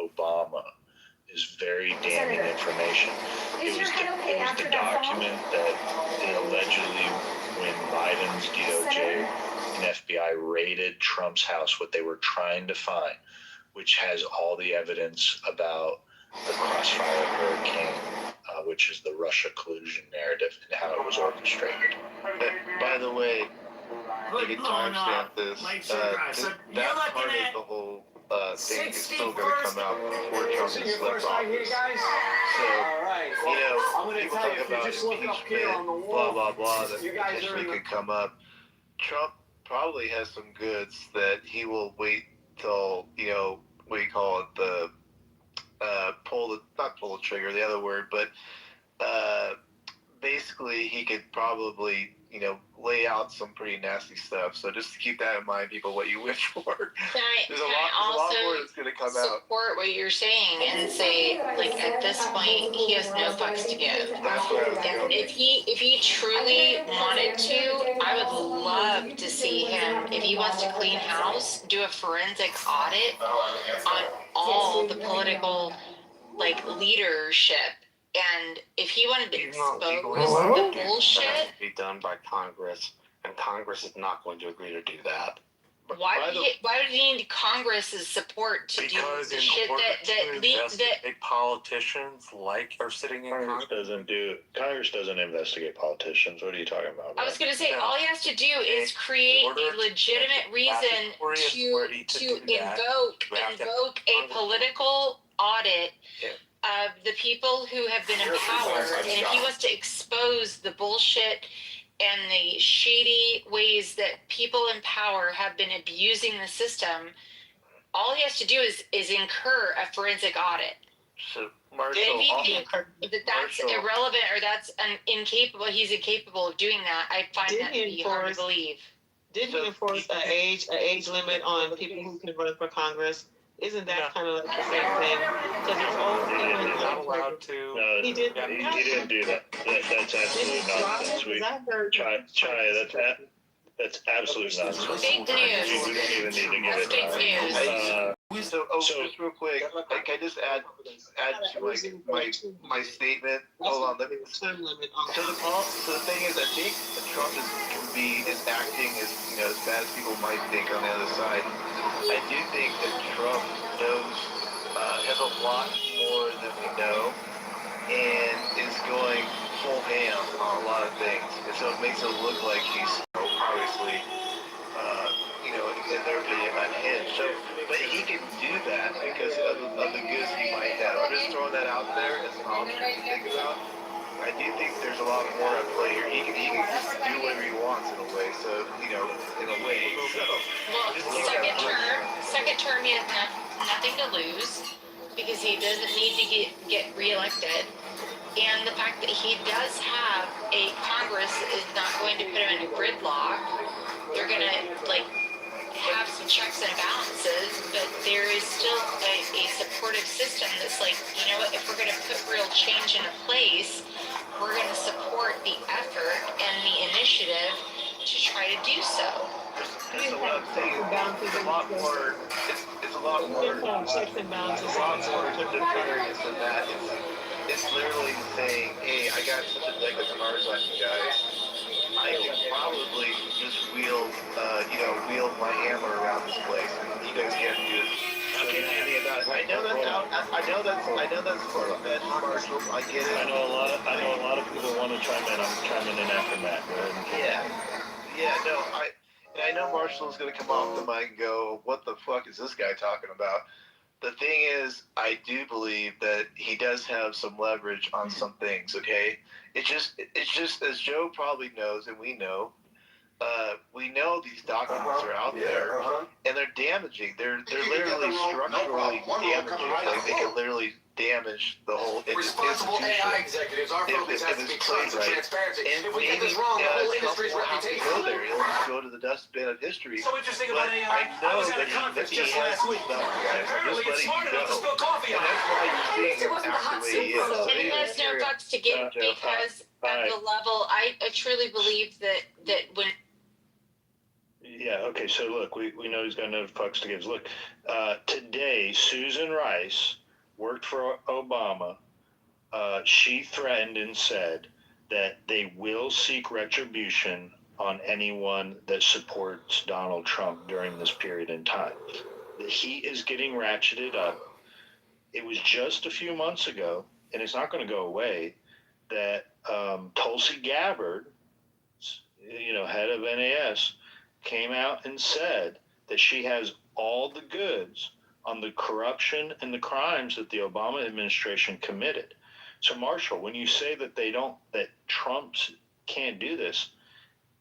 Obama is very damning information. It was the document that allegedly, when Biden's DOJ and FBI raided Trump's house, what they were trying to find, which has all the evidence about the Crossfire Hurricane, which is the Russia collusion narrative and how it was orchestrated.
By the way, you can timestamp this. That part of the whole thing is still going to come out before Trump has left office. So, people talk about impeachment, blah, blah, blah, that potentially could come up. Trump probably has some goods that he will wait till, what do you call it, not pull the trigger, the other word, but basically he could probably, lay out some pretty nasty stuff. So just to keep that in mind, people, what you wish for. There's a lot more that's going to come out.
Support what you're saying and say, like, at this point, he has no fucks to give. If he truly wanted to, I would love to see him, if he wants to clean house, do a forensic audit on all the political, leadership. And if he wanted to expose the bullshit,
that has to be done by Congress, and Congress is not going to agree to do that.
why would he need Congress's support to do the shit that
politicians are sitting in
Congress doesn't investigate politicians. What are you talking about?
I was going to say, all he has to do is create a legitimate reason to invoke political audit of the people who have been in power, and if he wants to expose the bullshit and the shady ways that people in power have been abusing the system, all he has to do is incur a forensic audit.
So, Marshall,
that's irrelevant or that's incapable. He's incapable of doing that. I find that to be hard to believe.
Didn't he enforce an age limit on people who can run for Congress? Isn't that kind of like the same thing? Because there's old people
He's not allowed to.
No, he didn't.
He didn't do that. That's absolute nonsense. Chaya, that's absolute nonsense.
Fake news.
We don't even need to get
Fake
it.
Just real quick, can I just add to my statement? Hold on, let me. So the thing is, I think that Trump is acting as bad as people might think on the other side. I do think that Trump has a lot more than we know, and is going full ham on a lot of things, and so it makes it look like he's obviously, in their opinion, unhinged. So, but he can do that because of the goods he might have. I'm just throwing that out there as an option to think about. I do think there's a lot more at play here. He can just do whatever he wants in a way. So, in a way. So,
well, second term, he has nothing to lose because he doesn't need to get reelected. And the fact that he does have a Congress that is not going to put him in a gridlock. They're going to, have some checks and balances, but there is still a supportive system that's like, you know what, if we're going to put real change into place, we're going to support the effort and the initiative to try to do so.
So what I'm saying is it's a lot more, it's a lot more nefarious than that. It's literally saying, hey, I got such a deck of cards on you guys. I can probably just wield my hammer around this place, and you guys can't do anything about it. I know that's far-fetched, Marshall. I get it.
I know a lot of people want to chime in. I'm chiming in after Matt. Go ahead and
I know Marshall's gonna come off the mic and go, "What the fuck is this guy talking about?" The thing is, I do believe that he does have some leverage on some things. Okay, it's just as Joe probably knows, and we know these documents are out there, and they're damaging. They're literally structurally damaging. Like they can literally damage the whole
Responsible AI executives, our focus has to be trust and transparency. If we get this wrong, the whole industry's reputation.
Go there. It'll just go to the dustbin of history.
So interesting about AI. I was at a conference just last week. Apparently, it's smart enough to spill coffee on it.
That's why you're seeing him act the way he is.
And he has no fucks to give because at the level, I truly believe that when.
Yeah, okay, so look, we know he's got no fucks to give. Look, today, Susan Rice worked for Obama. She threatened and said that they will seek retribution on anyone that supports Donald Trump during this period in time. The heat is getting ratcheted up. It was just a few months ago, and it's not going to go away, that Tulsi Gabbard, head of NAS, came out and said that she has all the goods on the corruption and the crimes that the Obama administration committed. So, Marshall, when you say that that Trump can't do this,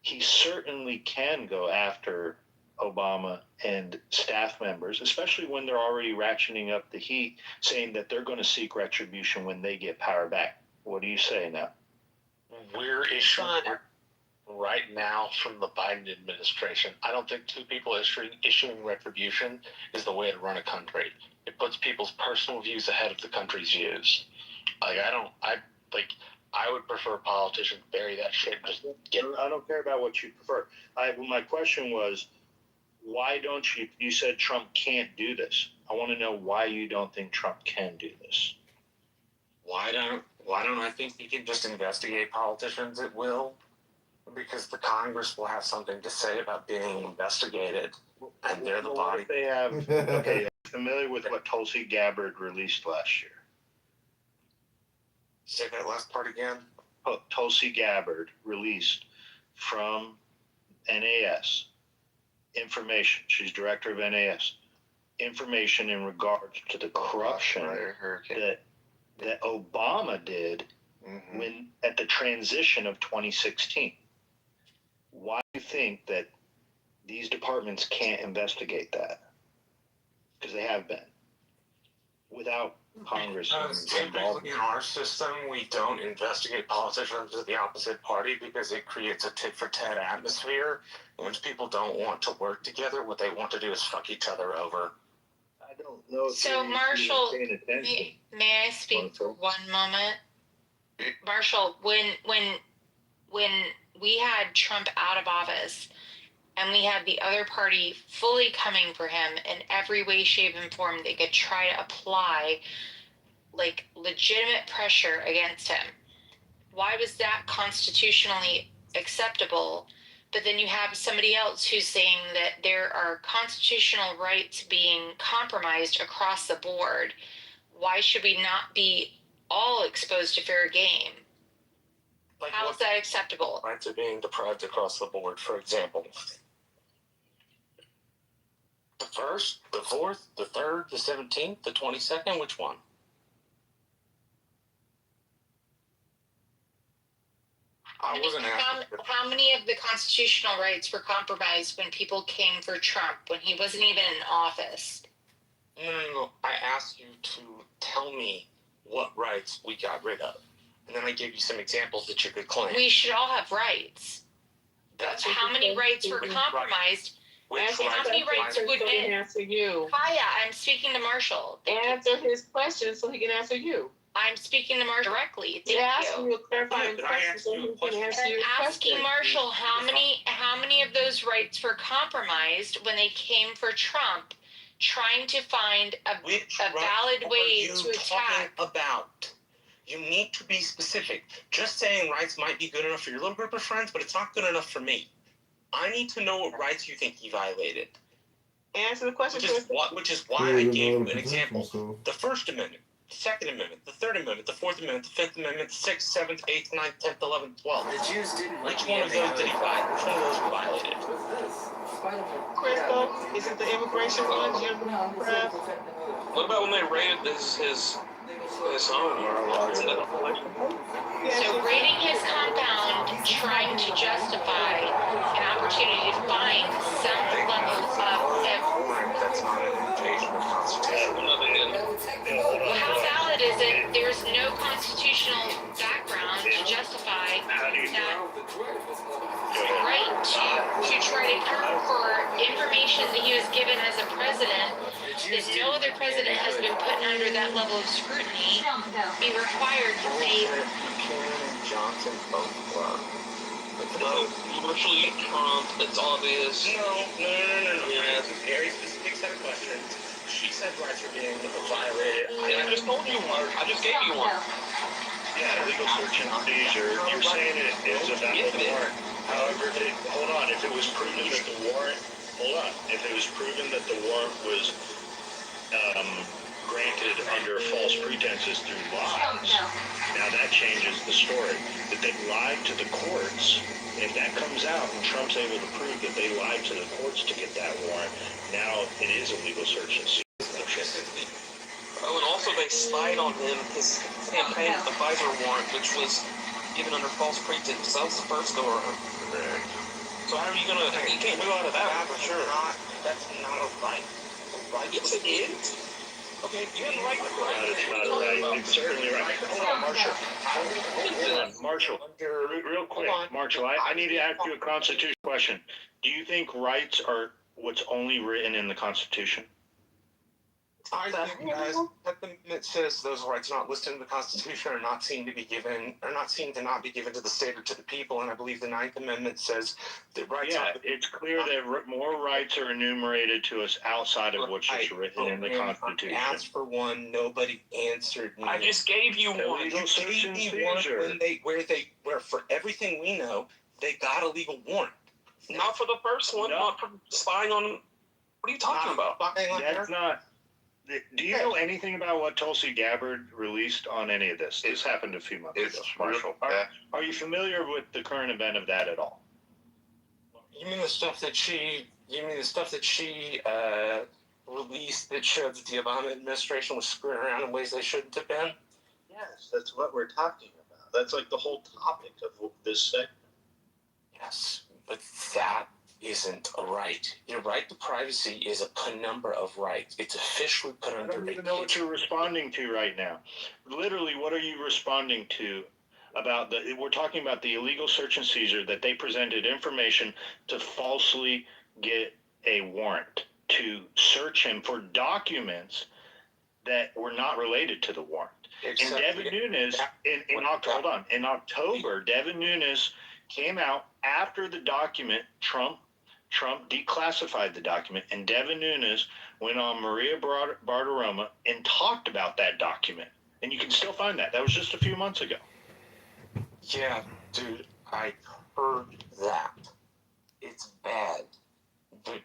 he certainly can go after Obama and staff members, especially when they're already ratcheting up the heat, saying that they're going to seek retribution when they get power back. What do you say now?
We're issuing right now from the Biden administration. I don't think two people issuing retribution is the way to run a country. It puts people's personal views ahead of the country's views. I would prefer politicians bury that shit and just get.
I don't care about what you prefer. My question was, why don't you said Trump can't do this. I want to know why you don't think Trump can do this.
Why don't I think he can just investigate politicians at will? Because the Congress will have something to say about being investigated, and they're the body.
They have. Okay, familiar with what Tulsi Gabbard released last year?
Say that last part again.
Tulsi Gabbard released from NAS information. She's director of NAS. information in regards to the corruption that Obama did when at the transition of 2016. Why do you think that these departments can't investigate that? Because they have been without Congress
Typically
involved.
in our system, we don't investigate politicians of the opposite party because it creates a tit-for-tat atmosphere. Once people don't want to work together, what they want to do is fuck each other over.
I don't know.
So, Marshall, may I speak for one moment? Marshall, when we had Trump out of office and we had the other party fully coming for him in every way, shape, and form they could try to apply like legitimate pressure against him, why was that constitutionally acceptable? But then you have somebody else who's saying that there are constitutional rights being compromised across the board. Why should we not be all exposed to fair game?
Like
how is that acceptable?
Rights are being deprived across the board. For example, the 1st, the 4th, the 3rd, the 17th, the 22nd, which one?
How many of the constitutional rights were compromised when people came for Trump when he wasn't even in office?
No. I asked you to tell me what rights we got rid of. And then I gave you some examples that you could claim.
We should all have rights.
That's
how many rights were compromised? How many rights would
he answer you?
Kaya, I'm speaking to Marshall.
Answer his question so he can answer you.
I'm speaking to Marshall directly.
He's asking you a clarifying question so he can answer your
I'm asking
question.
Marshall how many of those rights were compromised when they came for Trump, trying to find a valid way to attack.
About? You need to be specific. Just saying rights might be good enough for your little group of friends, but it's not good enough for me. I need to know what rights you think he violated.
Answer the question.
Which is why I gave you an example. The First Amendment, the Second Amendment, the Third Amendment, the Fourth Amendment, the Fifth Amendment, the Sixth, Seventh, Eighth, Ninth, 10th, 11th, 12th.
The Jews didn't.
Which one of those did he violate? Which one of those were violated?
Crystal, is it the immigration one?
What about when they raided his home or lots of
So raiding his compound, trying to justify an opportunity to find some level of
That's not an invasion of Constitution.
how valid is it? There's no constitutional background to justify that right to try to come for information that he was given as a president. That no other president has been put under that level of scrutiny. Be required to say.
Johnson both were.
Virtually Trump, it's obvious.
No. Yeah. Very specific set of questions. She said rights are being violated.
I just told you one. I just gave you one.
Yeah, legal search and seizure. You're saying it is a valid warrant. However, hold on. If it was proven that the warrant, If it was proven that the warrant was granted under false pretenses through lies, now that changes the story. That they lied to the courts. If that comes out and Trump's able to prove that they lied to the courts to get that warrant, now it is a legal search and seizure.
Oh, and also they spied on him, his campaign with the Pfizer warrant, which was given under false pretense. That was the first go around. So how are you gonna? You can't move out of that one for sure.
That's not a right.
Yes, it is. Okay, you have the right to
That's not right. It's certainly right. Hold on, Marshall. Hold on, Marshall. Real quick, Marshall. I need to ask you a constitutional question. Do you think rights are what's only written in the Constitution?
I think that says those rights not listed in the Constitution are not seen to not be given to the state or to the people, and I believe the 9th Amendment says that rights.
Yeah, it's clear that more rights are enumerated to us outside of what's just written in the Constitution.
I asked for one, nobody answered me.
I just gave you one.
You gave me one where for everything we know, they got a legal warrant.
Not for the first one. No. Not for spying on. What are you talking about?
That's not. Do you know anything about what Tulsi Gabbard released on any of this? This happened a few months ago, Marshall. Are you familiar with the current event of that at all?
You mean the stuff that she released that showed that the Obama administration was screwing around in ways they shouldn't have been?
Yes, that's what we're talking about. That's like the whole topic of this segment.
Yes, but that isn't a right. Your right to privacy is a penumbra of rights. It's officially put
I
under.
don't even know what you're responding to right now. Literally, what are you responding to? About we're talking about the illegal search and seizure that they presented information to falsely get a warrant to search him for documents that were not related to the warrant. And Devin Nunes, in October, Devin Nunes came out after the document, Trump declassified the document, and Devin Nunes went on Maria Bartiromo and talked about that document. And you can still find that. That was just a few months ago.
Yeah, dude, I heard that. It's bad. But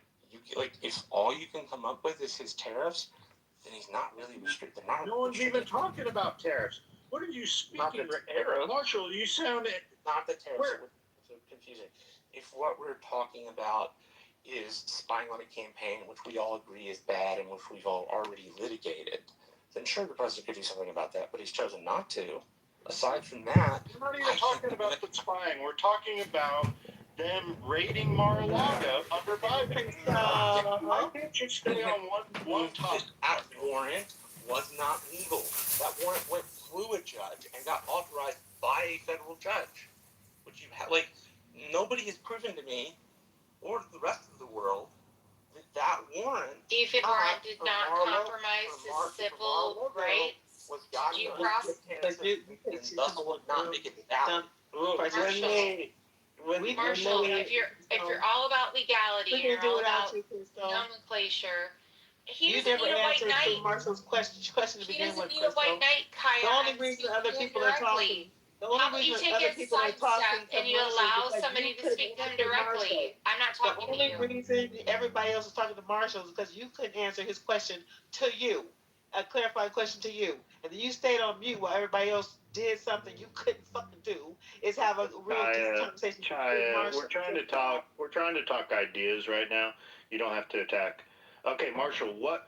if all you can come up with is his tariffs, then he's not really restricted.
No one's even talking about tariffs. What are you speaking? Marshall, you sounded
not the tariffs. So confusing. If what we're talking about is spying on a campaign, which we all agree is bad and which we've all already litigated, then sure, the president could do something about that. But he's chosen not to. Aside from that,
we're not even talking about the spying. We're talking about them raiding Mar-a-Lago under Biden. Why can't you stay on one topic?
That warrant was not legal. That warrant went through a judge and got authorized by a federal judge. Which you have, nobody has proven to me, or to the rest of the world, that warrant.
If it warrant did not compromise the civil rights, due process.
And thus would not make it valid.
Marshall, if you're all about legality, and you're all about nomenclature, he doesn't need a white knight.
Marshall's question to
He
begin
doesn't
with,
need a white knight, Kaya.
The only reason other people are talking.
How about you take a sidestep and you allow somebody to speak to him directly? I'm not talking to you.
The only reason everybody else is talking to Marshall is because you couldn't answer his question to you, a clarifying question to you, and then you stayed on mute while everybody else did something you couldn't fucking do. Is have a real decent conversation.
We're trying to talk. We're trying to talk ideas right now. You don't have to attack. Okay, Marshall. What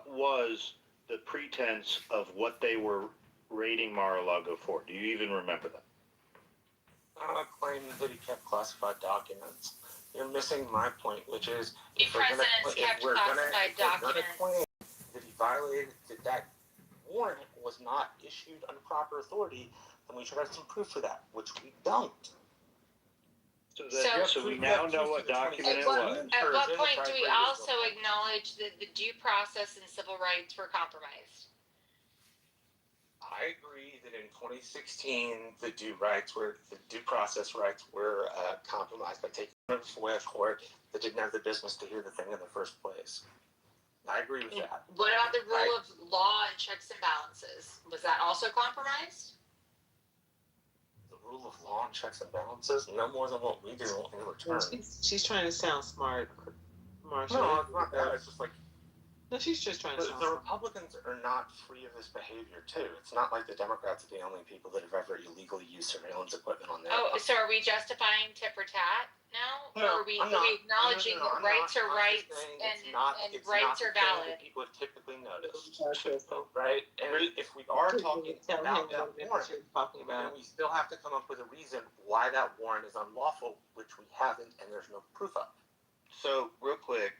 was the pretense of what they were raiding Mar-a-Lago for? Do you even remember that?
Claim that he kept classified documents. You're missing my point, which is
the president's kept classified documents.
Claim that he violated that warrant was not issued under proper authority, then we should have some proof for that, which we don't.
So we now know what document it was.
At what point do we also acknowledge that the due process and civil rights were compromised?
I agree that in 2016, the due process rights were compromised by taking a FOIA court that didn't have the business to hear the thing in the first place. I agree with that.
What about the rule of law and checks and balances? Was that also compromised?
The rule of law and checks and balances? No more than what we do in return.
She's trying to sound smart, Marshall.
No, it's not that. It's just
no, she's just trying to sound
the Republicans are not free of this behavior, too. It's not like the Democrats are the only people that have ever illegally used surveillance equipment on their
so are we justifying tit for tat now?
No,
or are we acknowledging that rights are rights and rights are valid?
People have typically noticed, right? And if we are talking about that warrant, then we still have to come up with a reason why that warrant is unlawful, which we haven't, and there's no proof of.
So, real quick,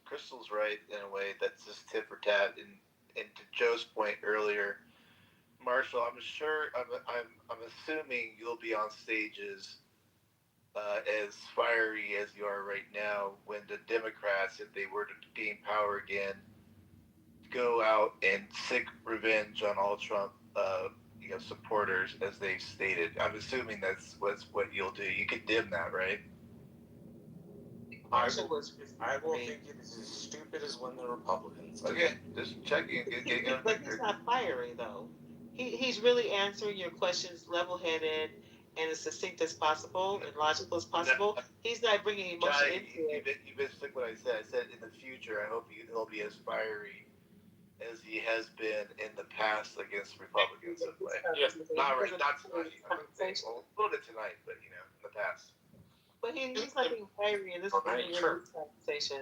Crystal's right in a way that's just tit for tat. And to Joe's point earlier, Marshall, I'm assuming you'll be on stages as fiery as you are right now when the Democrats, if they were to gain power again, go out and seek revenge on all Trump supporters, as they've stated. I'm assuming that's what you'll do. You condemn that, right?
I will think it is as stupid as when the Republicans.
Okay, just checking.
But he's not fiery, though. He's really answering your questions level-headed and as succinct as possible and logical as possible. He's not bringing emotion into it.
You missed what I said. I said in the future, I hope he'll be as fiery as he has been in the past against Republicans. Not tonight. A little bit tonight, but in the past.
But he's not being fiery in this conversation.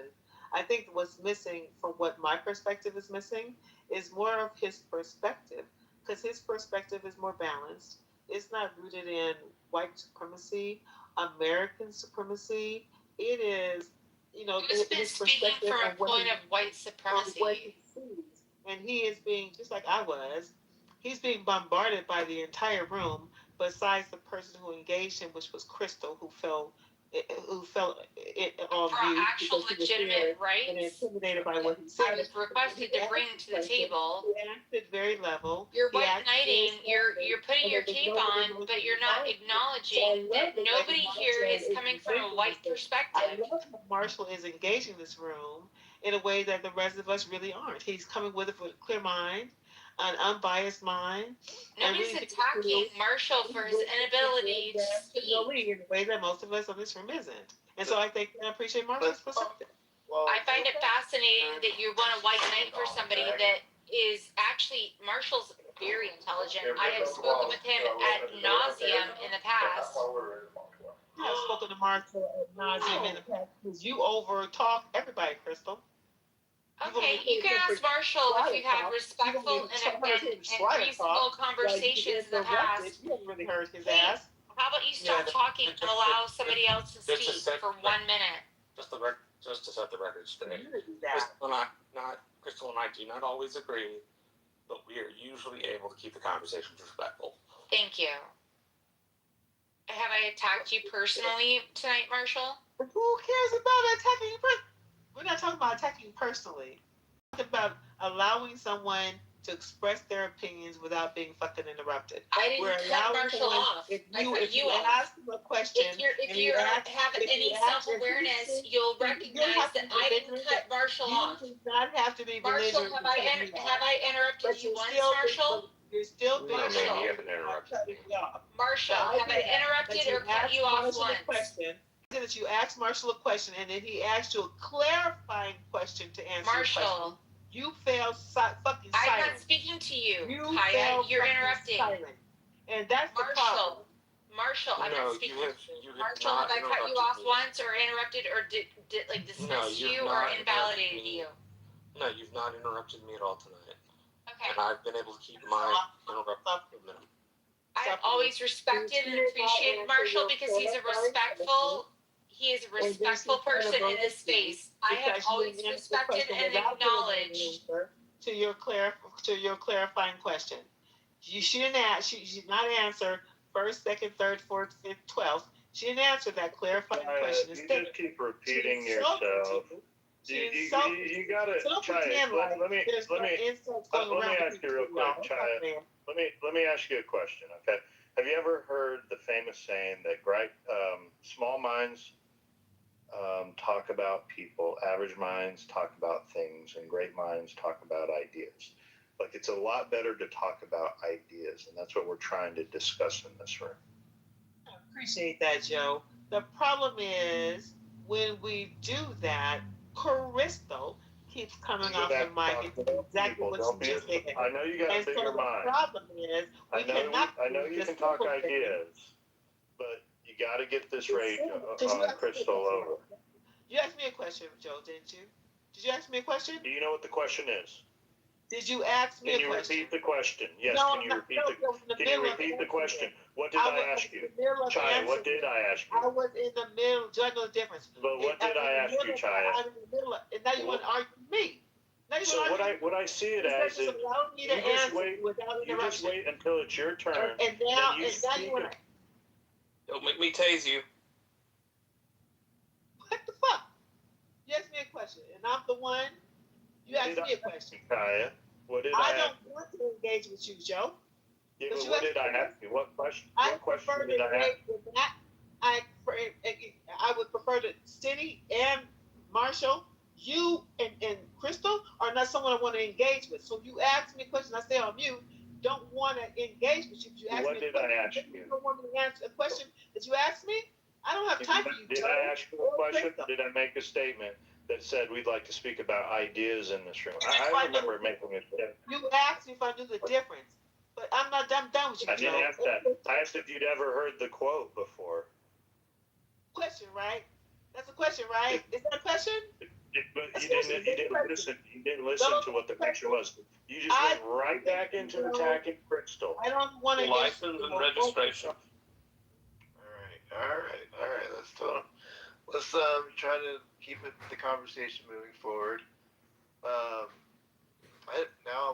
I think what's missing, from what my perspective is missing, is more of his perspective, because his perspective is more balanced. It's not rooted in white supremacy, American supremacy. It is,
Who's been
his
speaking
perspective
from a
on what
point
he,
of white
what
supremacy?
he sees, and he is being, just like I was, he's being bombarded by the entire room. Besides the person who engaged him, which was Crystal, who fell on
For
mute
actual
because she was
legitimate
scared and
rights,
intimidated by what he
I
said.
was requested to bring to the table.
He acted very level.
You're
He
white
acted very
knighting, you're
softly,
putting
and
your
there was
cape
nobody
on, but
emotionally
you're not
involved. So I
acknowledging
love
that
the way
nobody here
Marshall
is
is
coming from a
engaging
white
this room. I
perspective.
love how Marshall is engaging this room in a way that the rest of us really aren't. He's coming with it with a clear mind, an unbiased mind.
Nobody's attacking Marshall for his inability to speak.
In a way that most of us on this room isn't. And so I think I appreciate Marshall's perspective.
I find it fascinating that you want to white knight for somebody that is actually, Marshall's very intelligent. I have spoken with him ad nauseum in the past.
I've spoken to Marshall ad nauseum in the past because you over talk everybody, Crystal.
Okay, you can ask Marshall if you've had respectful and reasonable conversations in the past.
You haven't really heard his ass.
How about you stop talking and allow somebody else to speak for 1 minute?
Just to set the record straight. Crystal and I do not always agree, but we are usually able to keep the conversations respectful.
Thank you. Have I attacked you personally tonight, Marshall?
Who cares about attacking you? We're not talking about attacking you personally. We're talking about allowing someone to express their opinions without being fucking interrupted.
I didn't cut Marshall off.
If
I cut you
ask him a question,
if you have any self-awareness, you'll recognize that I didn't cut Marshall off.
You do not have to be
Marshall, have I interrupted you once, Marshall?
You're still being
Marshall.
You haven't interrupted me.
Marshall, have I interrupted or cut you off once?
That you asked Marshall a question and then he asked you a clarifying question to answer
Marshall.
your question. You failed fucking silent.
I'm not speaking to you,
Kaya.
You're interrupting.
Silent. And that's the problem.
Marshall, I'm not speaking to you. Marshall, have I cut you off once or interrupted or did dismissed you or invalidated you?
No, you've not interrupted me at all tonight.
Okay.
And I've been able to keep my interruption to a minimum.
I've always respected and appreciated Marshall because he is a respectful person in this space. I have always respected and acknowledged.
To your clarifying question. She didn't ask, she did not answer first, second, third, fourth, fifth, 12th. She didn't answer that clarifying question.
You just keep repeating yourself. You gotta, Chaya, let me ask you real quick, Chaya. Let me ask you a question, okay? Have you ever heard the famous saying that small minds talk about people, average minds talk about things, and great minds talk about ideas? Like, it's a lot better to talk about ideas, and that's what we're trying to discuss in this room.
I appreciate that, Joe. The problem is when we do that, Crystal keeps coming off the mic and exactly what you just said.
I know you got a bigger mind.
The problem is
I know you can talk ideas, but you got to get this rate on Crystal over.
You asked me a question, Joe, didn't you? Did you ask me a question?
Do you know what the question is?
Did you ask me a question?
Can you repeat the question? Yes, can you repeat the question? What did I ask you? Chaya, what did I ask you?
I was in the middle, do I know the difference?
But what did I ask you, Chaya?
I'm in the middle, and now you want to argue with me.
So what I see it as is, you just wait until it's your turn,
and now you want to...
Don't make me tase you.
What the fuck? You asked me a question, and I'm the one. You asked me a question.
Kaya, what did
I don't want to engage with you, Joe.
Yeah, but what did I ask you? What question?
I prefer to engage with that. I would prefer that Cindy and Marshall, you and Crystal are not someone I want to engage with. So you ask me a question, I say on mute. Don't want to engage with you. You ask
what
me
did I ask you?
You don't want me to answer a question that you asked me? I don't have time for you,
Did I ask you a question? Did I make a statement that said we'd like to speak about ideas in this room? I remember making a statement.
You asked me if I knew the difference, but I'm done with you,
I didn't ask that. I asked if you'd ever heard the quote before.
Question, right? That's a question, right? Is that a question?
But you didn't listen. You didn't listen to what the picture was. You just went right back into attacking Crystal.
I don't want to
License and registration.
All right. Let's try to keep the conversation moving forward. Now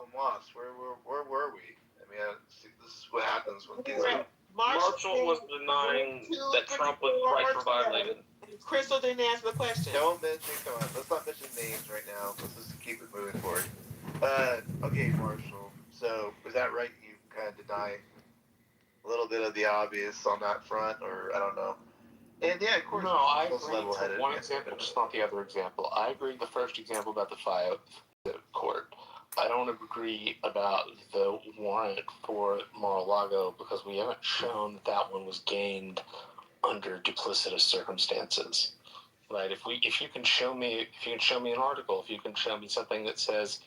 I'm lost. Where were we? I mean, this is what happens when things go.
Marshall was denying that Trump was right for violating.
Crystal didn't answer the question.
Don't mention. Come on, let's not mention names right now. Let's just keep it moving forward. Okay, Marshall. So was that right? You kind of deny a little bit of the obvious on that front, or I don't know. And yeah, of course.
No, I agree
level-headed.
to one example, just not the other example. I agree the first example about the court. I don't agree about the warrant for Mar-a-Lago because we haven't shown that one was gained under duplicitous circumstances. Right? If you can show me an article, if you can show me something that says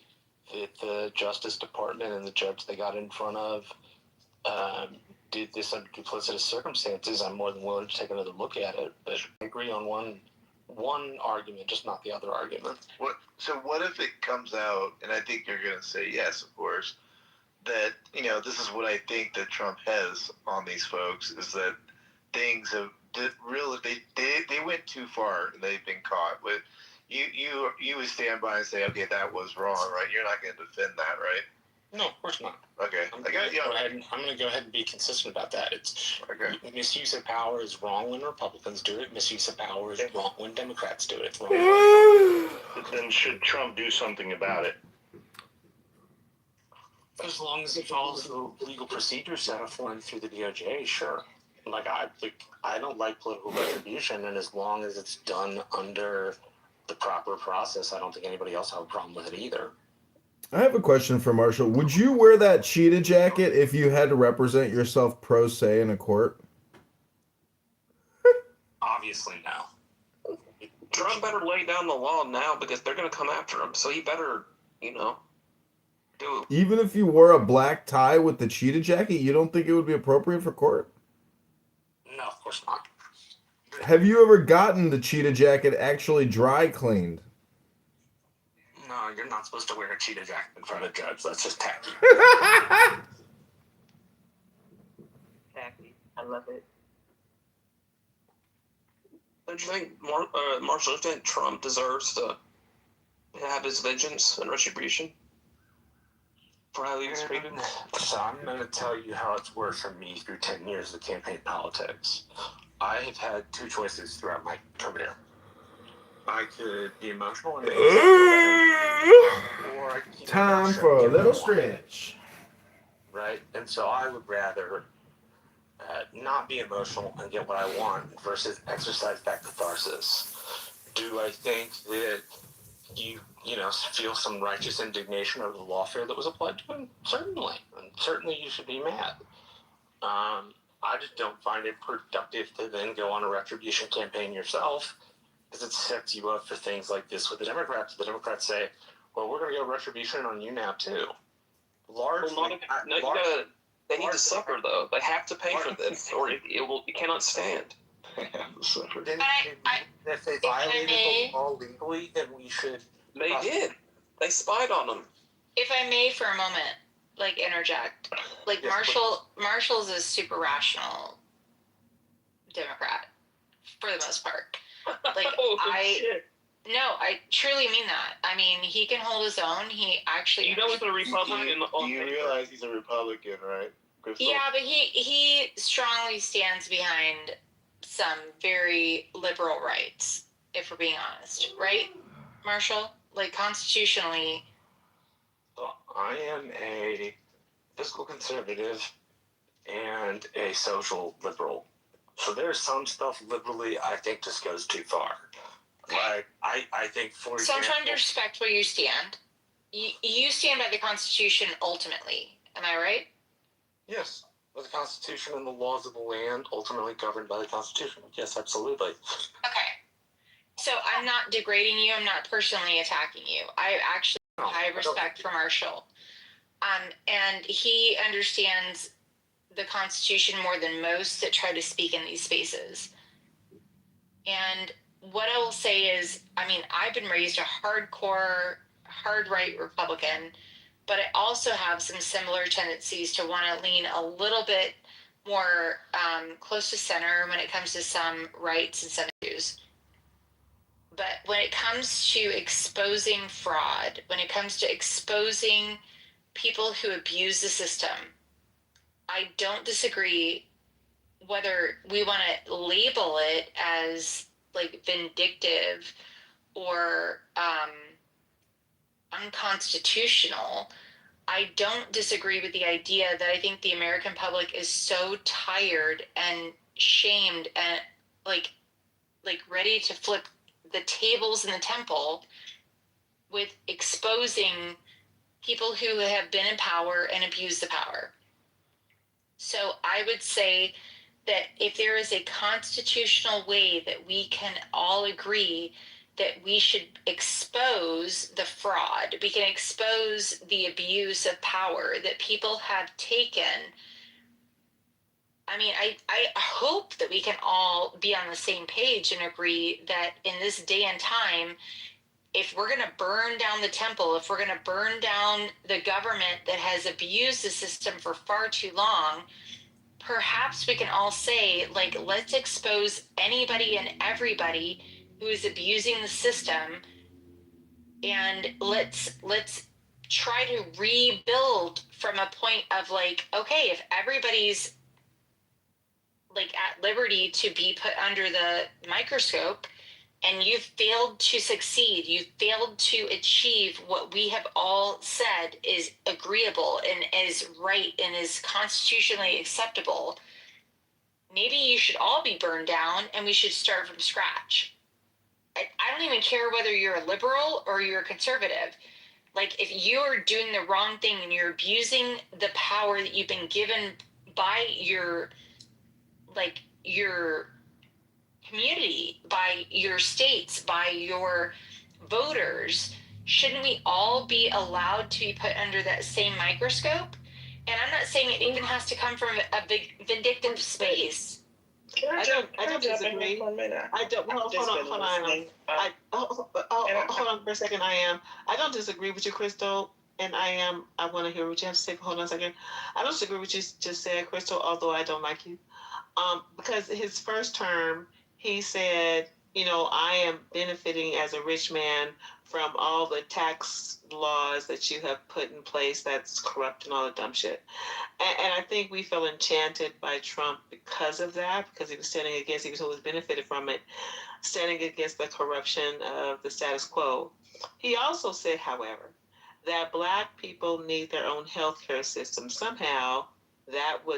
that the Justice Department and the judge they got in front of did this under duplicitous circumstances, I'm more than willing to take another look at it. But I agree on one argument, just not the other argument.
What if it comes out, and I think you're going to say yes, of course, that, this is what I think that Trump has on these folks, is that things have really, they went too far and they've been caught. But you would stand by and say, okay, that was wrong, right? You're not going to defend that, right?
No, of course not.
Okay.
I'm going to go ahead and be consistent about that. It's misuse of power is wrong when Republicans do it. Misuse of power is wrong when Democrats do it. It's wrong.
Then should Trump do something about it?
As long as it follows the legal procedures set for him through the DOJ, sure. Like I don't like political retribution, and as long as it's done under the proper process, I don't think anybody else have a problem with it either.
I have a question for Marshall. Would you wear that cheetah jacket if you had to represent yourself pro se in a court?
Obviously, no.
Trump better lay down the law now because they're going to come after him. So he better, do it.
Even if you wore a black tie with the cheetah jacket, you don't think it would be appropriate for court?
No, of course not.
Have you ever gotten the cheetah jacket actually dry cleaned?
No, you're not supposed to wear a cheetah jacket in front of a judge. That's just tacky.
Tacky. I love it.
Don't you think, Marshall, do you think Trump deserves to have his vengeance and retribution for how he was treated?
So I'm going to tell you how it's worked for me through 10 years of campaign politics. I have had two choices throughout my career. I could be emotional and or I could
Time for a little stretch.
Right? And so I would rather not be emotional and get what I want versus exercise that catharsis. Do I think that you feel some righteous indignation over the lawfare that was applied to him? Certainly. And certainly you should be mad. I just don't find it productive to then go on a retribution campaign yourself, because it sets you up for things like this with the Democrats. The Democrats say, well, we're going to go retribution on you now, too.
They need to suffer, though. They have to pay for this, or it cannot stand.
If they violated the law legally, then we should...
They did. They spied on them.
If I may for a moment, interject. Yes, Marshall's a super rational Democrat, for the most part. I truly mean that. I mean, he can hold his own. He actually...
he's a Republican.
You realize he's a Republican, right, Crystal?
Yeah, but he strongly stands behind some very liberal rights, if we're being honest. Right, Marshall? Constitutionally...
I am a fiscal conservative and a social liberal. So there's some stuff liberally I think just goes too far. I think, for example...
So I'm trying to respect where you stand. You stand by the Constitution ultimately. Am I right?
Yes. The Constitution and the laws of the land ultimately governed by the Constitution. Yes, absolutely.
Okay. So I'm not degrading you. I'm not personally attacking you. I actually have high respect for Marshall. And he understands the Constitution more than most that try to speak in these spaces. And what I will say is, I mean, I've been raised a hardcore, hard right Republican, but I also have some similar tendencies to want to lean a little bit more close to center when it comes to some rights and some issues. But when it comes to exposing fraud, when it comes to exposing people who abuse the system, I don't disagree whether we want to label it as like vindictive or unconstitutional. I don't disagree with the idea that I think the American public is so tired and shamed and like ready to flip the tables in the temple with exposing people who have been in power and abuse the power. So I would say that if there is a constitutional way that we can all agree that we should expose the fraud, we can expose the abuse of power that people have taken. I mean, I hope that we can all be on the same page and agree that in this day and time, if we're going to burn down the temple, if we're going to burn down the government that has abused the system for far too long, perhaps we can all say, like, let's expose anybody and everybody who is abusing the system, and let's try to rebuild from a point of like, okay, if everybody's like at liberty to be put under the microscope and you've failed to succeed, you've failed to achieve what we have all said is agreeable and is right and is constitutionally acceptable, maybe you should all be burned down and we should start from scratch. I don't even care whether you're a liberal or you're a conservative. Like, if you're doing the wrong thing and you're abusing the power that you've been given by your community, by your states, by your voters, shouldn't we all be allowed to be put under that same microscope? And I'm not saying it even has to come from a big vindictive space.
I don't disagree. I don't. Hold on. Hold on for a second. I don't disagree with you, Crystal. And I want to hear what you have to say. Hold on a second. I don't disagree with you just said, Crystal, although I don't like you. Because his first term, he said, I am benefiting as a rich man from all the tax laws that you have put in place that's corrupt and all the dumb shit. And I think we felt enchanted by Trump because of that, because he was always benefited from it, standing against the corruption of the status quo. He also said, however, that Black people need their own healthcare system. Somehow,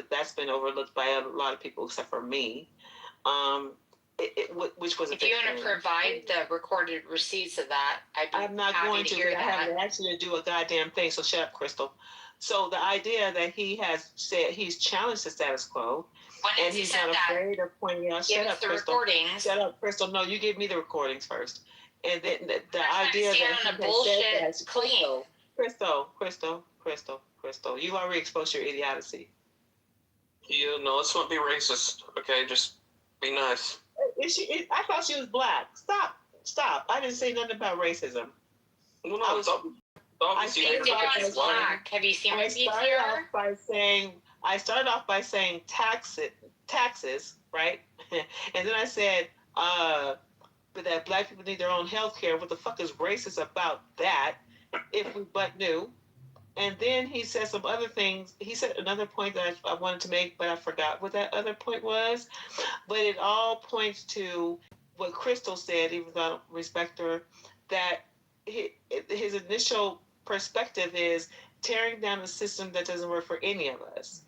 that's been overlooked by a lot of people except for me. Which was
if you want to provide the recorded receipts of that,
I'm not going to. I haven't asked you to do a goddamn thing. So shut up, Crystal. So the idea that he has said he's challenged the status quo, and he's not afraid of pointing out. Shut up, Crystal. Recordings. Shut up, Crystal. No, you give me the recordings first. And then the idea that he has said that, Crystal, you already exposed your idiocy.
No, let's not be racist, okay? Just be nice.
I thought she was Black. Stop. I didn't say nothing about racism.
Well, no,
I think she's Black. Have you seen my PTR?
I started off by saying taxes, right? And then I said, but that Black people need their own health care. What the fuck is racist about that? If we but knew. And then he said some other things. He said another point that I wanted to make, but I forgot what that other point was. But it all points to what Crystal said, even though I don't respect her, that his initial perspective is tearing down a system that doesn't work for any of us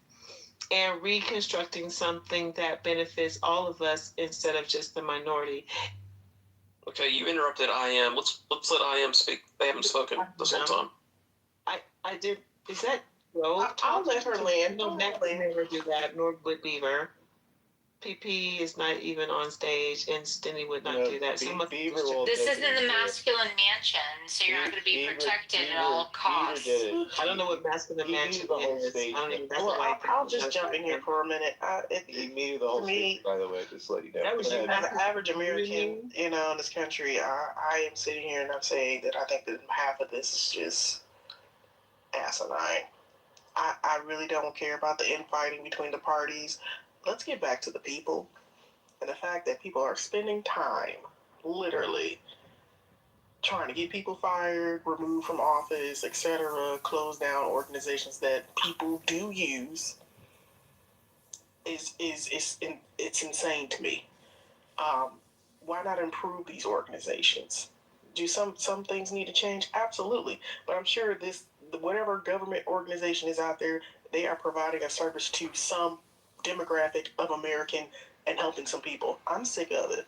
and reconstructing something that benefits all of us instead of just the minority.
Okay, you interrupted IM. Let's let IM speak. They haven't spoken this whole time.
I did. Is that Rose?
I'll let her land.
No, never do that. Nor would Beaver. PP is not even on stage, and Stinny would not do that.
This isn't the masculine mansion, so you're not going to be protected at all costs.
I don't know what masculine mansion is. I don't even. That's
Well,
why
I'll just jump in here for a minute.
He muted the whole speech, by the way, just to let you know.
That was
Go
you.
ahead.
As an average American, in this country, I am sitting here and I'm saying that I think that half of this is just asinine. I really don't care about the infighting between the parties. Let's get back to the people and the fact that people are spending time, literally, trying to get people fired, removed from office, etc., close down organizations that people do use. It's insane to me. Why not improve these organizations? Do some things need to change? Absolutely, but I'm sure whatever government organization is out there, they are providing a service to some demographic of American and helping some people. I'm sick of it,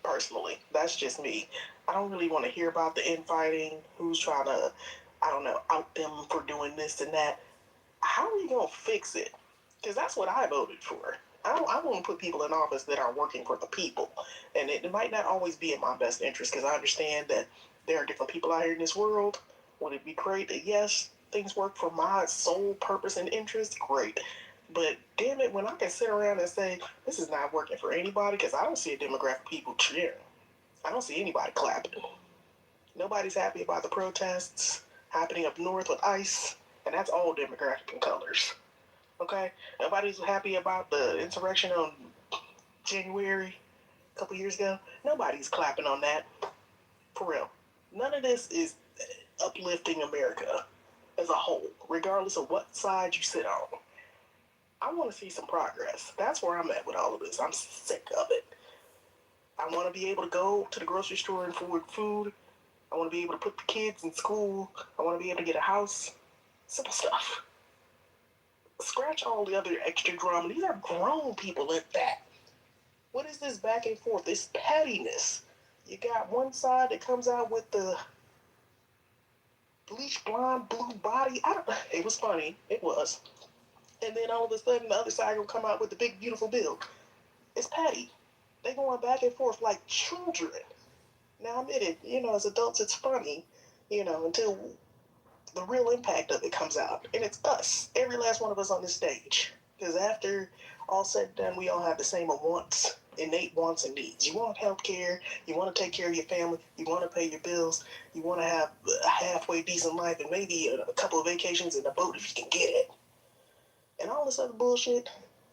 personally. That's just me. I don't really want to hear about the infighting, who's trying to, I don't know, out them for doing this and that. How are you going to fix it? Because that's what I voted for. I want to put people in office that are working for the people. And it might not always be in my best interest, because I understand that there are different people out here in this world. Would it be great that, yes, things work for my sole purpose and interest? Great. But damn it, when I can sit around and say, this is not working for anybody, because I don't see a demographic of people cheering. I don't see anybody clapping. Nobody's happy about the protests happening up north with ICE, and that's all demographic and colors. Okay? Nobody's happy about the insurrection on January a couple years ago. Nobody's clapping on that. For real. None of this is uplifting America as a whole, regardless of what side you sit on. I want to see some progress. That's where I'm at with all of this. I'm sick of it. I want to be able to go to the grocery store and afford food. I want to be able to put the kids in school. I want to be able to get a house. Simple stuff. Scratch all the other extra drama. These are grown people at that. What is this back and forth? This pettiness. You got one side that comes out with the bleach blonde blue body. It was funny. It was. And then all of a sudden the other side will come out with the big beautiful bill. It's petty. They going back and forth like children. Now, admit it, as adults it's funny, until the real impact of it comes out. And it's us, every last one of us on this stage. Because after all said and done, we all have the same wants, innate wants and needs. You want health care, you want to take care of your family, you want to pay your bills, you want to have a halfway decent life, and maybe a couple of vacations in a boat if you can get it. And all this other bullshit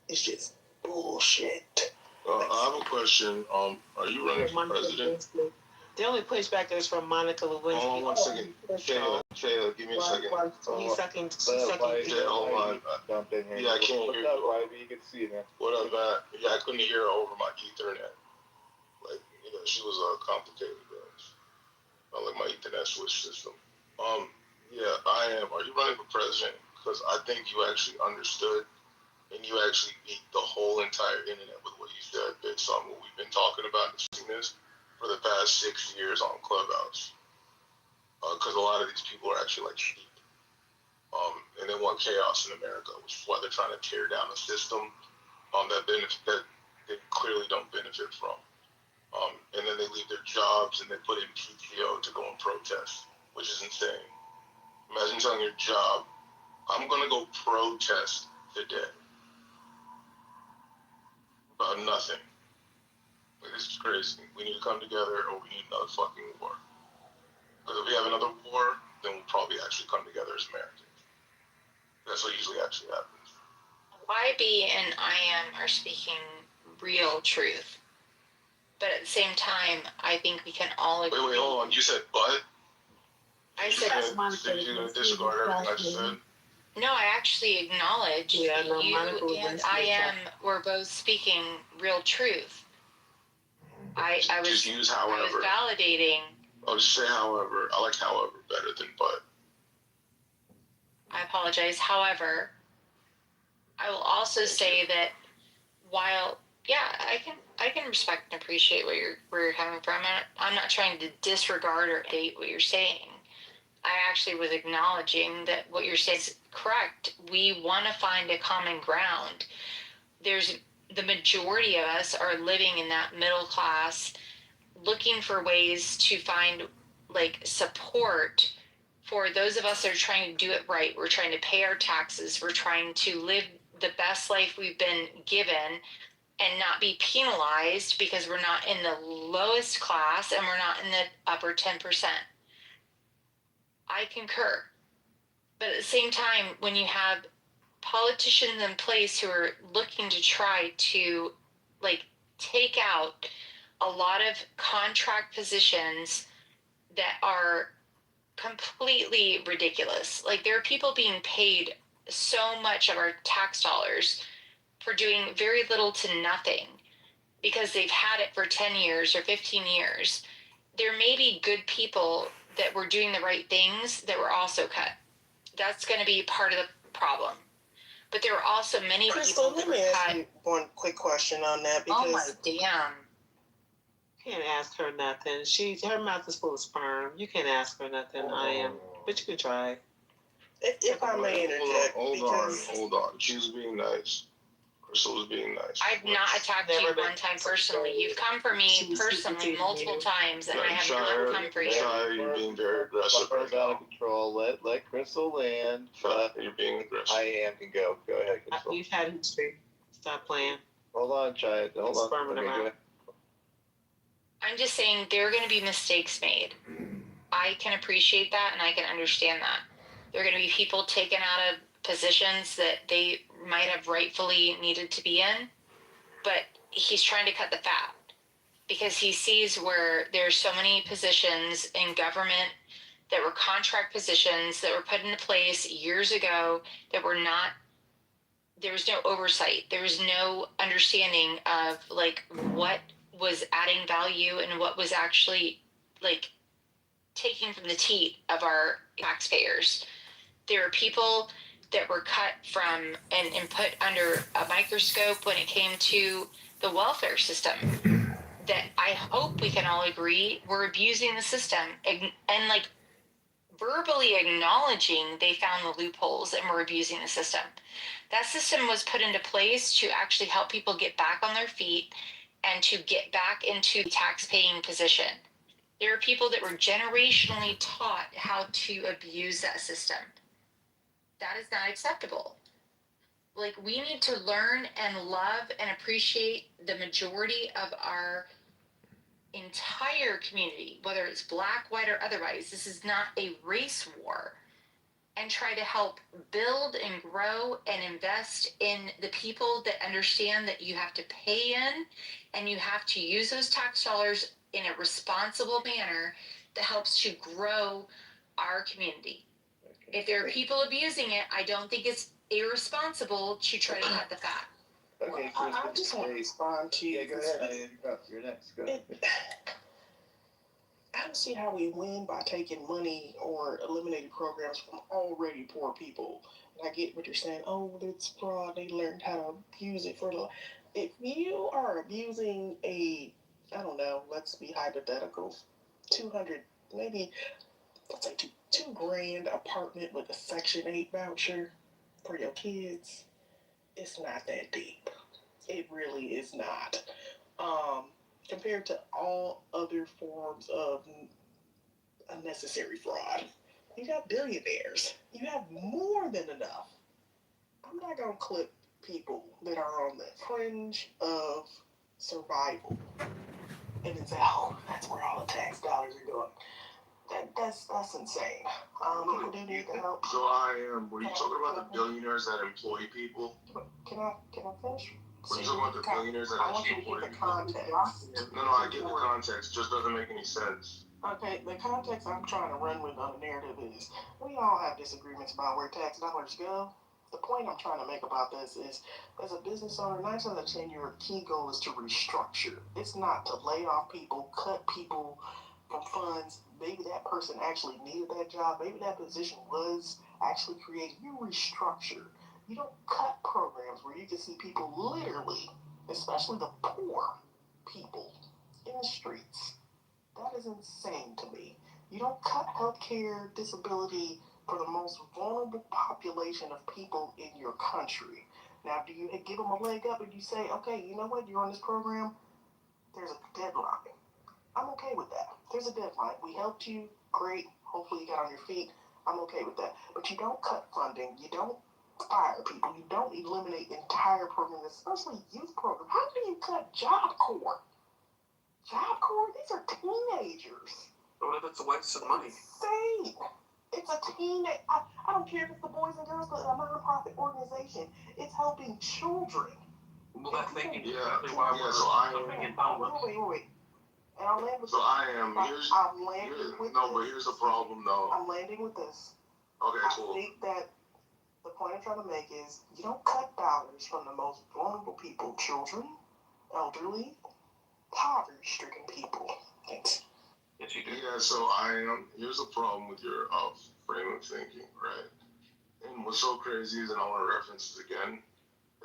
is just bullshit.
I have a question. Are you running for president?
The only pushback is from Monica Lewinsky.
Hold on 1 second. Shayla, give me a second.
He's sucking.
Hold on. Yeah, I can't hear you.
You can see it, man.
What up, man? Yeah, I couldn't hear her over my Ethernet. She was complicated, like my Ethernet switch system. Yeah, I am. Are you running for president? Because I think you actually understood and you actually beat the whole entire internet with what you said based on what we've been talking about in this for the past 6 years on Clubhouse. Because a lot of these people are actually like sheep. And they want chaos in America, which is why they're trying to tear down a system that they clearly don't benefit from. And then they leave their jobs and they put in PTO to go and protest, which is insane. Imagine telling your job, I'm going to go protest today about nothing. This is crazy. We need to come together or we need another fucking war. Because if we have another war, then we'll probably actually come together as Americans. That's what usually actually happens.
YB and IM are speaking real truth. But at the same time, I think we can all agree.
Wait, hold on. You said but?
I said
you're going to disregard everything I just said?
No, I actually acknowledge you and IM were both speaking real truth. I was
just use however.
I was validating.
I'll just say however. I like however better than but.
I apologize. However, I will also say that while I can respect and appreciate where you're coming from. I'm not trying to disregard or hate what you're saying. I actually was acknowledging that what you're saying is correct. We want to find a common ground. There's the majority of us are living in that middle class, looking for ways to find like support for those of us that are trying to do it right. We're trying to pay our taxes. We're trying to live the best life we've been given and not be penalized because we're not in the lowest class and we're not in the upper 10%. I concur. But at the same time, when you have politicians in place who are looking to try to like take out a lot of contract positions that are completely ridiculous. Like there are people being paid so much of our tax dollars for doing very little to nothing because they've had it for 10 years or 15 years. There may be good people that were doing the right things that were also cut. That's going to be part of the problem. But there are also many
Crystal,
people that
let me
were
ask
cut.
you one quick question on that because
Oh my damn. You can't ask her nothing. Her mouth is full of sperm. You can't ask her nothing. I am. But you can try.
if I may interject,
Hold on. She was being nice. Crystal was being nice.
I've not attacked you one time personally. You've come for me personally multiple times, and I have not come for you.
Shire, you're being very aggressive right
out of
now.
control. Let Crystal land.
You're being aggressive.
I am. Can go. Go ahead, Crystal.
You've had history. Stop playing.
Hold on, Chai. Hold on.
Sperm in her
Okay,
mouth.
go ahead.
I'm just saying there are going to be mistakes made. I can appreciate that, and I can understand that. There are going to be people taken out of positions that they might have rightfully needed to be in, but he's trying to cut the fat because he sees where there's so many positions in government that were contract positions that were put into place years ago that were not, there was no oversight. There was no understanding of like what was adding value and what was actually like taking from the teat of our taxpayers. There are people that were cut from and put under a microscope when it came to the welfare system that I hope we can all agree were abusing the system and like verbally acknowledging they found the loopholes and were abusing the system. That system was put into place to actually help people get back on their feet and to get back into the tax-paying position. There are people that were generationally taught how to abuse that system. That is not acceptable. Like, we need to learn and love and appreciate the majority of our entire community, whether it's black, white, or otherwise. This is not a race war. And try to help build and grow and invest in the people that understand that you have to pay in and you have to use those tax dollars in a responsible manner that helps to grow our community. If there are people abusing it, I don't think it's irresponsible to try to cut the fat.
Okay,
I just want to respond to you.
Yeah, go ahead. You're next. Go ahead.
I don't see how we win by taking money or eliminating programs from already poor people. And I get what you're saying. Oh, it's fraud. They learned how to abuse it for. If you are abusing I don't know, let's be hypothetical, 200, maybe, let's say $2,000 apartment with a Section 8 voucher for your kids, it's not that deep. It really is not. Compared to all other forms of unnecessary fraud. You got billionaires. You have more than enough. I'm not going to clip people that are on the fringe of survival and then say, oh, that's where all the tax dollars are going. That's insane. People do need the help.
So were you talking about the billionaires that employ people?
Can I finish?
Were you talking about the billionaires that
I want you to
employ
get the
people?
context.
No, I get the context. Just doesn't make any sense.
Okay, the context I'm trying to run with on the narrative is we all have disagreements about where tax dollars go. The point I'm trying to make about this is, as a business owner, 9 times out of 10, your key goal is to restructure. It's not to lay off people, cut people from funds. Maybe that person actually needed that job. Maybe that position was actually created. You restructure. You don't cut programs where you can see people literally, especially the poor people, in the streets. That is insane to me. You don't cut healthcare, disability for the most vulnerable population of people in your country. Now, do you give them a leg up and you say, okay, you know what, you're on this program, there's a deadline. I'm okay with that. There's a deadline. We helped you, great. Hopefully you got on your feet. I'm okay with that. But you don't cut funding. You don't fire people. You don't eliminate entire programs, especially youth programs. How do you cut Job Corps? Job Corps? These are teenagers.
What if it's a waste of money?
Insane. It's a teenage. I don't care if it's the Boys and Girls Club, a nonprofit organization. It's helping children.
Well, that thinking
Yeah,
exactly why we're
so I
something
am.
in public.
Wait. And I'll land with
So
this.
I am.
But
Here's the problem, though.
I'm landing with this.
Okay,
I
cool.
think that the point I'm trying to make is you don't cut dollars from the most vulnerable people, children, elderly, poverty-stricken people. Thanks.
Yes, you do.
Yeah, so here's the problem with your frame of thinking, right? And what's so crazy is, and I want to reference this again,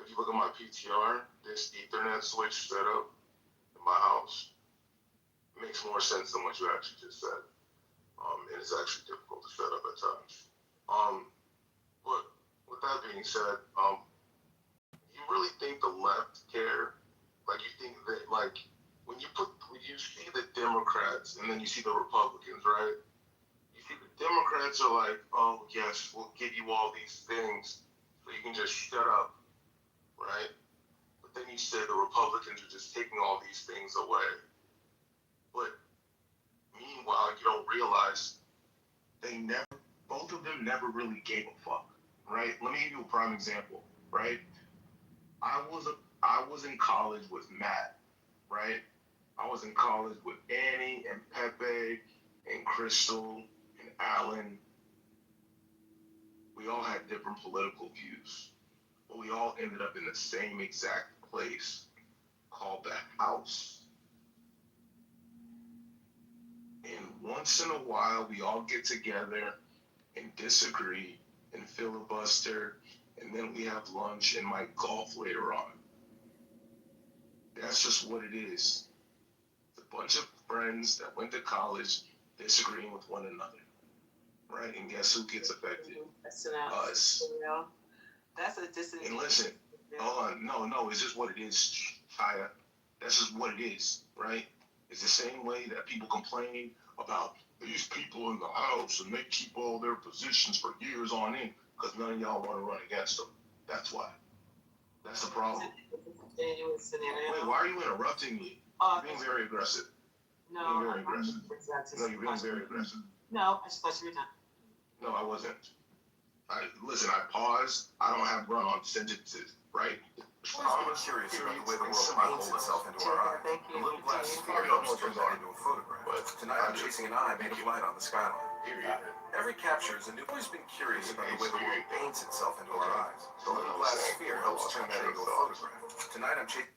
if you look at my PTR, this Ethernet switch setup in my house makes more sense than what you actually just said. And it's actually difficult to set up at times. But with that being said, you really think the left care? Like, you think that, like, when you see the Democrats and then you see the Republicans, right? You see the Democrats are like, oh yes, we'll give you all these things so you can just shut up, right? But then you say the Republicans are just taking all these things away. But meanwhile, you don't realize both of them never really gave a fuck, right? Let me give you a prime example, right? I was in college with Matt, right? I was in college with Annie and Pepe and Crystal and Alan. We all had different political views, but we all ended up in the same exact place called the house. And once in a while, we all get together and disagree and filibuster, and then we have lunch and might golf later on. That's just what it is. It's a bunch of friends that went to college disagreeing with one another, right? And guess who gets affected? Us.
That's a disadvantage.
And listen, hold on, no, it's just what it is, Chaya. That's just what it is, right? It's the same way that people complain about these people in the house and they keep all their positions for years on end because none of y'all want to run against them. That's why. That's the problem. Wait, why are you interrupting me? You're being very aggressive.
No,
you're being very aggressive. No, you're being very aggressive.
No, I just thought you were done.
No, I wasn't. Listen, I paused. I don't have run-on sentences, right?
I'm curious about the way the world paints itself into our eyes. The little glass sphere helps turn that into a photograph. But tonight I'm chasing an eye made of light on the skyline. Every capture is a new. I've always been curious about the way the world paints itself into our eyes. The little glass sphere helps turn that into a photograph. Tonight I'm chasing.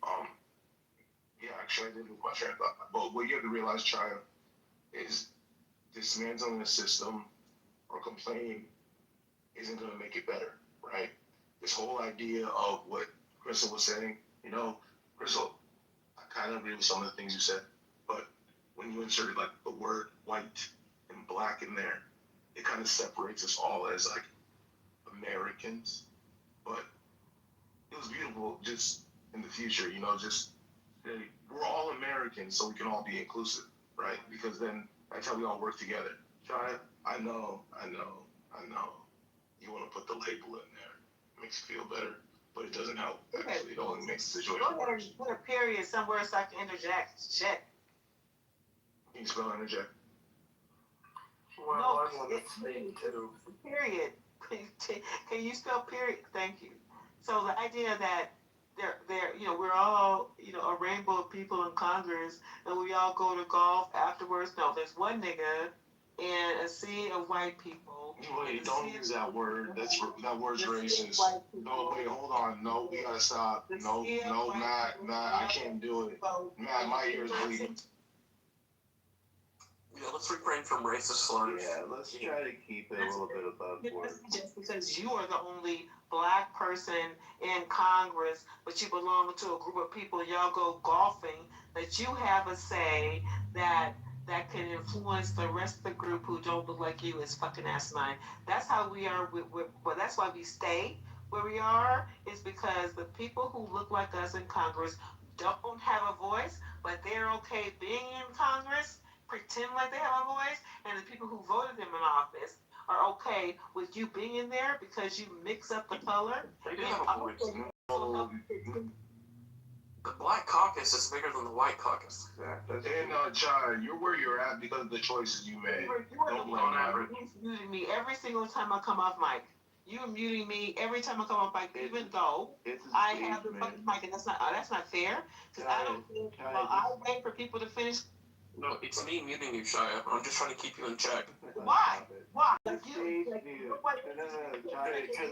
Yeah, actually, I did lose my train of thought. But what you have to realize, Chaya, is dismantling the system or complaining isn't going to make it better, right? This whole idea of what Crystal was saying, Crystal, I kind of agree with some of the things you said, but when you inserted like the word white and black in there, it kind of separates us all as like Americans. But it was beautiful just in the future, we're all Americans, so we can all be inclusive, right? Because then that's how we all work together. Chaya, I know. You want to put the label in there. It makes you feel better, but it doesn't help. Actually, it only makes the situation worse.
Put a period somewhere so I can interject. Shit.
Can you spell interject?
Well,
No,
I want
it's
to say too.
period. Can you spell period? Thank you. So the idea that we're all, a rainbow of people in Congress, and we all go to golf afterwards. No, there's one nigga and a sea of white people.
Wait, don't use that word. That word's racist. No, wait, hold on. No, we gotta stop. No, Matt, I can't do it. Matt, my ears bleeding.
Yeah, let's refrain from racist slurs.
Yeah, let's try to keep it a little bit above board.
Just because you are the only black person in Congress, but you belong to a group of people, y'all go golfing, that you have a say that can influence the rest of the group who don't look like you is fucking asinine. That's how we are. Well, that's why we stay where we are is because the people who look like us in Congress don't have a voice, but they're okay being in Congress, pretend like they have a voice, and the people who voted them in office are okay with you being in there because you mix up the color.
They do have a voice. The Black Caucus is bigger than the White Caucus.
And Chai, you're where you're at because of the choices you made. Don't blame that.
You're muting me every single time I come off mic. You're muting me every time I come off mic, even though I have the fucking mic, and that's not fair. Because I don't think I wait for people to finish.
No, it's me muting you, Shia. I'm just trying to keep you in check.
Why? Why?
It's a stage view. Chai, can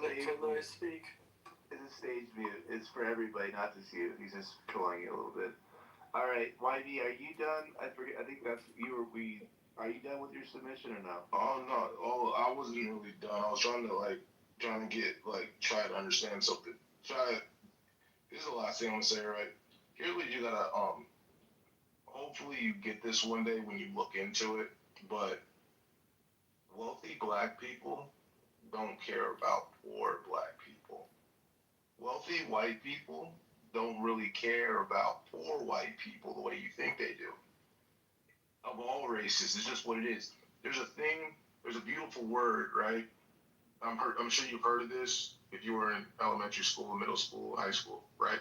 I speak? It's a stage view. It's for everybody, not just you. He's just trolling you a little bit. All right, YB, are you done? I think that's you or we. Are you done with your submission or no?
Oh no, I wasn't really done. I was trying to get try to understand something. This is the last thing I'm gonna say, right? Here's what you gotta hopefully you get this one day when you look into it, but wealthy black people don't care about poor black people. Wealthy white people don't really care about poor white people the way you think they do. Of all races, it's just what it is. There's a beautiful word, right? I'm sure you've heard of this if you were in elementary school, middle school, high school, right?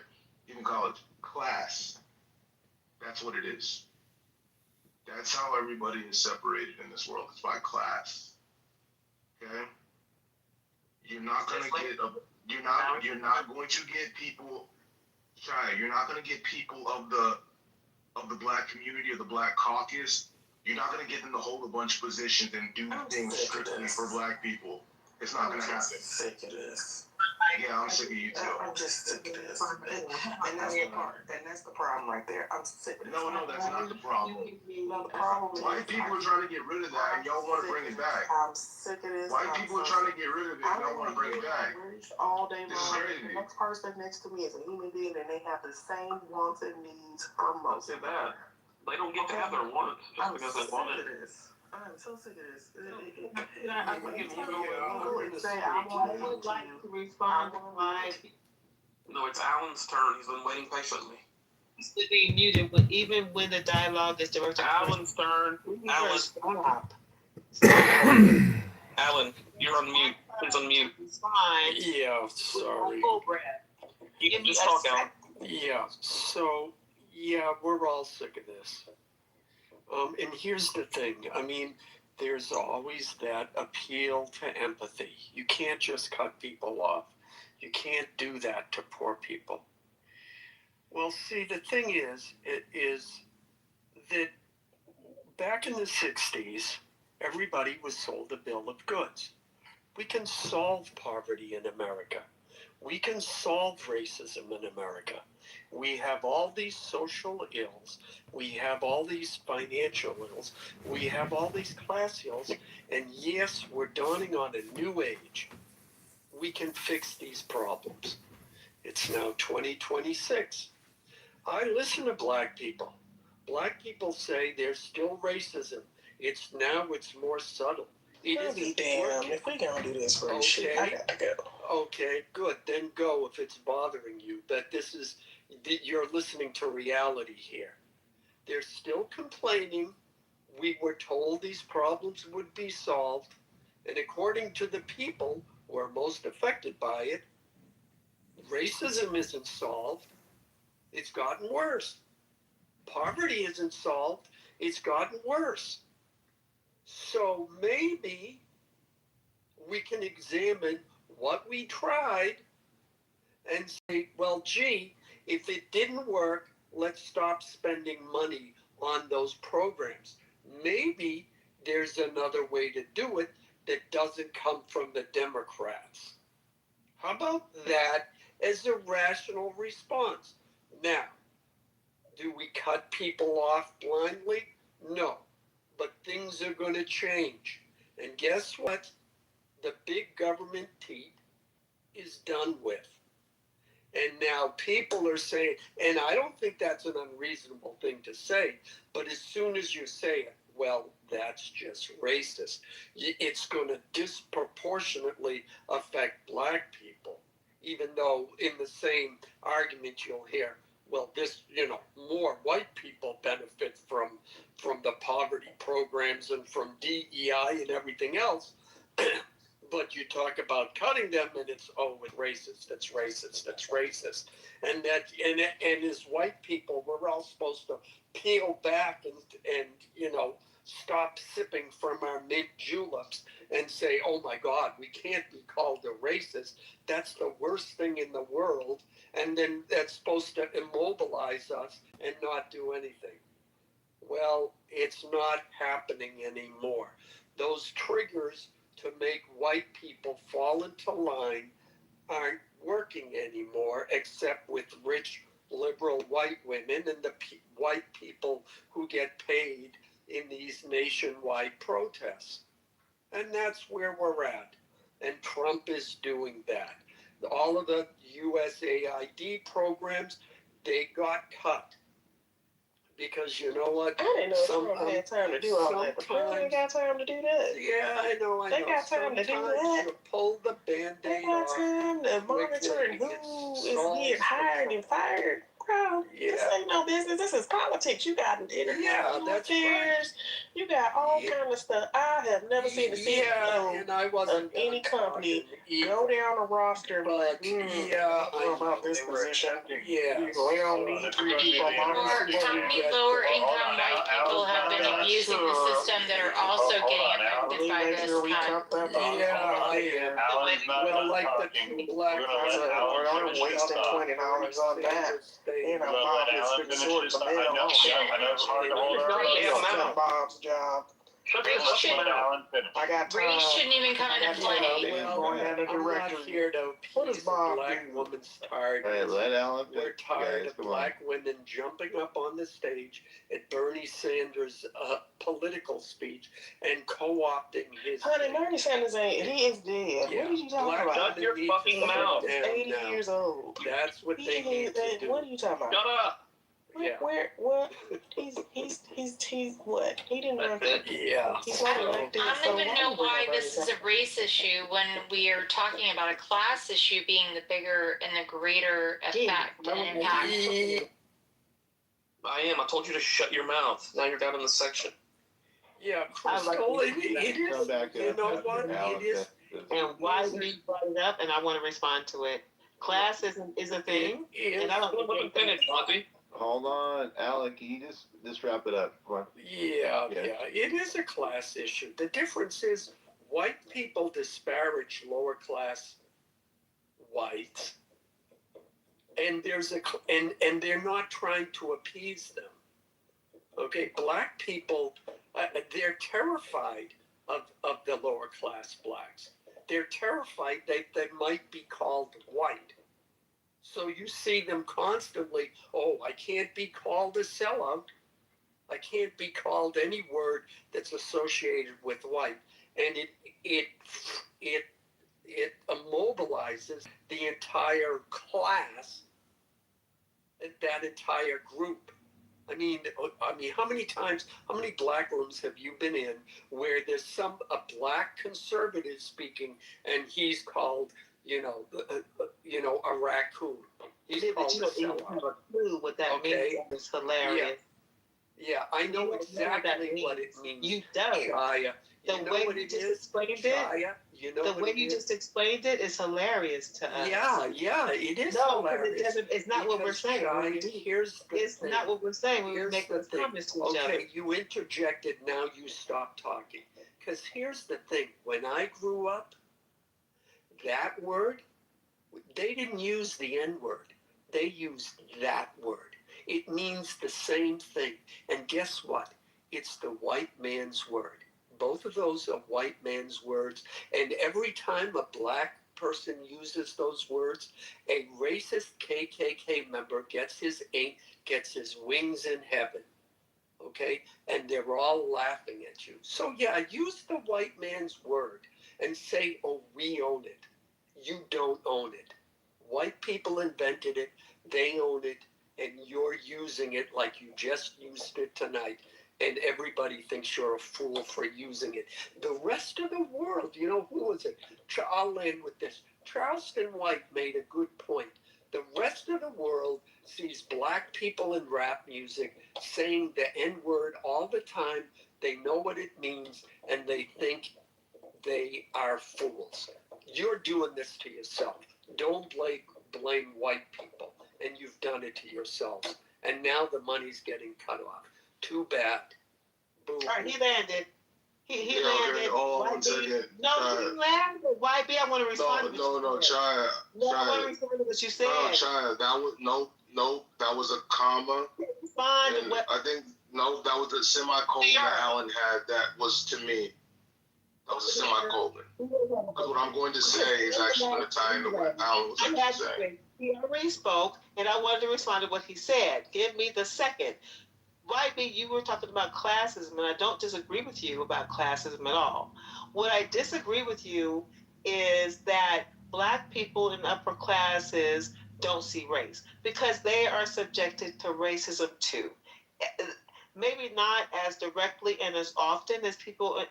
Even college. Class. That's what it is. That's how everybody is separated in this world. It's by class. Okay? You're not going to get people shy. You're not going to get people of the black community or the Black Caucus. You're not going to get them to hold a bunch of positions and do things strictly for black people. It's not going to happen.
I'm sick of this.
Yeah, I'm sick of you too.
I'm just sick of this. And that's the part. And that's the problem right there. I'm sick of this.
No, that's not the problem.
No, the problem is
White people are trying to get rid of that and y'all want to bring it back.
I'm sick of this.
White people are trying to get rid of it and y'all want to bring it back.
All day long.
This is crazy.
The next person next to me is a human being and they have the same wants and needs for most.
Say that. They don't get to have their wants just because they want it.
I'm so sick of this.
I would like to respond to my.
No, it's Alan's turn. He's been waiting patiently.
He's to be muted, but even when the dialogue is directed.
Alan's turn. Alan,
stop.
Alan, you're on mute. He's on mute.
It's fine.
Yeah, sorry.
You can just talk, Alan.
Yeah, so, yeah, we're all sick of this. And here's the thing. I mean, there's always that appeal to empathy. You can't just cut people off. You can't do that to poor people. Well, see, the thing is that back in the 60s, everybody was sold a bill of goods. We can solve poverty in America. We can solve racism in America. We have all these social ills. We have all these financial ills. We have all these class ills. And yes, we're dawning on a new age. We can fix these problems. It's now 2026. I listen to black people. Black people say there's still racism. It's more subtle.
I'll be damned if we gonna do this for shit. I gotta go.
Okay, good. Then go if it's bothering you. But you're listening to reality here. They're still complaining. We were told these problems would be solved. And according to the people who are most affected by it, racism isn't solved. It's gotten worse. Poverty isn't solved. It's gotten worse. So maybe we can examine what we tried and say, well, gee, if it didn't work, let's stop spending money on those programs. Maybe there's another way to do it that doesn't come from the Democrats. How about that as a rational response? Now, do we cut people off blindly? No. But things are going to change. And guess what? The big government teat is done with. And now people are saying, and I don't think that's an unreasonable thing to say, but as soon as you say it, well, that's just racist. It's going to disproportionately affect black people. even though in the same argument you'll hear, well, this, more white people benefit from the poverty programs and from DEI and everything else. But you talk about cutting them, and it's racist. It's racist. It's racist. And as white people, we're all supposed to peel back and stop sipping from our mint juleps and say, oh my God, we can't be called a racist. That's the worst thing in the world. And then that's supposed to immobilize us and not do anything. Well, it's not happening anymore. Those triggers to make white people fall into line aren't working anymore, except with rich liberal white women and the white people who get paid in these nationwide protests. And that's where we're at. And Trump is doing that. All of the USAID programs, they got cut. Because you know what?
I didn't know Trump had time to do all that. But Trump ain't got time to do that.
Yeah, I know.
They got time to do that.
You pull the Band-Aid
they got time to monitor who is getting hired and fired. Bro, this ain't no business. This is politics. You got international affairs. You got all kind of stuff. I have never seen the CEO of any company go down a roster like, I don't know about this position. Yeah. We don't need 3 people monitoring.
How many lower income white people have been abusing the system that are also getting affected by this?
Well, like the two black
we're wasting $20 on that. And I'm Bob is short the mail.
I know it's hard to hold our
Bob's job. I got time.
Race shouldn't even come into play.
I'm not here to appease the black woman's tired.
Hey, let Alan
We're tired of black women jumping up on the stage at Bernie Sanders' political speech and co-opting his.
Honey, Bernie Sanders he is dead.
Yeah.
What are you talking about?
Shut your fucking mouth.
He's 80 years old.
That's what they need to do.
What are you talking about?
Shut up.
What? He's what? He didn't run for.
Yeah.
He's not elected.
I don't even know why this is a race issue when we are talking about a class issue being the bigger and the greater effect and impact.
I am. I told you to shut your mouth. Now you're down in the section.
Yeah, Crystal, it is. You know what? It is.
And why we brought it up, and I want to respond to it. Class is a thing, and I don't
finish, Monty.
Hold on, Alan, can you just wrap it up? Come on.
Yeah, it is a class issue. The difference is white people disparage lower class whites, and and they're not trying to appease them. Okay, black people, they're terrified of the lower class blacks. They're terrified that they might be called white. So you see them constantly, I can't be called a sellout. I can't be called any word that's associated with white. And it immobilizes the entire class, that entire group. I mean, how many black rooms have you been in where there's a black conservative speaking and he's called, a raccoon? He's called
you don't even have a clue what that means. It's hilarious.
Yeah, I know exactly what it means.
You don't.
Chaya.
The way you just explained it, the way you just explained it is hilarious to us.
Yeah, it is
No,
hilarious.
it's not what we're saying.
It's
not what we're saying. We were making comments to each other.
Okay, you interjected, now you stop talking. Because here's the thing. When I grew up, that word, they didn't use the N-word. They used that word. It means the same thing. And guess what? It's the white man's word. Both of those are white man's words. And every time a black person uses those words, a racist KKK member gets his wings in heaven. Okay? And they're all laughing at you. So yeah, use the white man's word and say, we own it. You don't own it. White people invented it. They own it. And you're using it like you just used it tonight. And everybody thinks you're a fool for using it. The rest of the world, who was it? I'll land with this. Charleston White made a good point. The rest of the world sees black people in rap music saying the N-word all the time. They know what it means, and they think they are fools. You're doing this to yourself. Don't blame white people, and you've done it to yourselves. And now the money's getting cut off. Too bad. Boo.
All right, he landed. He
Yeah,
landed.
okay. Hold on one
YB.
second.
No, he landed. YB, I want to respond to what you said.
China.
No, I want to respond to what you said.
No, China. That was that was a comma.
Respond to
And
what?
I think that was a semicolon that Alan had. That was to me. That was a semicolon. Because what I'm going to say is actually going to tie into what Alan was actually saying.
He already spoke, and I wanted to respond to what he said. Give me the second. YB, you were talking about classism, and I don't disagree with you about classism at all. What I disagree with you is that black people in upper classes don't see race because they are subjected to racism too. Maybe not as directly and as often as people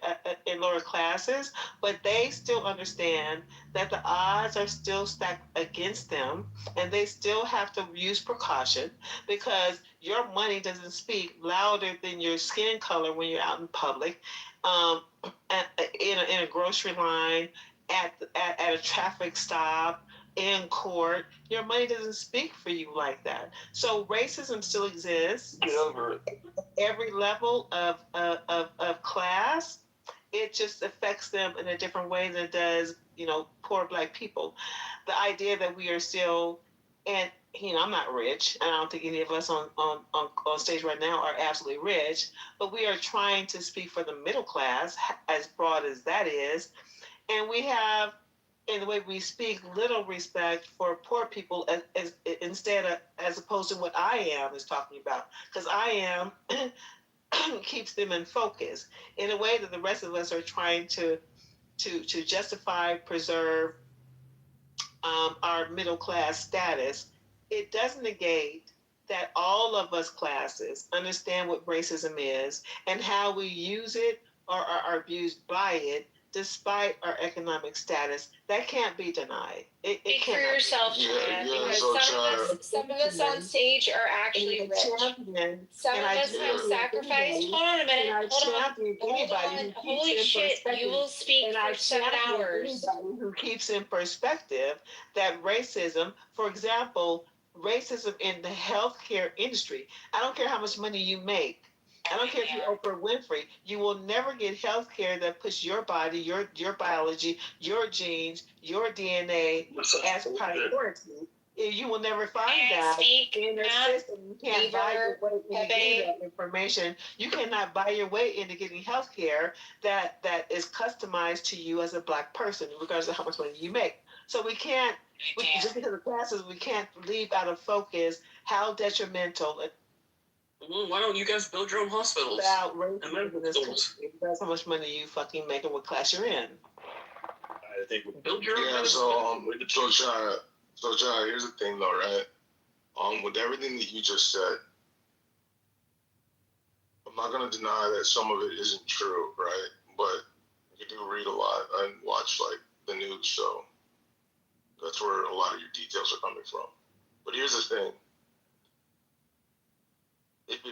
in lower classes, but they still understand that the odds are still stacked against them, and they still have to use precaution because your money doesn't speak louder than your skin color when you're out in public, in a grocery line, at a traffic stop, in court. Your money doesn't speak for you like that. So racism still exists.
Get over it.
Every level of class, it just affects them in a different way than it does, poor black people. The idea that we are still, and I'm not rich, and I don't think any of us on stage right now are absolutely rich, but we are trying to speak for the middle class, as broad as that is, and we have, in the way we speak, little respect for poor people as opposed to what I am is talking about, because I am keeps them in focus in a way that the rest of us are trying to justify, preserve our middle class status. It doesn't negate that all of us classes understand what racism is and how we use it or are abused by it despite our economic status. That can't be denied.
Speak for yourself, China, because some of us on stage are actually rich. Some of us have sacrificed. Hold on a minute. Hold on. Holy shit, you will speak for 7 hours.
Who keeps in perspective that racism, for example, racism in the healthcare industry. I don't care how much money you make. I don't care if you're Oprah Winfrey. You will never get health care that puts your body, your biology, your genes, your DNA as priority. You will never find that in a system. You can't buy your way into getting that information. You cannot buy your way into getting health care that is customized to you as a black person, regardless of how much money you make. So we can't, just because of classes, we can't leave out of focus how detrimental.
Why don't you guys build your own hospitals?
That's how much money you fucking make and what class you're in.
I think
build your own.
So John, here's the thing though, right? With everything that you just said, I'm not gonna deny that some of it isn't true, right? But you do read a lot and watch the news, so that's where a lot of your details are coming from. But here's the thing. If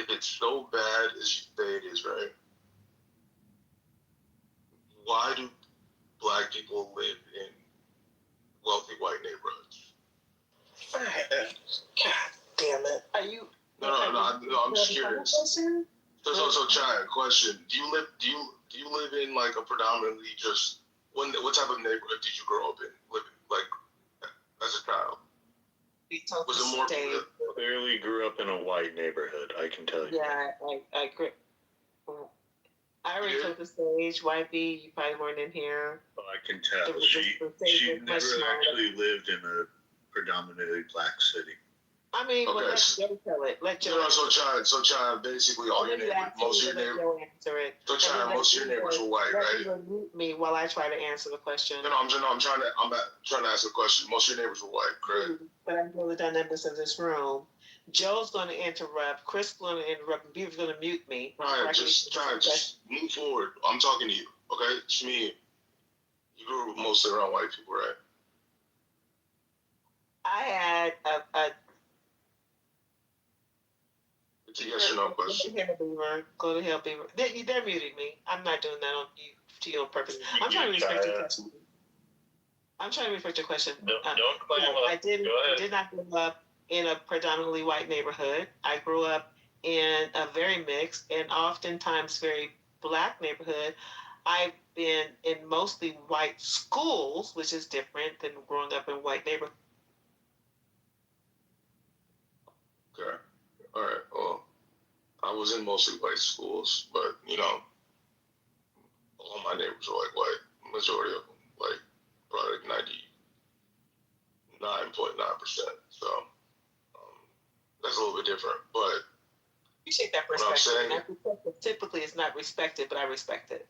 it's so bad as you say it is, right? Why do black people live in wealthy white neighborhoods?
God damn it!
Are you? No, I'm just curious. So, China, question: Do you live in a predominantly just what type of neighborhood did you grow up in? As a child? Was it more
clearly grew up in a white neighborhood? I can tell you.
Yeah, I grew. I already took the stage. YB, you probably weren't in here.
Oh, I can tell. She never actually lived in a predominantly black city.
I mean,
okay.
Well, let Joe tell it. Let Joe.
So China, basically all your neighbors, most of your neighbors. So China, most of your neighbors were white, right?
Mute me while I try to answer the question.
No, I'm trying to ask a question. Most of your neighbors were white, correct?
But I know the dynamics of this room. Joe's going to interrupt. Chris is going to interrupt. And Beaver's going to mute me.
Just move forward. I'm talking to you, okay? It's me. You grew up mostly around white people, right?
or no question?
Go to hell, Beaver. Go to hell, Beaver. They're muting me. I'm not doing that on you to you on purpose. I'm trying to respect your question. I'm trying to respect your question.
Don't claim
I did not grow up in a predominantly white neighborhood. I grew up in a very mixed and oftentimes very black neighborhood. I've been in mostly white schools, which is different than growing up in white neighborhoods.
Okay. All right. Well, I was in mostly white schools, but all my neighbors were like white. Majority of them, like probably 99.9%. So that's a little bit different. But
Appreciate that perspective. Typically, it's not respected, but I respect it.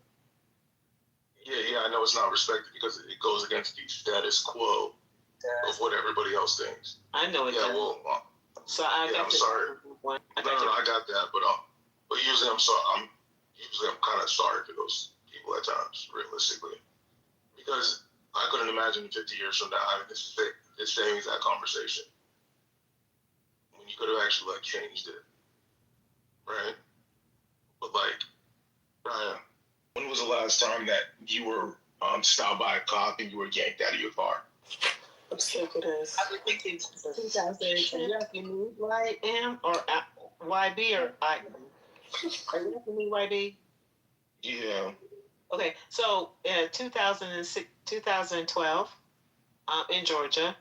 Yeah, I know it's not respected because it goes against the status quo of what everybody else thinks.
I know it.
Yeah,
does.
Well,
so
I'm sorry. I got that, but usually I'm kind of sorry for those people at times, realistically, because I couldn't imagine 50 years from now having this same exact conversation when you could have actually changed it, right? But Brian, when was the last time that you were stopped by a cop and you were yanked out of your car?
I'm sick of this. I've been thinking 2000. Are you asking me who I am or YB or I am? Are you asking me YB?
Yeah.
Okay, so in 2012, in Georgia,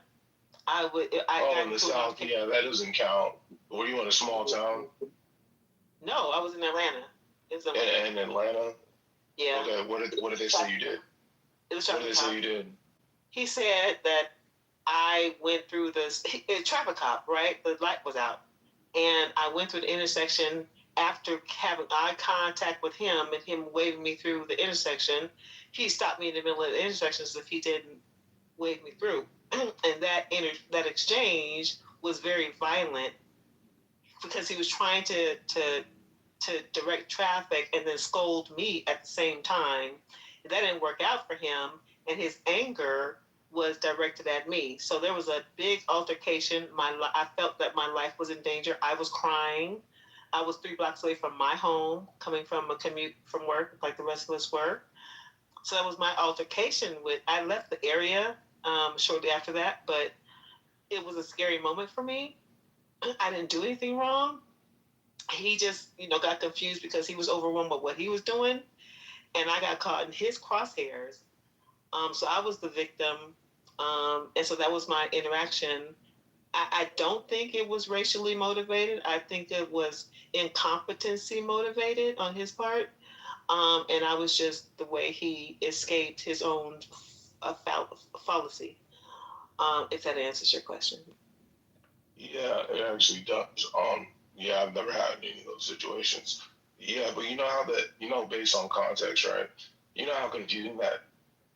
in the South, yeah, that doesn't count. Were you in a small town?
No, I was in Atlanta.
In Atlanta?
Yeah.
Okay, what did they say you did? What did they say you did?
He said that I went through this traffic cop, right? The light was out. And I went through the intersection after having eye contact with him and him waving me through the intersection. He stopped me in the middle of the intersection as if he didn't wave me through. And that exchange was very violent because he was trying to direct traffic and then scold me at the same time. That didn't work out for him, and his anger was directed at me. So there was a big altercation. I felt that my life was in danger. I was crying. I was 3 blocks away from my home, coming from a commute from work, like the rest of us were. So that was my altercation with. I left the area shortly after that, but it was a scary moment for me. I didn't do anything wrong. He just, got confused because he was overwhelmed by what he was doing, and I got caught in his crosshairs. So I was the victim, and so that was my interaction. I don't think it was racially motivated. I think it was incompetency motivated on his part, and I was just the way he escaped his own fallacy. If that answers your question.
Yeah, it actually does. Yeah, I've never had any of those situations. Yeah, but you know how based on context, right? You know how confusing that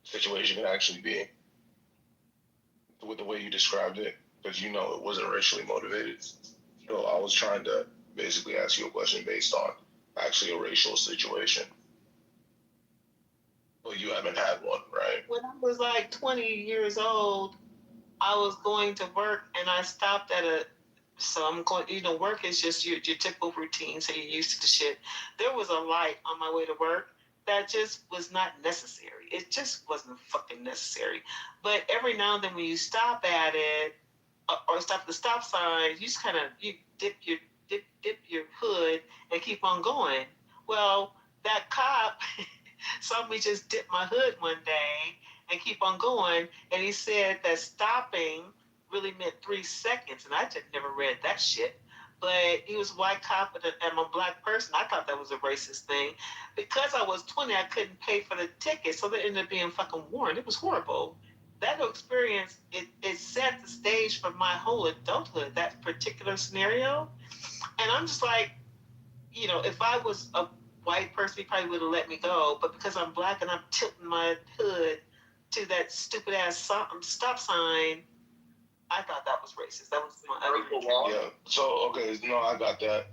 situation can actually be with the way you described it, because it wasn't racially motivated. So I was trying to basically ask you a question based on actually a racial situation. Well, you haven't had one, right?
When I was 20 years old, I was going to work and I stopped so I'm going, work is just your typical routine, so you're used to the shit. There was a light on my way to work that just was not necessary. It just wasn't fucking necessary. But every now and then when you stop at it, or stop at the stop sign, you just kind of, you dip your hood and keep on going. Well, that cop saw me just dip my hood one day and keep on going, and he said that stopping really meant 3 seconds, and I just never read that shit. But he was a white cop and I'm a black person. I thought that was a racist thing. Because I was 20, I couldn't pay for the ticket, so they ended up being fucking warned. It was horrible. That experience, it set the stage for my whole adulthood, that particular scenario. And I'm just like, if I was a white person, he probably would have let me go. But because I'm black and I'm tilting my hood to that stupid ass stop sign, I thought that was racist. That was my other.
Yeah. So okay, no, I got that.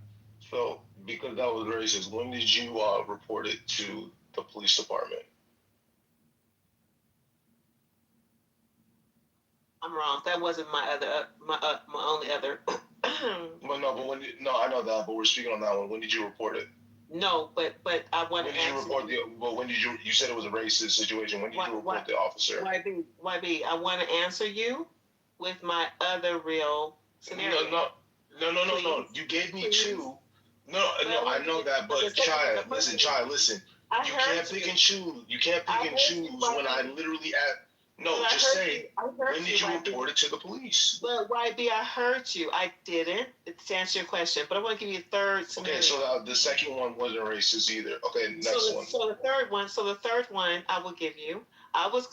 So because that was racist, when did you report it to the police department?
I'm wrong. That wasn't my only other
Well, no, but I know that, but we're speaking on that one. When did you report it?
No, but I want
When
to
did you
answer
report but when did you said it was a racist situation. When did you report the officer?
YB, I want to answer you with my other real scenario.
No. You gave me two. No, I know that, but Chai, listen. You can't pick and choose. You can't pick and choose when I literally just say, when did you report it to the police?
But YB, I heard you. I didn't. To answer your question, but I want to give you a third scenario.
Okay, so the second one wasn't racist either. Okay, next one.
So the third one I will give you. I was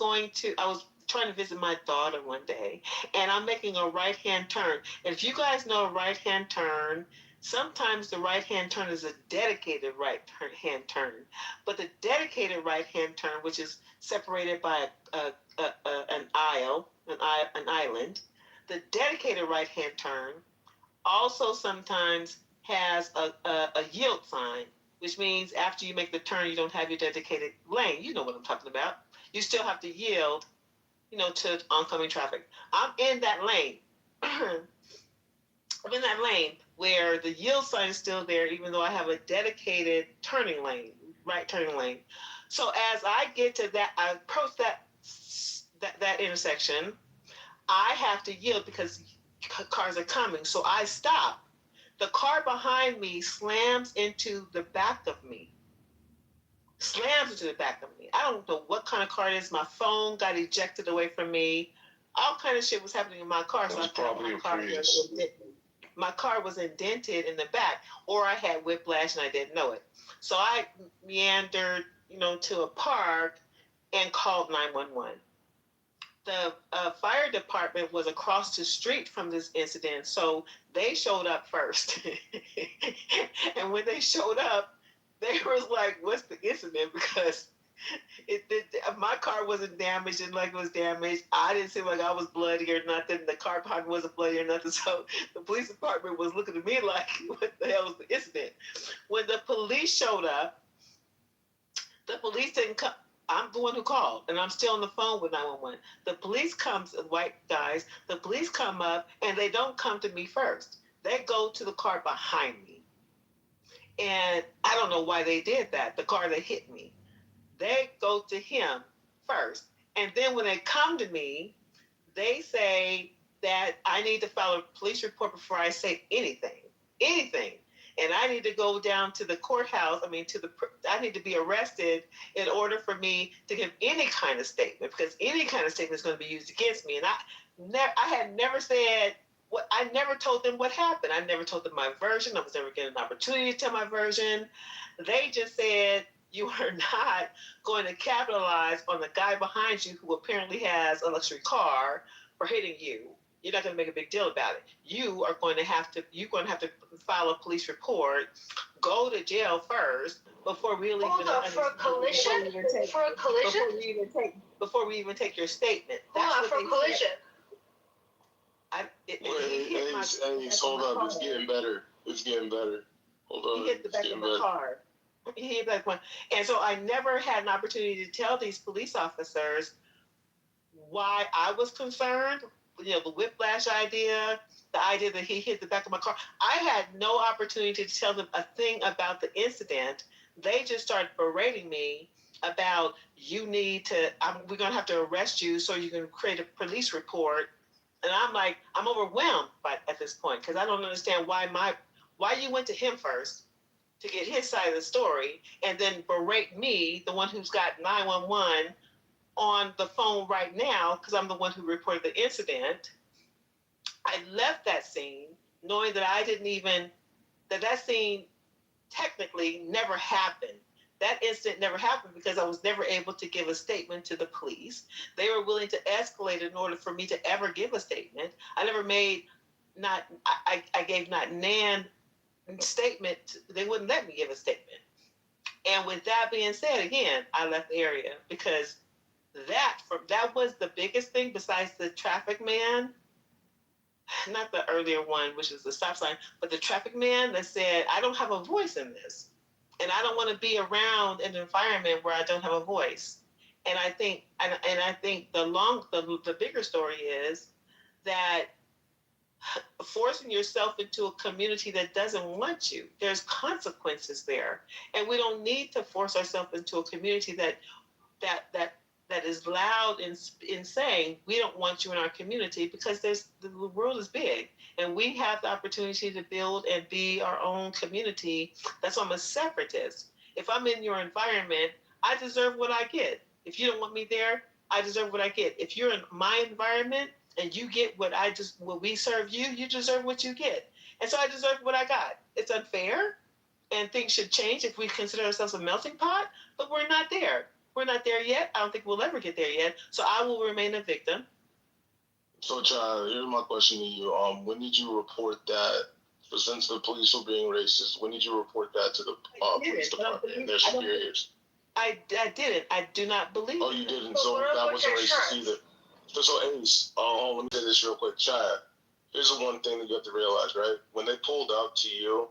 trying to visit my daughter one day, and I'm making a right-hand turn. And if you guys know a right-hand turn, sometimes the right-hand turn is a dedicated right-hand turn. But the dedicated right-hand turn, which is separated by an island, the dedicated right-hand turn also sometimes has a yield sign, which means after you make the turn, you don't have your dedicated lane. You know what I'm talking about. You still have to yield, to oncoming traffic. I'm in that lane. I'm in that lane where the yield sign is still there, even though I have a dedicated turning lane, right turning lane. So as I get to that, I approach that intersection, I have to yield because cars are coming. So I stop. The car behind me slams into the back of me. I don't know what kind of car it is. My phone got ejected away from me. All kind of shit was happening in my car. So I thought my car was indented in the back, or I had whiplash and I didn't know it. So I meandered, to a park and called 911. The fire department was across the street from this incident, so they showed up first. And when they showed up, they was like, "What's the incident?" Because my car wasn't damaged and like it was damaged. I didn't seem like I was bloody or nothing. The car behind wasn't bloody or nothing. So the police department was looking at me like, "What the hell was the incident?" When the police showed up, the police didn't come. I'm the one who called, and I'm still on the phone with 911. The police comes, white guys, the police come up, and they don't come to me first. They go to the car behind me. And I don't know why they did that, the car that hit me. They go to him first. And then when they come to me, they say that I need to file a police report before I say anything. And I need to go down to the courthouse. I need to be arrested in order for me to give any kind of statement, because any kind of statement is going to be used against me. And I had never said I never told them what happened. I never told them my version. I was never given an opportunity to tell my version. They just said, "You are not going to capitalize on the guy behind you who apparently has a luxury car for hitting you. You're not going to make a big deal about it. You're going to have to file a police report, go to jail first before we even
For a collision?
before we even take your statement."
For a collision.
Hold up, it's getting better. Hold on.
He hit the back of the car. He hit the back one. And so I never had an opportunity to tell these police officers why I was concerned. The whiplash idea, the idea that he hit the back of my car. I had no opportunity to tell them a thing about the incident. They just started berating me about, we're going to have to arrest you so you can create a police report. And I'm like, I'm overwhelmed at this point, because I don't understand why you went to him first to get his side of the story and then berate me, the one who's got 911 on the phone right now, because I'm the one who reported the incident. I left that scene knowing that that scene technically never happened. That incident never happened because I was never able to give a statement to the police. They were willing to escalate in order for me to ever give a statement. I gave not Nan statement. They wouldn't let me give a statement. And with that being said, again, I left the area because that was the biggest thing besides the traffic man. Not the earlier one, which is the stop sign, but the traffic man that said, "I don't have a voice in this. And I don't want to be around an environment where I don't have a voice." And I think the bigger story is that forcing yourself into a community that doesn't want you. There's consequences there. And we don't need to force ourselves into a community that is loud in saying we don't want you in our community, because the world is big and we have the opportunity to build and be our own community. That's why I'm a separatist. If I'm in your environment, I deserve what I get. If you don't want me there, I deserve what I get. If you're in my environment and you get what we serve you, you deserve what you get. And so I deserve what I got. It's unfair, and things should change if we consider ourselves a melting pot, but we're not there. We're not there yet. I don't think we'll ever get there yet. So I will remain a victim.
So, Chad, here's my question to you. When did you report that? Since the police were being racist, when did you report that to the police department and their superiors?
I didn't. I do not believe.
Oh, you didn't. So that wasn't racist either. So Ace, let me say this real quick, Chad. Here's the one thing that you have to realize, right? When they pulled up to you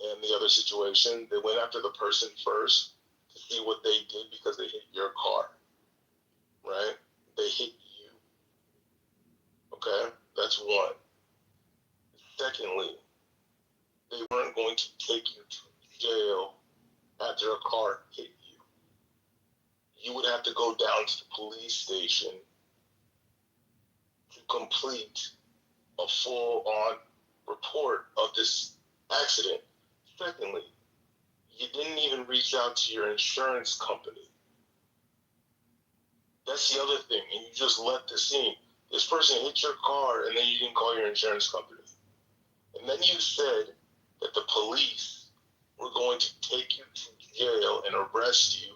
and the other situation, they went after the person first to see what they did because they hit your car, right? They hit you. Okay? That's one. Secondly, they weren't going to take you to jail after a car hit you. You would have to go down to the police station to complete a full-on report of this accident. Secondly, you didn't even reach out to your insurance company. That's the other thing, and you just left the scene. This person hit your car, and then you didn't call your insurance company. And then you said that the police were going to take you to jail and arrest you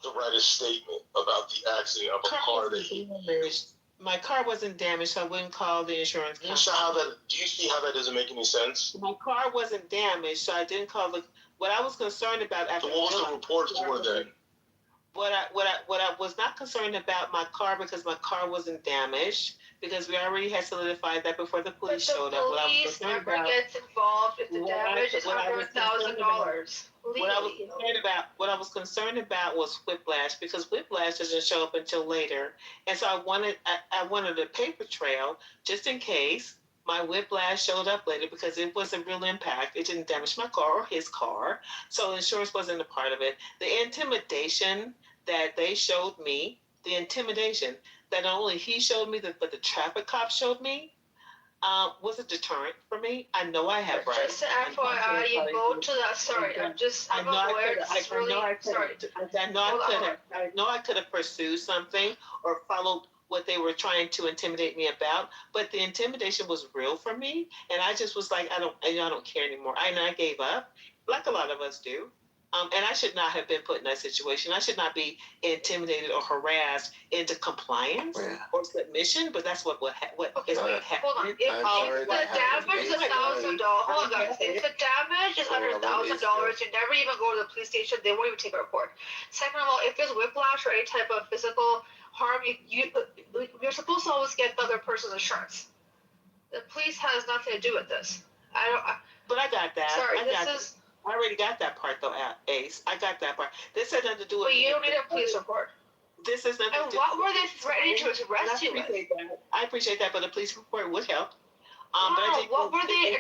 to write a statement about the accident of a car that hit you.
My car wasn't damaged, so I wouldn't call the insurance company.
Do you see how that doesn't make any sense?
My car wasn't damaged, so I didn't call the. What I was concerned about after.
So what was the report for then?
What I was not concerned about my car, because my car wasn't damaged, because we already had solidified that before the police showed up.
What I was never gets involved if the damage is under $1,000.
What I was concerned about was whiplash, because whiplash doesn't show up until later, and so I wanted a paper trail just in case my whiplash showed up later, because it was a real impact. It didn't damage my car or his car, so insurance wasn't a part of it. The intimidation that they showed me, the intimidation that not only he showed me, but the traffic cop showed me, was a deterrent for me. I know I have rights.
Just FYI, you go to that. Sorry, I'm aware.
I know I could have pursued something or followed what they were trying to intimidate me about, but the intimidation was real for me, and I just was like, I don't care anymore. I gave up, like a lot of us do. And I should not have been put in that situation. I should not be intimidated or harassed into compliance or submission, but that's what is what happened.
Hold on. If the damage is $1,000, hold on, guys. If the damage is under $1,000, you never even go to the police station. They won't even take a report. Second of all, if there's whiplash or any type of physical harm, you're supposed to always get the other person's insurance. The police has nothing to do with this.
But I got that.
Sorry,
I already got that part though, Ace. I got that part. This had nothing to do with.
But you don't need a police report.
This is nothing.
And what were they threatening to arrest you with?
I appreciate that, but a police report would help.
What were they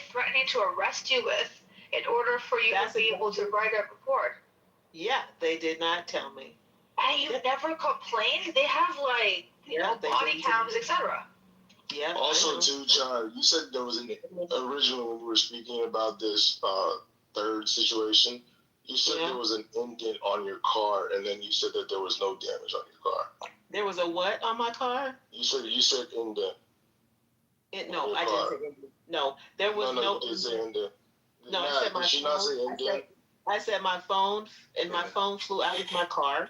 threatening to arrest you with in order for you to be able to write a report?
Yeah, they did not tell me.
And you never complained? They have body cams, etc.
Yeah.
Also, too, Chad, you said there was originally when we were speaking about this third situation, you said there was an indent on your car, and then you said that there was no damage on your car.
There was a what on my car?
You said indent.
No, I didn't say indent. No, there was no.
You did say indent.
No, I said my phone.
Did she not say indent?
I said my phone, and my phone flew out of my car.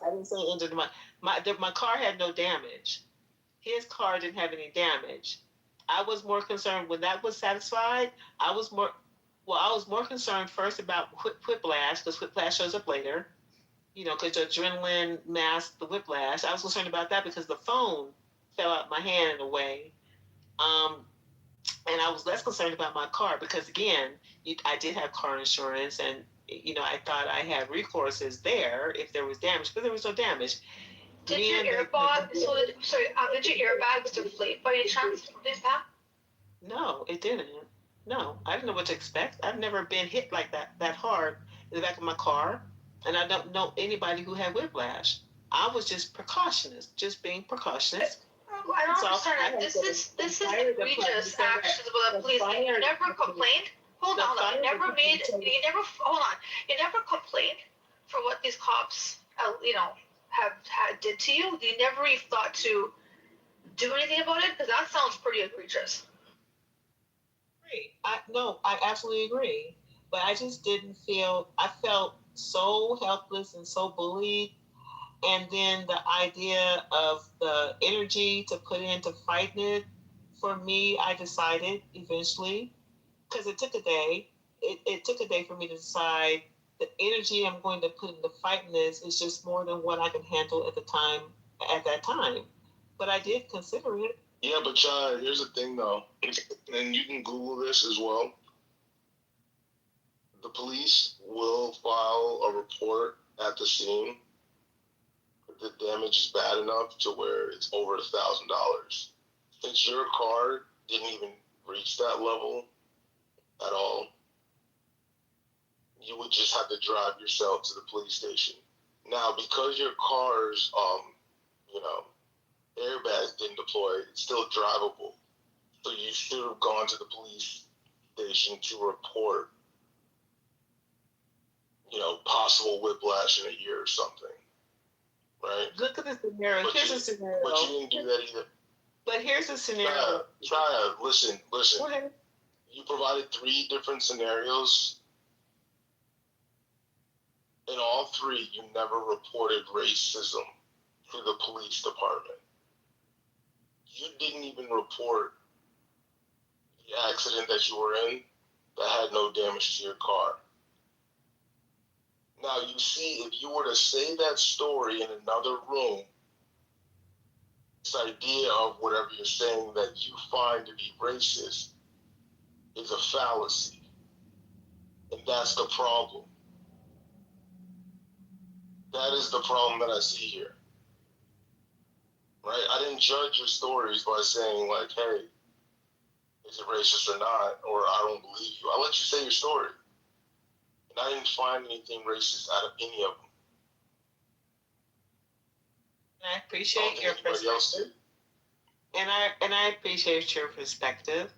I didn't say indent. My car had no damage. His car didn't have any damage. I was more concerned when that was satisfied. I was more concerned first about whiplash, because whiplash shows up later. Because the adrenaline masked the whiplash. I was concerned about that because the phone fell out my hand in a way. And I was less concerned about my car because, again, I did have car insurance, and I thought I had recourses there if there was damage, but there was no damage.
Did your airbags deflate by any chance from the impact?
No, it didn't. No, I didn't know what to expect. I've never been hit like that hard in the back of my car, and I don't know anybody who had whiplash. I was just being precautious.
I don't understand that. This is egregious actions by the police. You never complained. Hold on. You never complained for what these cops, did to you. You never even thought to do anything about it, because that sounds pretty egregious.
I absolutely agree. But I just didn't feel, I felt so helpless and so bullied. And then the idea of the energy to put into fighting it, for me, I decided eventually, because it took a day, it took a day for me to decide the energy I'm going to put into fighting this is just more than what I can handle at that time. But I did consider it.
Yeah, but Chai, here's the thing though, and you can Google this as well. The police will file a report at the scene if the damage is bad enough to where it's over $1,000. Since your car didn't even reach that level at all, you would just have to drive yourself to the police station. Now, because your car's, airbags didn't deploy, it's still drivable. So you should have gone to the police station to report, possible whiplash in a year or something. Right?
Look at the scenario. Here's a scenario.
But you didn't do that either.
But here's a scenario.
Try listen.
Go ahead.
You provided 3 different scenarios. In all 3, you never reported racism to the police department. You didn't even report the accident that you were in that had no damage to your car. Now, you see, if you were to say that story in another room, this idea of whatever you're saying that you find to be racist is a fallacy. And that's the problem. That is the problem that I see here. Right? I didn't judge your stories by saying, like, hey, is it racist or not? Or I don't believe you. I let you say your story. And I didn't find anything racist out of any of them.
And I appreciate your perspective. And I appreciate your perspective.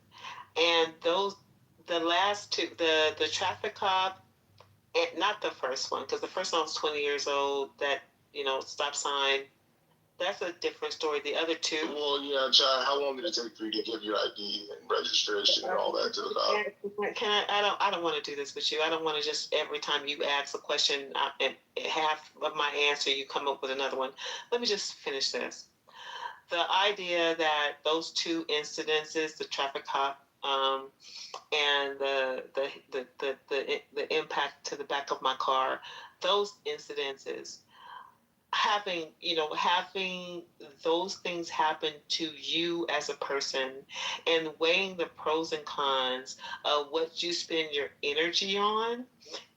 And the last 2, the traffic cop, and not the first one, because the first one was 20 years old, that, stop sign, that's a different story. The other 2.
Well, yeah, Chai, how long did it take for you to give your ID and registration and all that to the cop?
I don't want to do this with you. I don't want to just every time you ask a question and half of my answer, you come up with another one. Let me just finish this. The idea that those 2 incidences, the traffic cop and the impact to the back of my car, those incidences, having those things happen to you as a person, and weighing the pros and cons of what you spend your energy on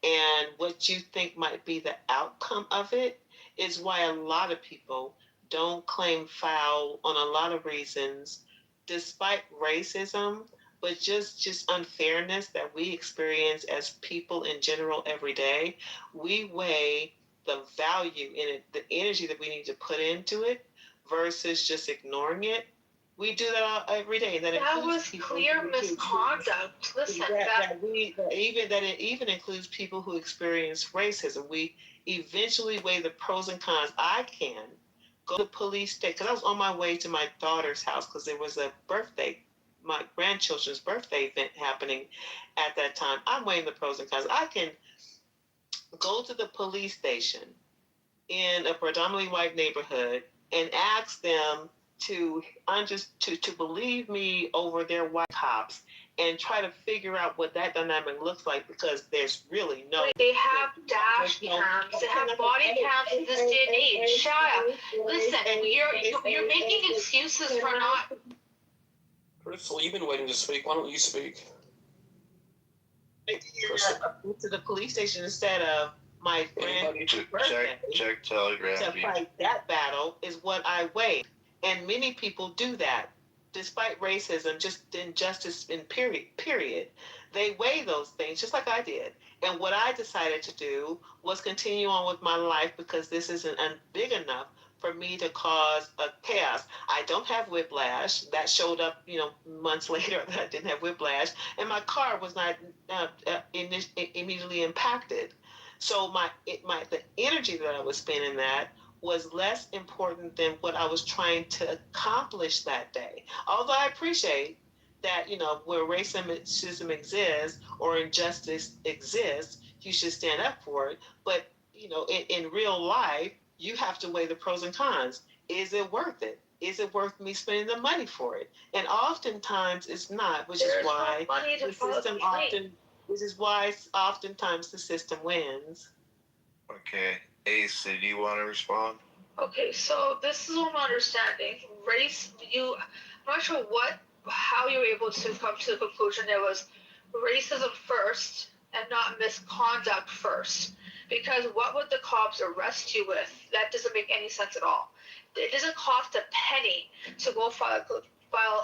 and what you think might be the outcome of it, is why a lot of people don't claim foul on a lot of reasons, despite racism, but just unfairness that we experience as people in general every day. We weigh the value in it, the energy that we need to put into it, versus just ignoring it. We do that every day.
That was clear misconduct. Listen,
it even includes people who experience racism. We eventually weigh the pros and cons. I can go to the police station, because I was on my way to my daughter's house, because there was a birthday, my grandchildren's birthday event happening at that time. I'm weighing the pros and cons. I can go to the police station in a predominantly white neighborhood and ask them to believe me over their white cops, and try to figure out what that dynamic looks like, because there's really no.
They have dash cams, they have body cams in this day and age. Shia, listen, you're making excuses for not.
Crystal, you've been waiting to speak. Why don't you speak?
To the police station instead of
my friend
check Telegram.
to fight that battle is what I weigh. And many people do that. Despite racism, just injustice in period, they weigh those things just like I did. And what I decided to do was continue on with my life because this isn't big enough for me to cause a chaos. I don't have whiplash. That showed up, months later that I didn't have whiplash, and my car was not immediately impacted. So the energy that I was spending that was less important than what I was trying to accomplish that day. Although I appreciate that, where racism exists or injustice exists, you should stand up for it. But, in real life, you have to weigh the pros and cons. Is it worth it? Is it worth me spending the money for it? And oftentimes it's not, which is why oftentimes the system wins.
Okay. Ace, do you want to respond?
Okay, so this is what I'm understanding. I'm not sure how you were able to come to the conclusion there was racism first and not misconduct first. Because what would the cops arrest you with? That doesn't make any sense at all. It doesn't cost a penny to go file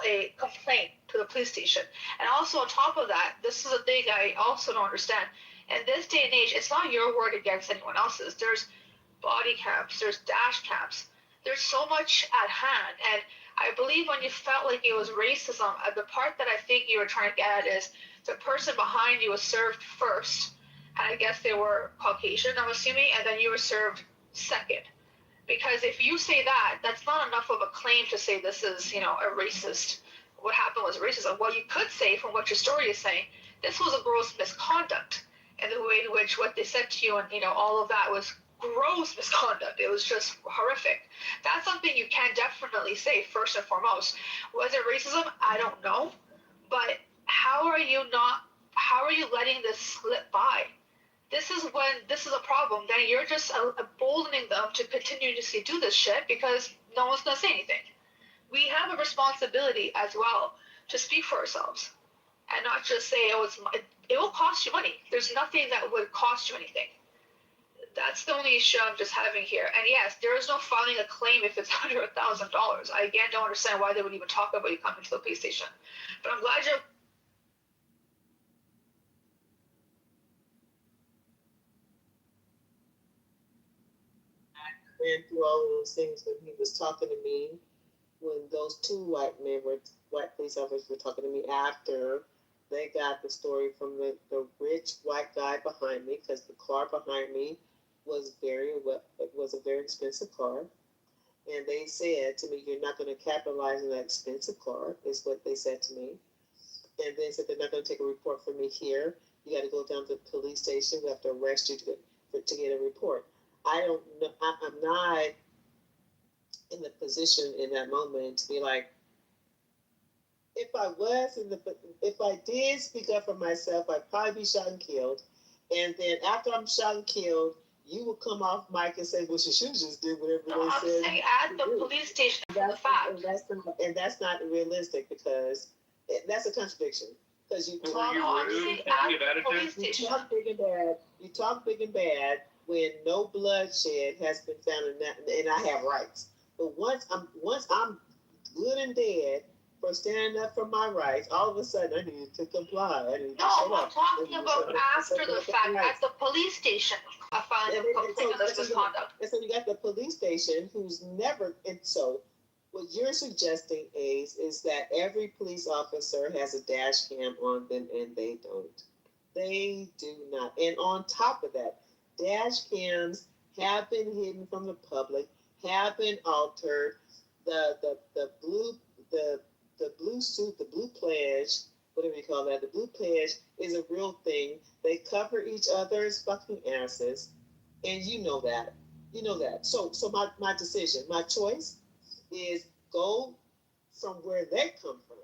a complaint to the police station. And also on top of that, this is a thing I also don't understand. In this day and age, it's not your word against anyone else's. There's body cams, there's dash cams. There's so much at hand. And I believe when you felt like it was racism, the part that I think you were trying to get at is the person behind you was served first. And I guess they were Caucasian, I'm assuming, and then you were served second. Because if you say that, that's not enough of a claim to say this is, a racist. What happened was racism. Well, you could say, from what your story is saying, this was a gross misconduct. And the way in which what they said to you and, all of that was gross misconduct. It was just horrific. That's something you can definitely say, first and foremost. Was it racism? I don't know. But how are you letting this slip by? This is a problem. Then you're just emboldening them to continuously do this shit because no one's going to say anything. We have a responsibility as well to speak for ourselves and not just say, it will cost you money. There's nothing that would cost you anything. That's the only issue I'm just having here. And yes, there is no filing a claim if it's under $1,000. I again don't understand why they would even talk about you coming to the police station. But I'm glad you.
Ran through all of those things when he was talking to me. When those two white police officers were talking to me after they got the story from the rich white guy behind me, because the car behind me was a very expensive car. And they said to me, you're not going to capitalize on that expensive car, is what they said to me. And they said they're not going to take a report from me here. You got to go down to the police station. We have to arrest you to get a report. I don't know. I'm not in the position in that moment to be like, if I did speak up for myself, I'd probably be shot and killed. And then after I'm shot and killed, you will come off mic and say, well, she should just did whatever they said.
Saying at the police station.
And that's not realistic because that's a contradiction. Because you talk big and bad when no bloodshed has been found and I have rights. But once I'm good and dead for standing up for my rights, all of a sudden I need to comply.
I'm talking about after the fact at the police station. Filing a complaint on this misconduct.
And so you got the police station who's never. And so what you're suggesting, Ace, is that every police officer has a dash cam on them, and they don't. They do not. And on top of that, dash cams have been hidden from the public, have been altered. The blue suit, the blue pledge, whatever you call that, the blue pledge is a real thing. They cover each other's fucking asses, and you know that. You know that. So my decision, my choice is go from where they come from,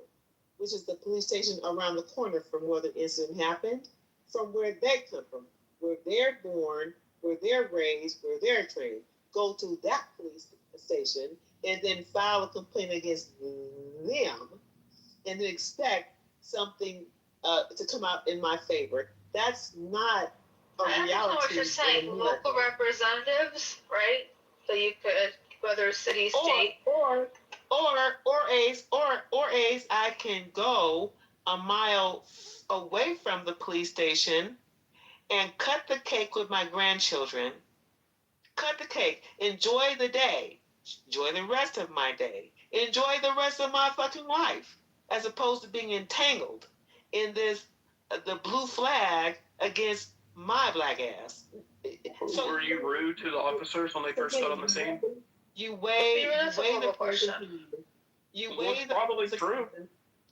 which is the police station around the corner from where the incident happened, from where they come from, where they're born, where they're raised, where they're trained. Go to that police station and then file a complaint against them and then expect something to come out in my favor. That's not a
I understand what
reality
you're saying.
in
Local representatives, right? So you could, whether city, state,
or A's, I can go a mile away from the police station and cut the cake with my grandchildren. Cut the cake. Enjoy the day. Enjoy the rest of my day. Enjoy the rest of my fucking life. As opposed to being entangled in this, the blue flag against my black ass.
So, were you rude to the officers when they first got on the scene?
You weigh the pros and
question.
cons. You
Well,
weigh
it's
the
probably
pros and
true.
cons.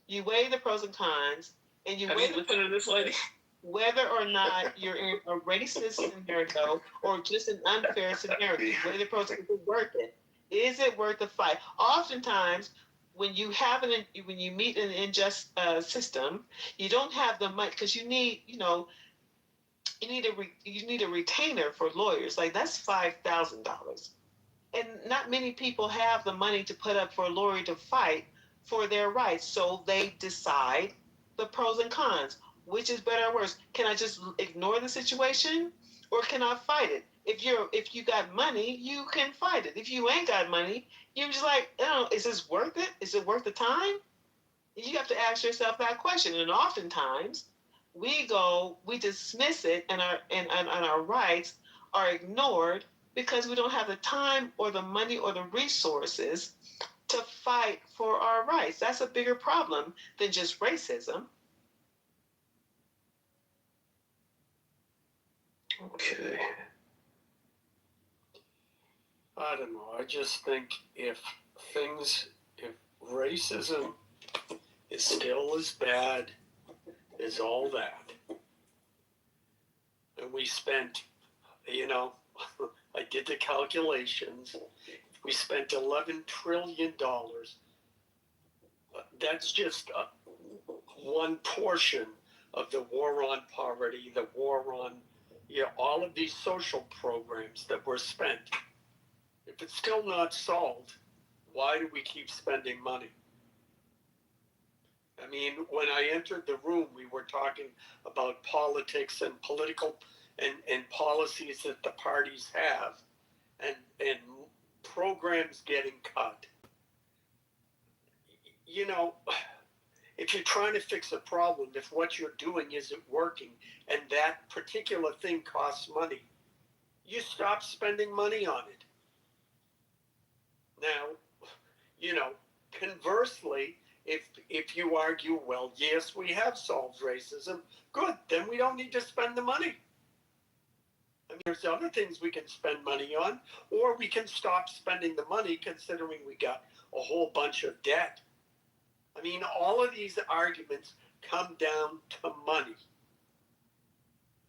You weigh the pros and cons, and you
Have
weigh
you
the
listened to this lady?
whether or not you're in a racist scenario or just an unfair scenario. You weigh the pros and cons. Is it worth it? Is it worth the fight? Oftentimes, when you meet an unjust system, you don't have the money because you need a retainer for lawyers. Like that's $5,000. And not many people have the money to put up for a lawyer to fight for their rights. So they decide the pros and cons. Which is better or worse? Can I just ignore the situation, or can I fight it? If you got money, you can fight it. If you ain't got money, you're just like, oh, is this worth it? Is it worth the time? You have to ask yourself that question. And oftentimes, we dismiss it, and our rights are ignored because we don't have the time or the money or the resources to fight for our rights. That's a bigger problem than just racism.
Okay. I don't know. I just think if racism is still as bad as all that, and we spent, I did the calculations, we spent $11 trillion. That's just one portion of the war on poverty, the war on, all of these social programs that were spent. If it's still not solved, why do we keep spending money? I mean, when I entered the room, we were talking about politics and political and policies that the parties have and programs getting cut. If you're trying to fix a problem, if what you're doing isn't working and that particular thing costs money, you stop spending money on it. Now, conversely, if you argue, well, yes, we have solved racism, good, then we don't need to spend the money. I mean, there's other things we can spend money on, or we can stop spending the money considering we got a whole bunch of debt. I mean, all of these arguments come down to money.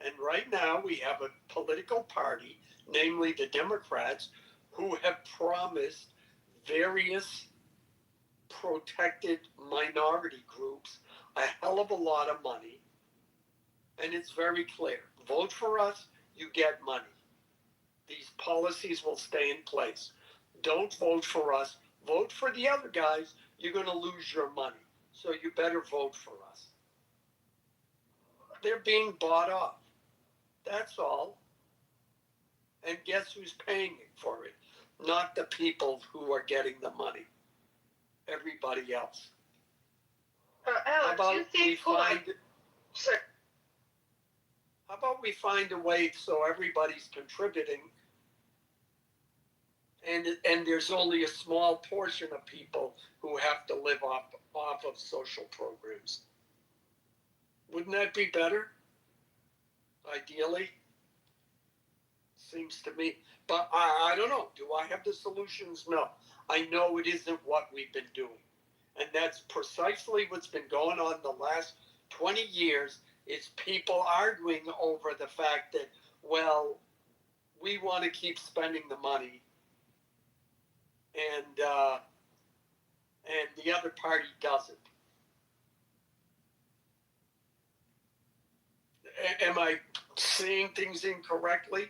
And right now we have a political party, namely the Democrats, who have promised various protected minority groups a hell of a lot of money. And it's very clear. Vote for us, you get money. These policies will stay in place. Don't vote for us. Vote for the other guys. You're going to lose your money. So you better vote for us. They're being bought off. That's all. And guess who's paying for it? Not the people who are getting the money. Everybody else.
Alex, do you think
How about we find a way so everybody's contributing and there's only a small portion of people who have to live off of social programs? Wouldn't that be better? Ideally? Seems to me. But I don't know. Do I have the solutions? No. I know it isn't what we've been doing. And that's precisely what's been going on the last 20 years. It's people arguing over the fact that, well, we want to keep spending the money, and the other party doesn't. Am I seeing things incorrectly?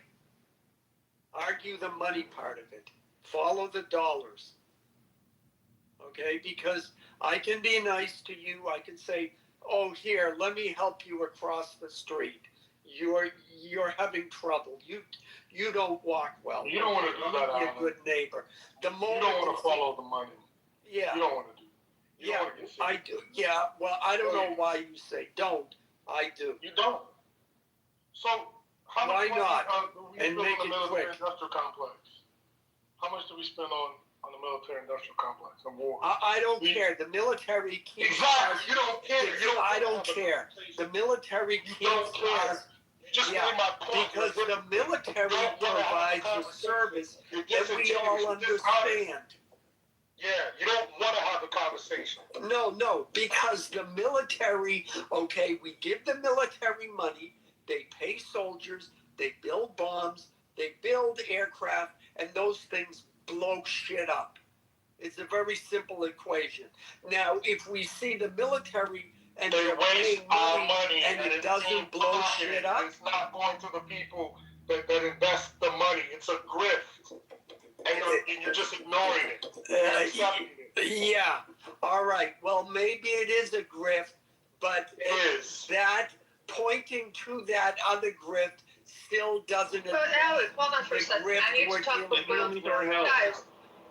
Argue the money part of it. Follow the dollars. Okay? Because I can be nice to you. I can say, oh, here, let me help you across the street. you're having trouble. You don't walk well.
You don't want to do that,
You're a
Alan.
good neighbor. The
You
moment
don't want to follow the money.
Yeah.
You don't want to do. You
Yeah,
don't want to get sick.
I do. Yeah. Well, I don't know why you say don't. I do.
You don't. So how
Why
much money
not?
do we
And
spend on
make
the
it
military
quick.
industrial complex? How much do we spend on the military industrial complex and war?
I don't care. The military keeps
Exactly.
us.
You don't care.
I don't care. The military keeps
don't care.
us.
You just
Yeah,
made my point.
because the military provides a service
You're
that we all
disingenuous.
understand.
Yeah, you don't want to have a conversation.
No, because the military, okay, we give the military money, they pay soldiers, they build bombs, they build aircraft, and those things blow shit up. It's a very simple equation. Now, if we see the military and
They
they're
waste
paying
our money
and it
it's
doesn't blow
pocketed.
shit up,
It's not going to the people that invest the money. It's a grift. And you're just ignoring it. You're accepting it.
yeah. All right. Well, maybe it is a grift, but that pointing to that other grift still doesn't.
But Alex, hold on for a second. I need to talk about guys.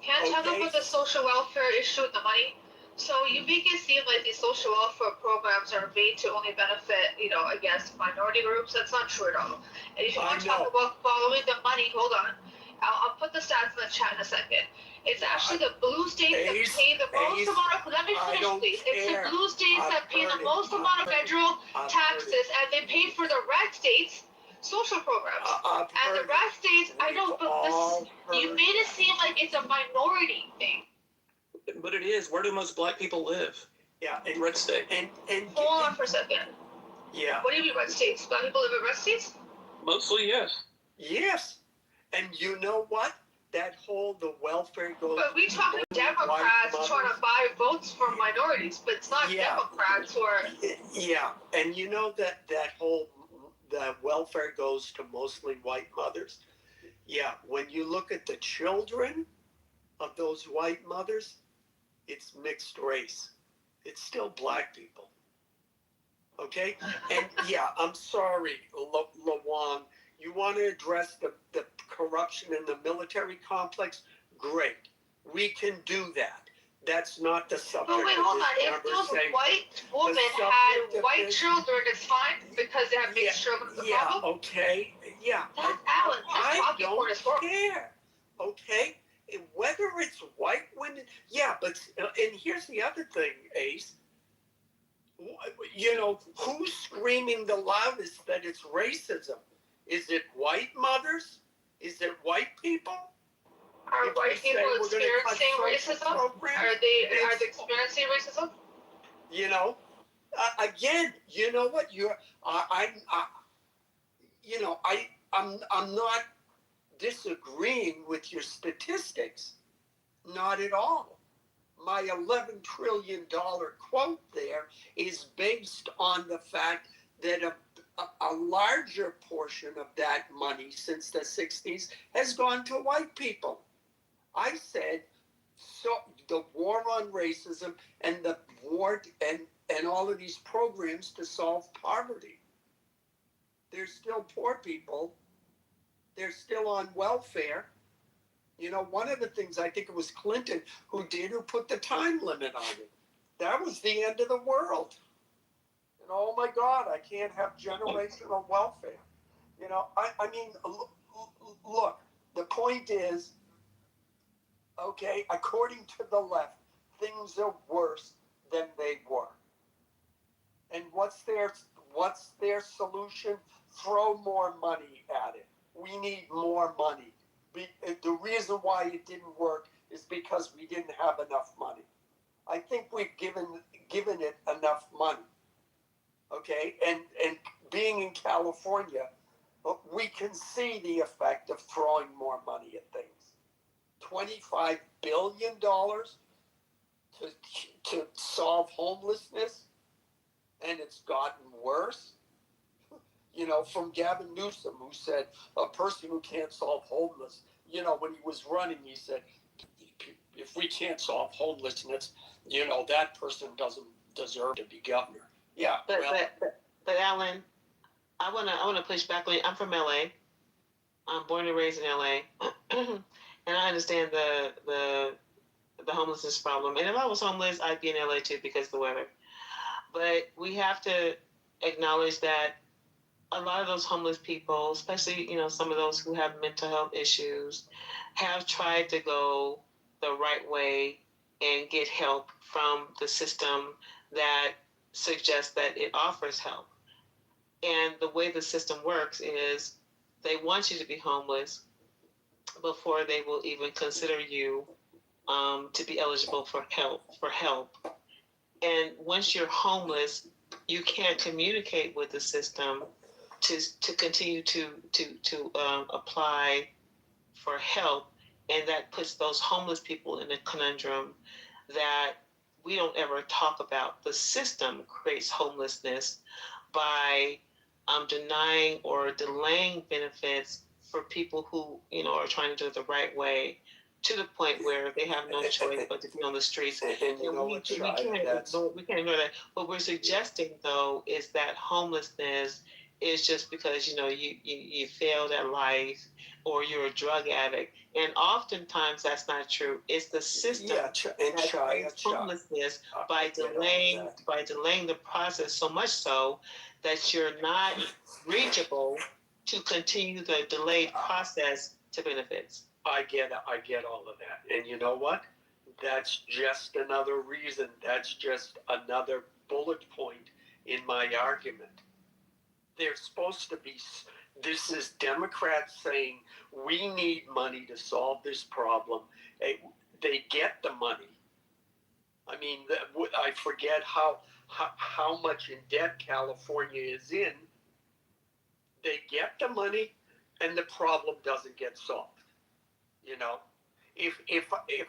Can I talk about the social welfare issue with the money? So you make it seem like these social welfare programs are made to only benefit, I guess, minority groups. That's not true at all. And if you want to talk about following the money, hold on. I'll put the stats in the chat in a second. It's actually the blue states that pay the most amount of. Let me finish, please. It's the blue states that pay the most amount of federal taxes, and they pay for the red states social programs. And the red states, I know, but you made it seem like it's a minority thing.
But it is. Where do most black people live?
Yeah,
in red state.
And
hold on for a second.
Yeah.
What do you mean red states? Black people live in red states?
Mostly, yes.
Yes. And you know what? That whole the welfare goes.
But we talking Democrats trying to buy votes from minorities, but it's not Democrats who are.
Yeah, and you know that whole the welfare goes to mostly white mothers. Yeah, when you look at the children of those white mothers, it's mixed race. It's still black people. Okay? And yeah, I'm sorry, Lawang. You want to address the corruption in the military complex? Great. We can do that. That's not the subject
But wait, hold on. If those white women had white children, it's fine because they have mixed children.
Yeah, okay. Yeah.
That's Alan.
I don't care. Okay? Whether it's white women, yeah, but, and here's the other thing, Ace. Who's screaming the loudest that it's racism? Is it white mothers? Is it white people?
Are white people experiencing racism? Are they experiencing racism?
Again, you know what? I'm not disagreeing with your statistics. Not at all. My $11 trillion quote there is based on the fact that a larger portion of that money since the 60s has gone to white people. I said, so the war on racism and the war and all of these programs to solve poverty. There's still poor people. They're still on welfare. One of the things I think it was Clinton who put the time limit on it. That was the end of the world. And oh my God, I can't have generational welfare. Look, the point is, okay, according to the left, things are worse than they were. And what's their solution? Throw more money at it. We need more money. The reason why it didn't work is because we didn't have enough money. I think we've given it enough money. Okay, and being in California, we can see the effect of throwing more money at things. $25 billion to solve homelessness, and it's gotten worse. From Gavin Newsom, who said a person who can't solve homeless, when he was running, he said, if we can't solve homelessness, that person doesn't deserve to be governor. Yeah.
But Alan, I wanna push back on it. I'm from LA. I'm born and raised in LA, and I understand the homelessness problem. And if I was homeless, I'd be in LA too because of the weather. But we have to acknowledge that a lot of those homeless people, especially some of those who have mental health issues, have tried to go the right way and get help from the system that suggests that it offers help. And the way the system works is they want you to be homeless before they will even consider you to be eligible for help. And once you're homeless, you can't communicate with the system to continue to apply for help, and that puts those homeless people in a conundrum that we don't ever talk about. The system creates homelessness by denying or delaying benefits for people who are trying to do it the right way, to the point where they have no choice but to be on the streets.
And you know what, Shia,
We can't ignore that. What we're suggesting, though, is that homelessness is just because you failed at life or you're a drug addict, and oftentimes that's not true. It's the system that creates homelessness by delaying the process, so much so that you're not reachable to continue the delayed process to benefits.
I get all of that. And you know what? That's just another reason. That's just another bullet point in my argument. There's supposed to be, this is Democrats saying we need money to solve this problem. They get the money. I mean, I forget how much in debt California is in. They get the money and the problem doesn't get solved. If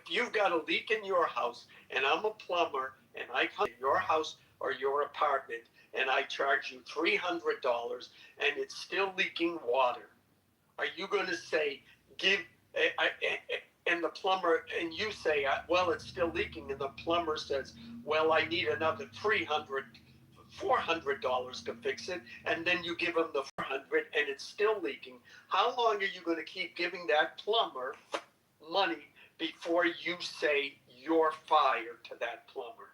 you've got a leak in your house and I'm a plumber and I come to your house or your apartment and I charge you $300 and it's still leaking water, are you going to say and the plumber, and you say, well, it's still leaking, and the plumber says, well, I need another $400 to fix it, and then you give him the $400 and it's still leaking? How long are you going to keep giving that plumber money before you say you're fired to that plumber?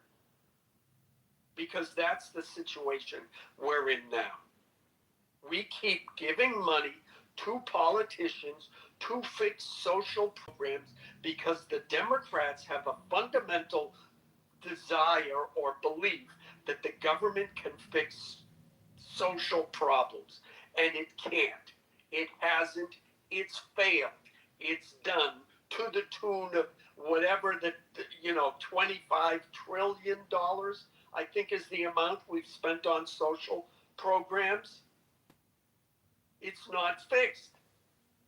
Because that's the situation we're in now. We keep giving money to politicians to fix social programs because the Democrats have a fundamental desire or belief that the government can fix social problems, and it can't. It hasn't. It's failed. It's done to the tune of whatever the $25 trillion, I think, is the amount we've spent on social programs. It's not fixed.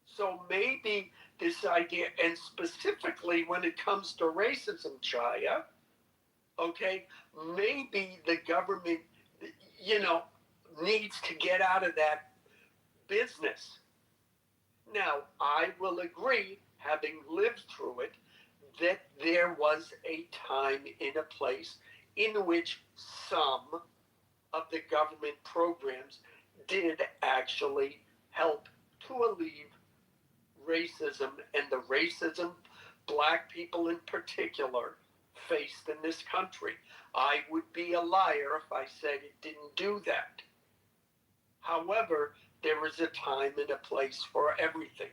So maybe this idea, and specifically when it comes to racism, Chaya, okay, maybe the government, needs to get out of that business. Now, I will agree, having lived through it, that there was a time in a place in which some of the government programs did actually help to alleviate racism, and the racism black people in particular faced in this country. I would be a liar if I said it didn't do that. However, there is a time and a place for everything.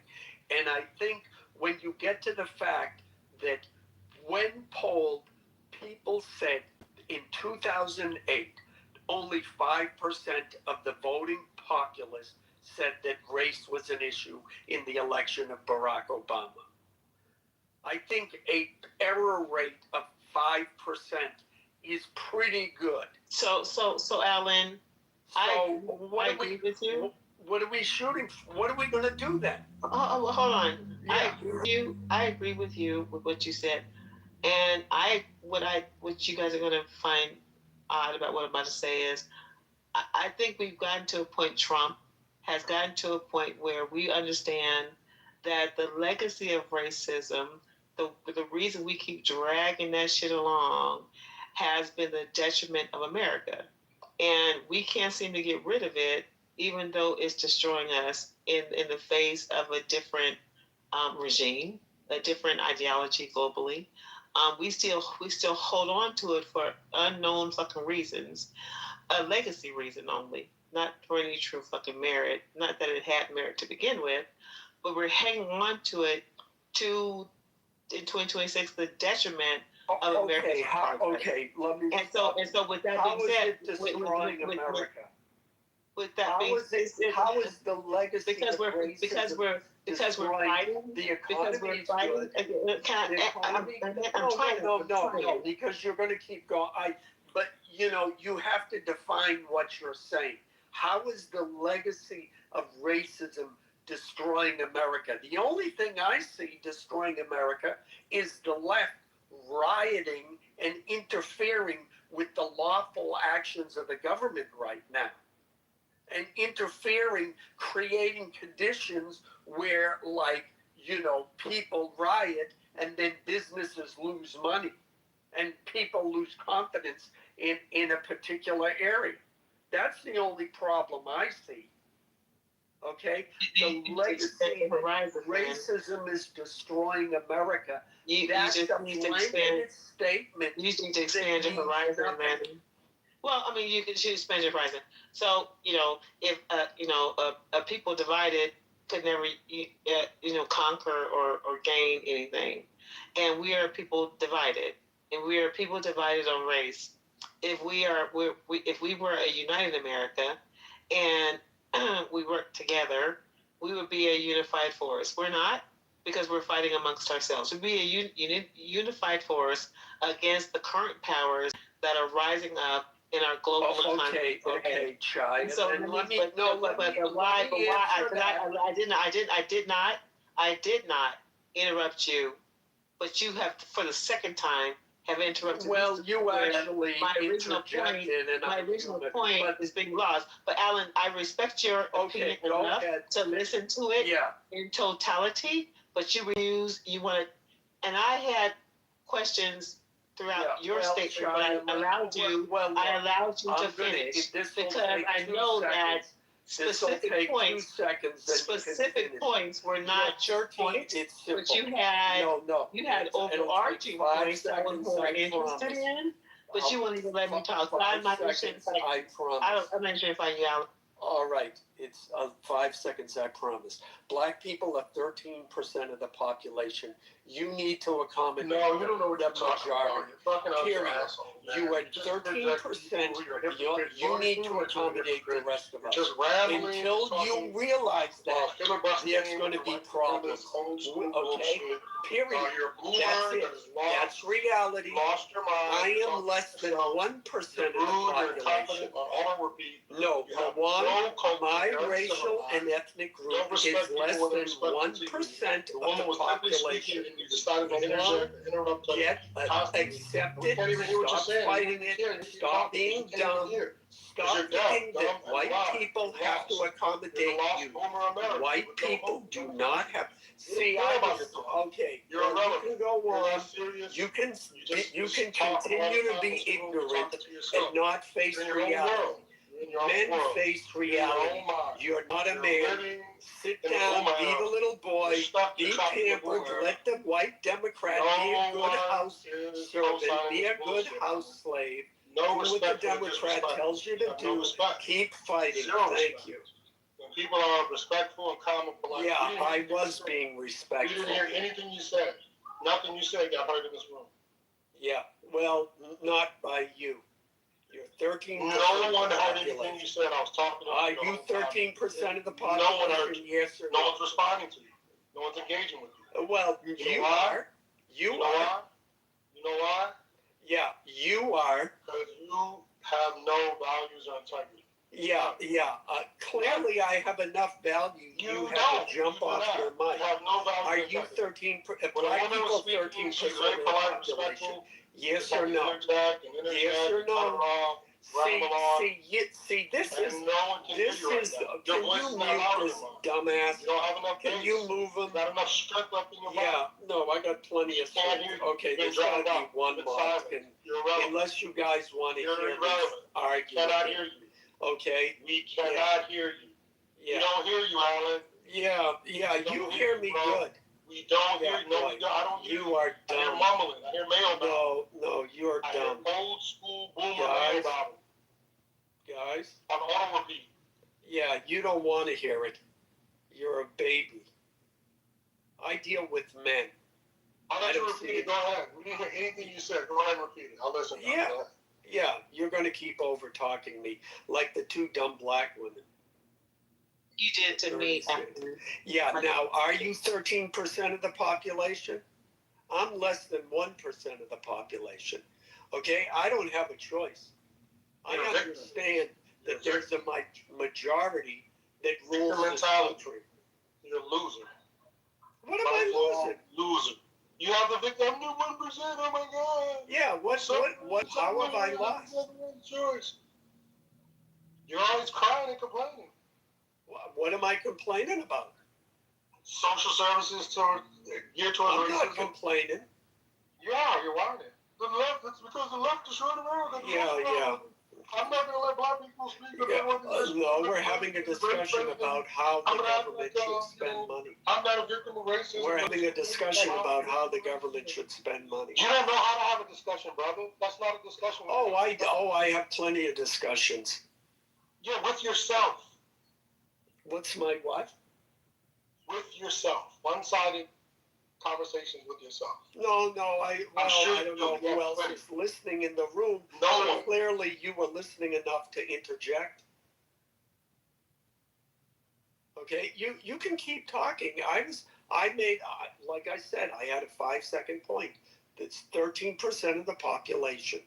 And I think when you get to the fact that when polled, people said in 2008, only 5% of the voting populace said that race was an issue in the election of Barack Obama. I think an error rate of 5% is pretty good.
So, Alan, I agree with you.
What are we shooting for? What are we going to do then?
Hold on. Yeah. I agree with you with what you said, and what you guys are going to find odd about what I'm about to say is, I think we've gotten to a point. Trump has gotten to a point where we understand that the legacy of racism, the reason we keep dragging that shit along, has been the detriment of America, and we can't seem to get rid of it even though it's destroying us in the face of a different regime, a different ideology globally. We still hold on to it for unknown fucking reasons, a legacy reason only, not for any true fucking merit. Not that it had merit to begin with, but we're hanging on to it to in 2026 the detriment of America's progress.
Okay, let me.
And so with that
how
being said,
is it destroying America?
With that
How
being
is it? How is the legacy
because
of
we're
racism
because we're fighting
the economy?
because we're fighting.
No, because you're going to keep going. But you know, you have to define what you're saying. How is the legacy of racism destroying America? The only thing I see destroying America is the left rioting and interfering with the lawful actions of the government right now. And interfering, creating conditions where, like, you know, people riot and then businesses lose money and people lose confidence in a particular area. That's the only problem I see. Okay? The legacy racism is destroying America. That's a blanket statement.
You just need to expand your horizon, man. Well, I mean, you can expand your horizon. So, you know, if a people divided could never, conquer or gain anything, and we are people divided, and we are people divided on race. If we were a united America, and we work together, we would be a unified force. We're not, because we're fighting amongst ourselves. We'd be a unified force against the current powers that are rising up in our global economy.
Okay, Chai.
And so let me I did not interrupt you, but you have, for the second time, have interrupted.
Well, you actually
my original point is being lost. But Alan, I respect your opinion enough to listen to it in totality. But you want to, and I had questions throughout your statement, but I allowed you to finish because I know that specific points were not your points, but you had overarching points that I was more interested in, but you won't even let me talk. So I'm not interested in fighting. I'm not interested in fighting you out.
All right, it's 5 seconds, I promise. Black people are 13% of the population. You need to accommodate the majority. Period. You are 13%. You need to accommodate the rest of us. Until you realize that, there's going to be problems. Okay? Period. That's it. That's reality. I am less than 1% of the population. No, my racial and ethnic group is less than 1% of the population. Get accepted. Stop fighting it. Stop being dumb. Stop thinking that white people have to accommodate you. White people do not have. See, okay. You can go on. You can continue to be ignorant and not face reality. Men face reality. You're not a man. Sit down, be the little boy, be pampered, let the white Democrat be a good house servant, be a good house slave. Do what the Democrat tells you to do. Keep fighting. Thank you.
When people are respectful and calm and polite.
Yeah, I was being respectful.
You didn't hear anything you said. Nothing you said got heard in this room.
Yeah, well, not by you. You're 13%.
No one heard anything you said. I was talking to you.
Are you 13% of the population?
No one heard you.
Yes or
no? No one's responding to you. No one's engaging with you.
Well, you are. You are.
Why? You know why?
Yeah, you are.
Because you have no values or integrity.
Yeah. Clearly, I have enough value. You have to jump off your mic.
You have no value.
Are you 13? Black people 13% of the population? Yes or no? Yes or no? See, this is. Can you mute this dumbass? Can you move him?
Got enough strength left in your body.
Yeah, no, I got plenty of strength. Okay, there's gotta be one more. Unless you guys want to hear me argue.
Cannot hear you.
Okay.
We cannot hear you. We don't hear you, Alan.
Yeah, you hear me good.
We don't hear you. No, we don't. I don't hear you.
You are
I hear
dumb.
mumbling. I hear mail.
No, you're
I
dumb.
hear old school boomer
Guys.
mail bottle.
Guys?
On auto repeat.
Yeah, you don't want to hear it. You're a baby. I deal with men.
I'll let you repeat it. Go ahead. We didn't hear anything you said. Go ahead and repeat it. I'll listen.
Yeah, you're going to keep over talking me like the two dumb black women.
You did to me.
Yeah, now, are you 13% of the population? I'm less than 1% of the population. Okay? I don't have a choice. I understand that there's a majority that rules this country.
You're a loser.
What am I losing?
Loser. You have the victim. I'm the 1%. Oh my God.
Yeah, how have I lost?
You're always crying and complaining.
What am I complaining about?
Social services geared towards racism.
I'm not complaining.
Yeah, you're whining. The left, it's because the left destroyed America.
Yeah.
I'm not going to let black people speak.
No, we're having a discussion about how the government should spend money.
I'm not a victim of racism.
We're having a discussion about how the government should spend money.
You don't know how to have a discussion, brother. That's not a discussion.
I have plenty of discussions.
Yeah, with yourself.
What's my what?
With yourself. One-sided conversations with yourself.
No, I don't know who else is listening in the room.
No one.
Clearly, you were listening enough to interject. Okay, you can keep talking. Like I said, I had a 5-second point. That's 13% of the population.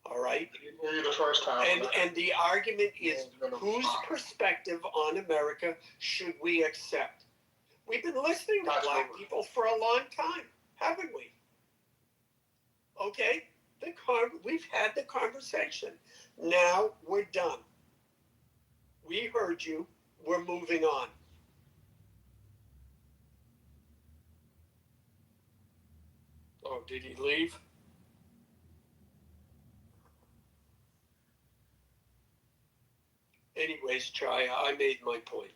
All right.
The first time.
And the argument is, whose perspective on America should we accept? We've been listening to black people for a long time, haven't we? Okay, we've had the conversation. Now we're done. We heard you. We're moving on. Oh, did he leave? Anyways, Chaya, I made my point.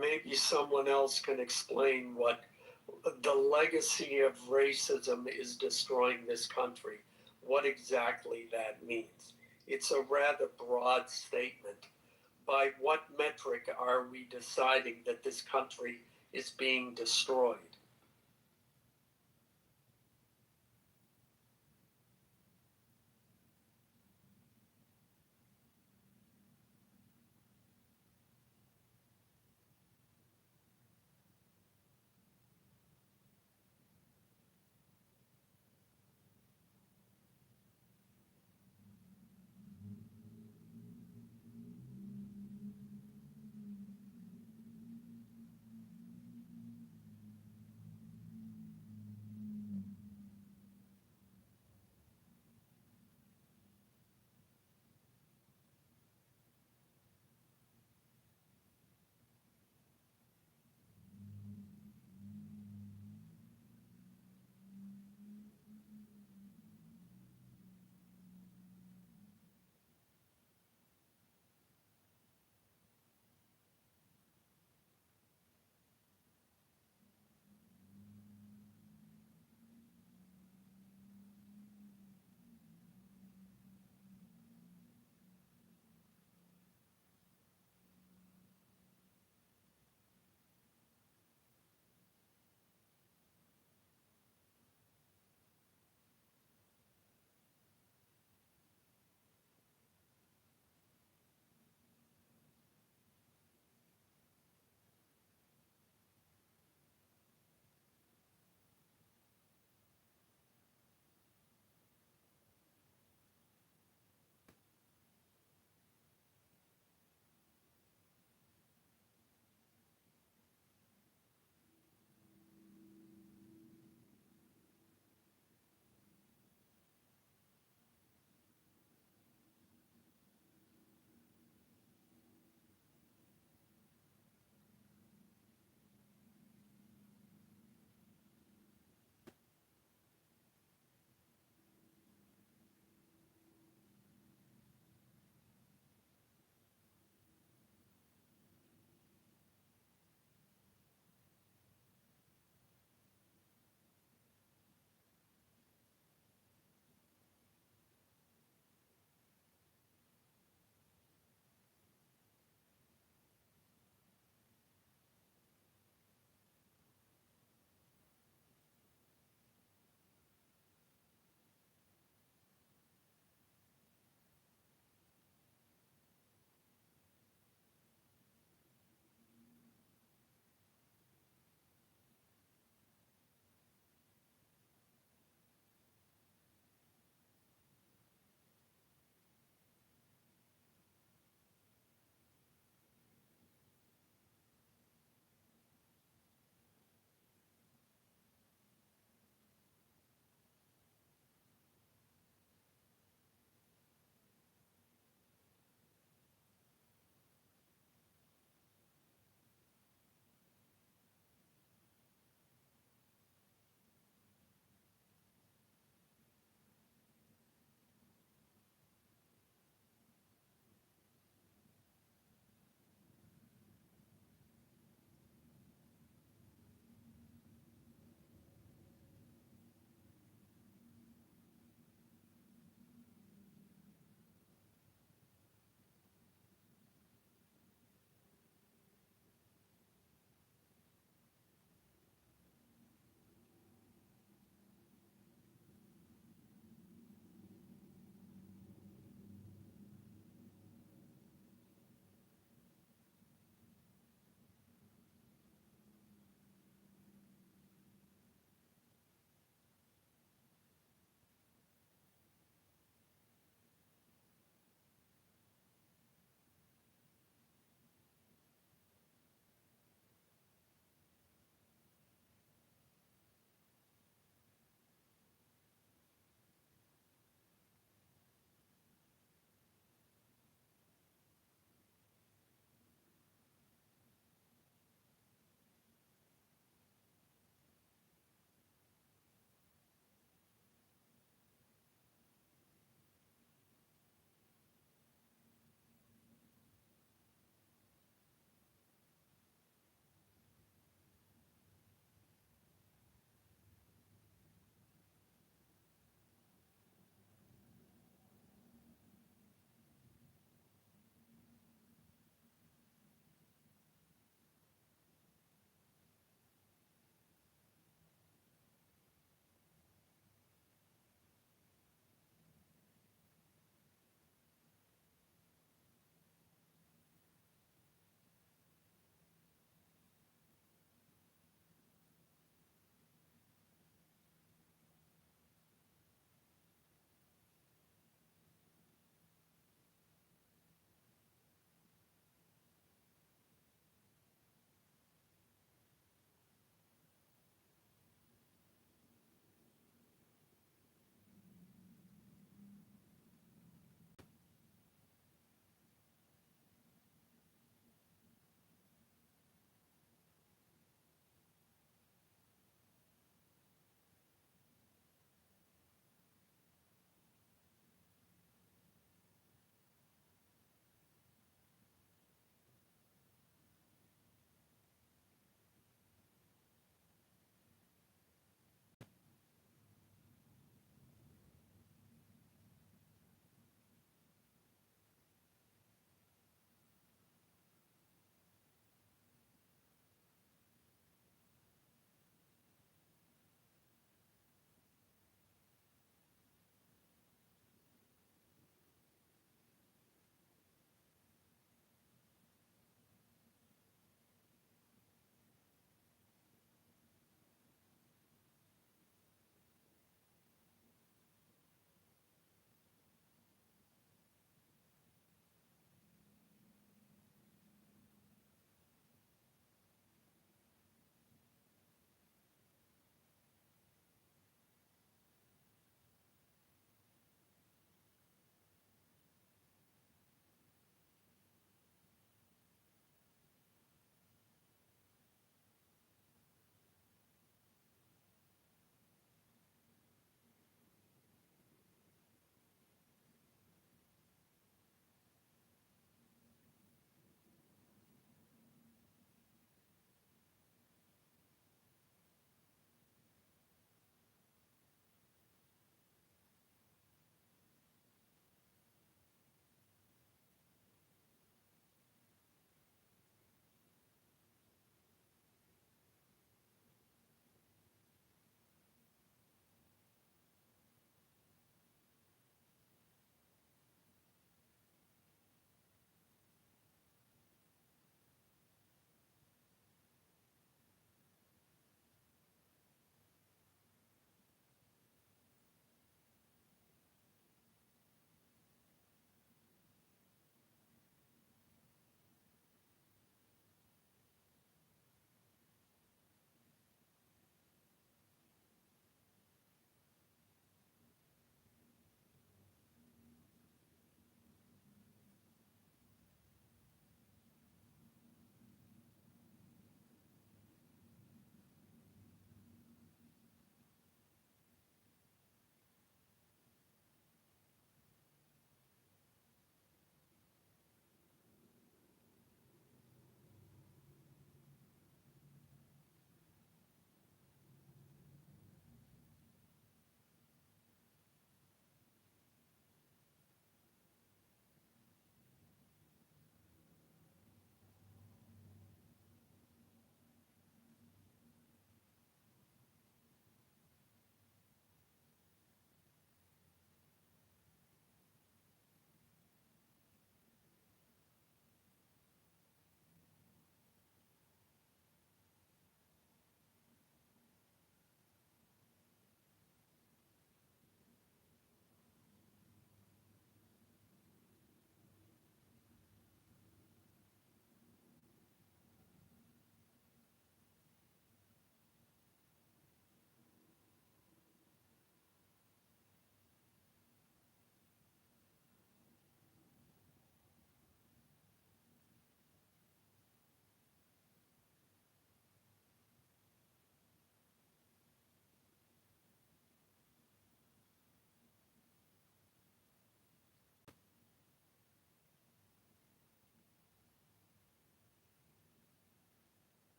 Maybe someone else can explain what the legacy of racism is destroying this country, what exactly that means. It's a rather broad statement. By what metric are we deciding that this country is being destroyed?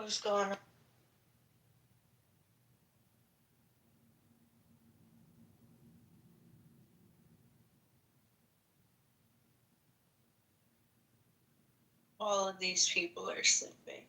What's going on? All of these people are sleeping.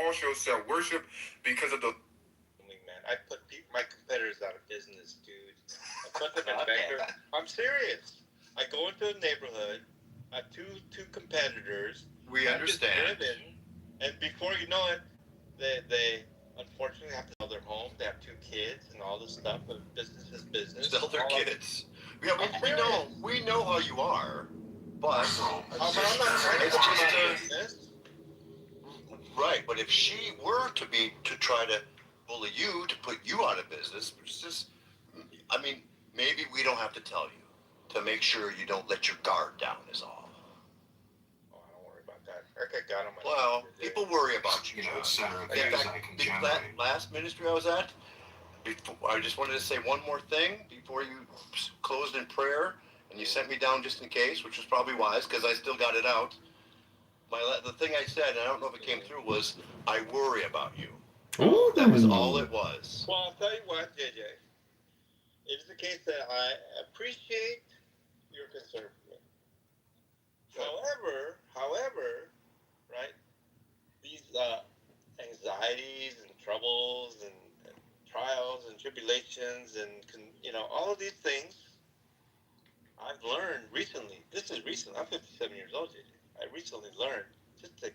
Paul shows self-worship because of the...
Man, I put my competitors out of business, dude. I put them in banker. I'm serious. I go into a neighborhood, I have two competitors.
We understand.
And before you know it, they unfortunately have to sell their home. They have 2 kids and all this stuff, but business is business.
Sell their kids. Yeah, we know how you are, but
I'm not trying to
it's just
business.
right. But if she were to try to bully you to put you out of business, it's just, I mean, maybe we don't have to tell you to make sure you don't let your guard down is all.
Oh, I don't worry about that. I got on my.
Well, people worry about you.
center of
In fact, that last ministry I was at, I just wanted to say one more thing before you closed in prayer, and you sent me down just in case, which was probably wise because I still got it out. The thing I said, and I don't know if it came through, was I worry about you.
Ooh.
That was all it was.
Well, I'll tell you what, JJ. It is the case that I appreciate your concern for me. However, right, these anxieties and troubles and trials and tribulations and all of these things I've learned recently. This is recent. I'm 57 years old, JJ. I recently learned just to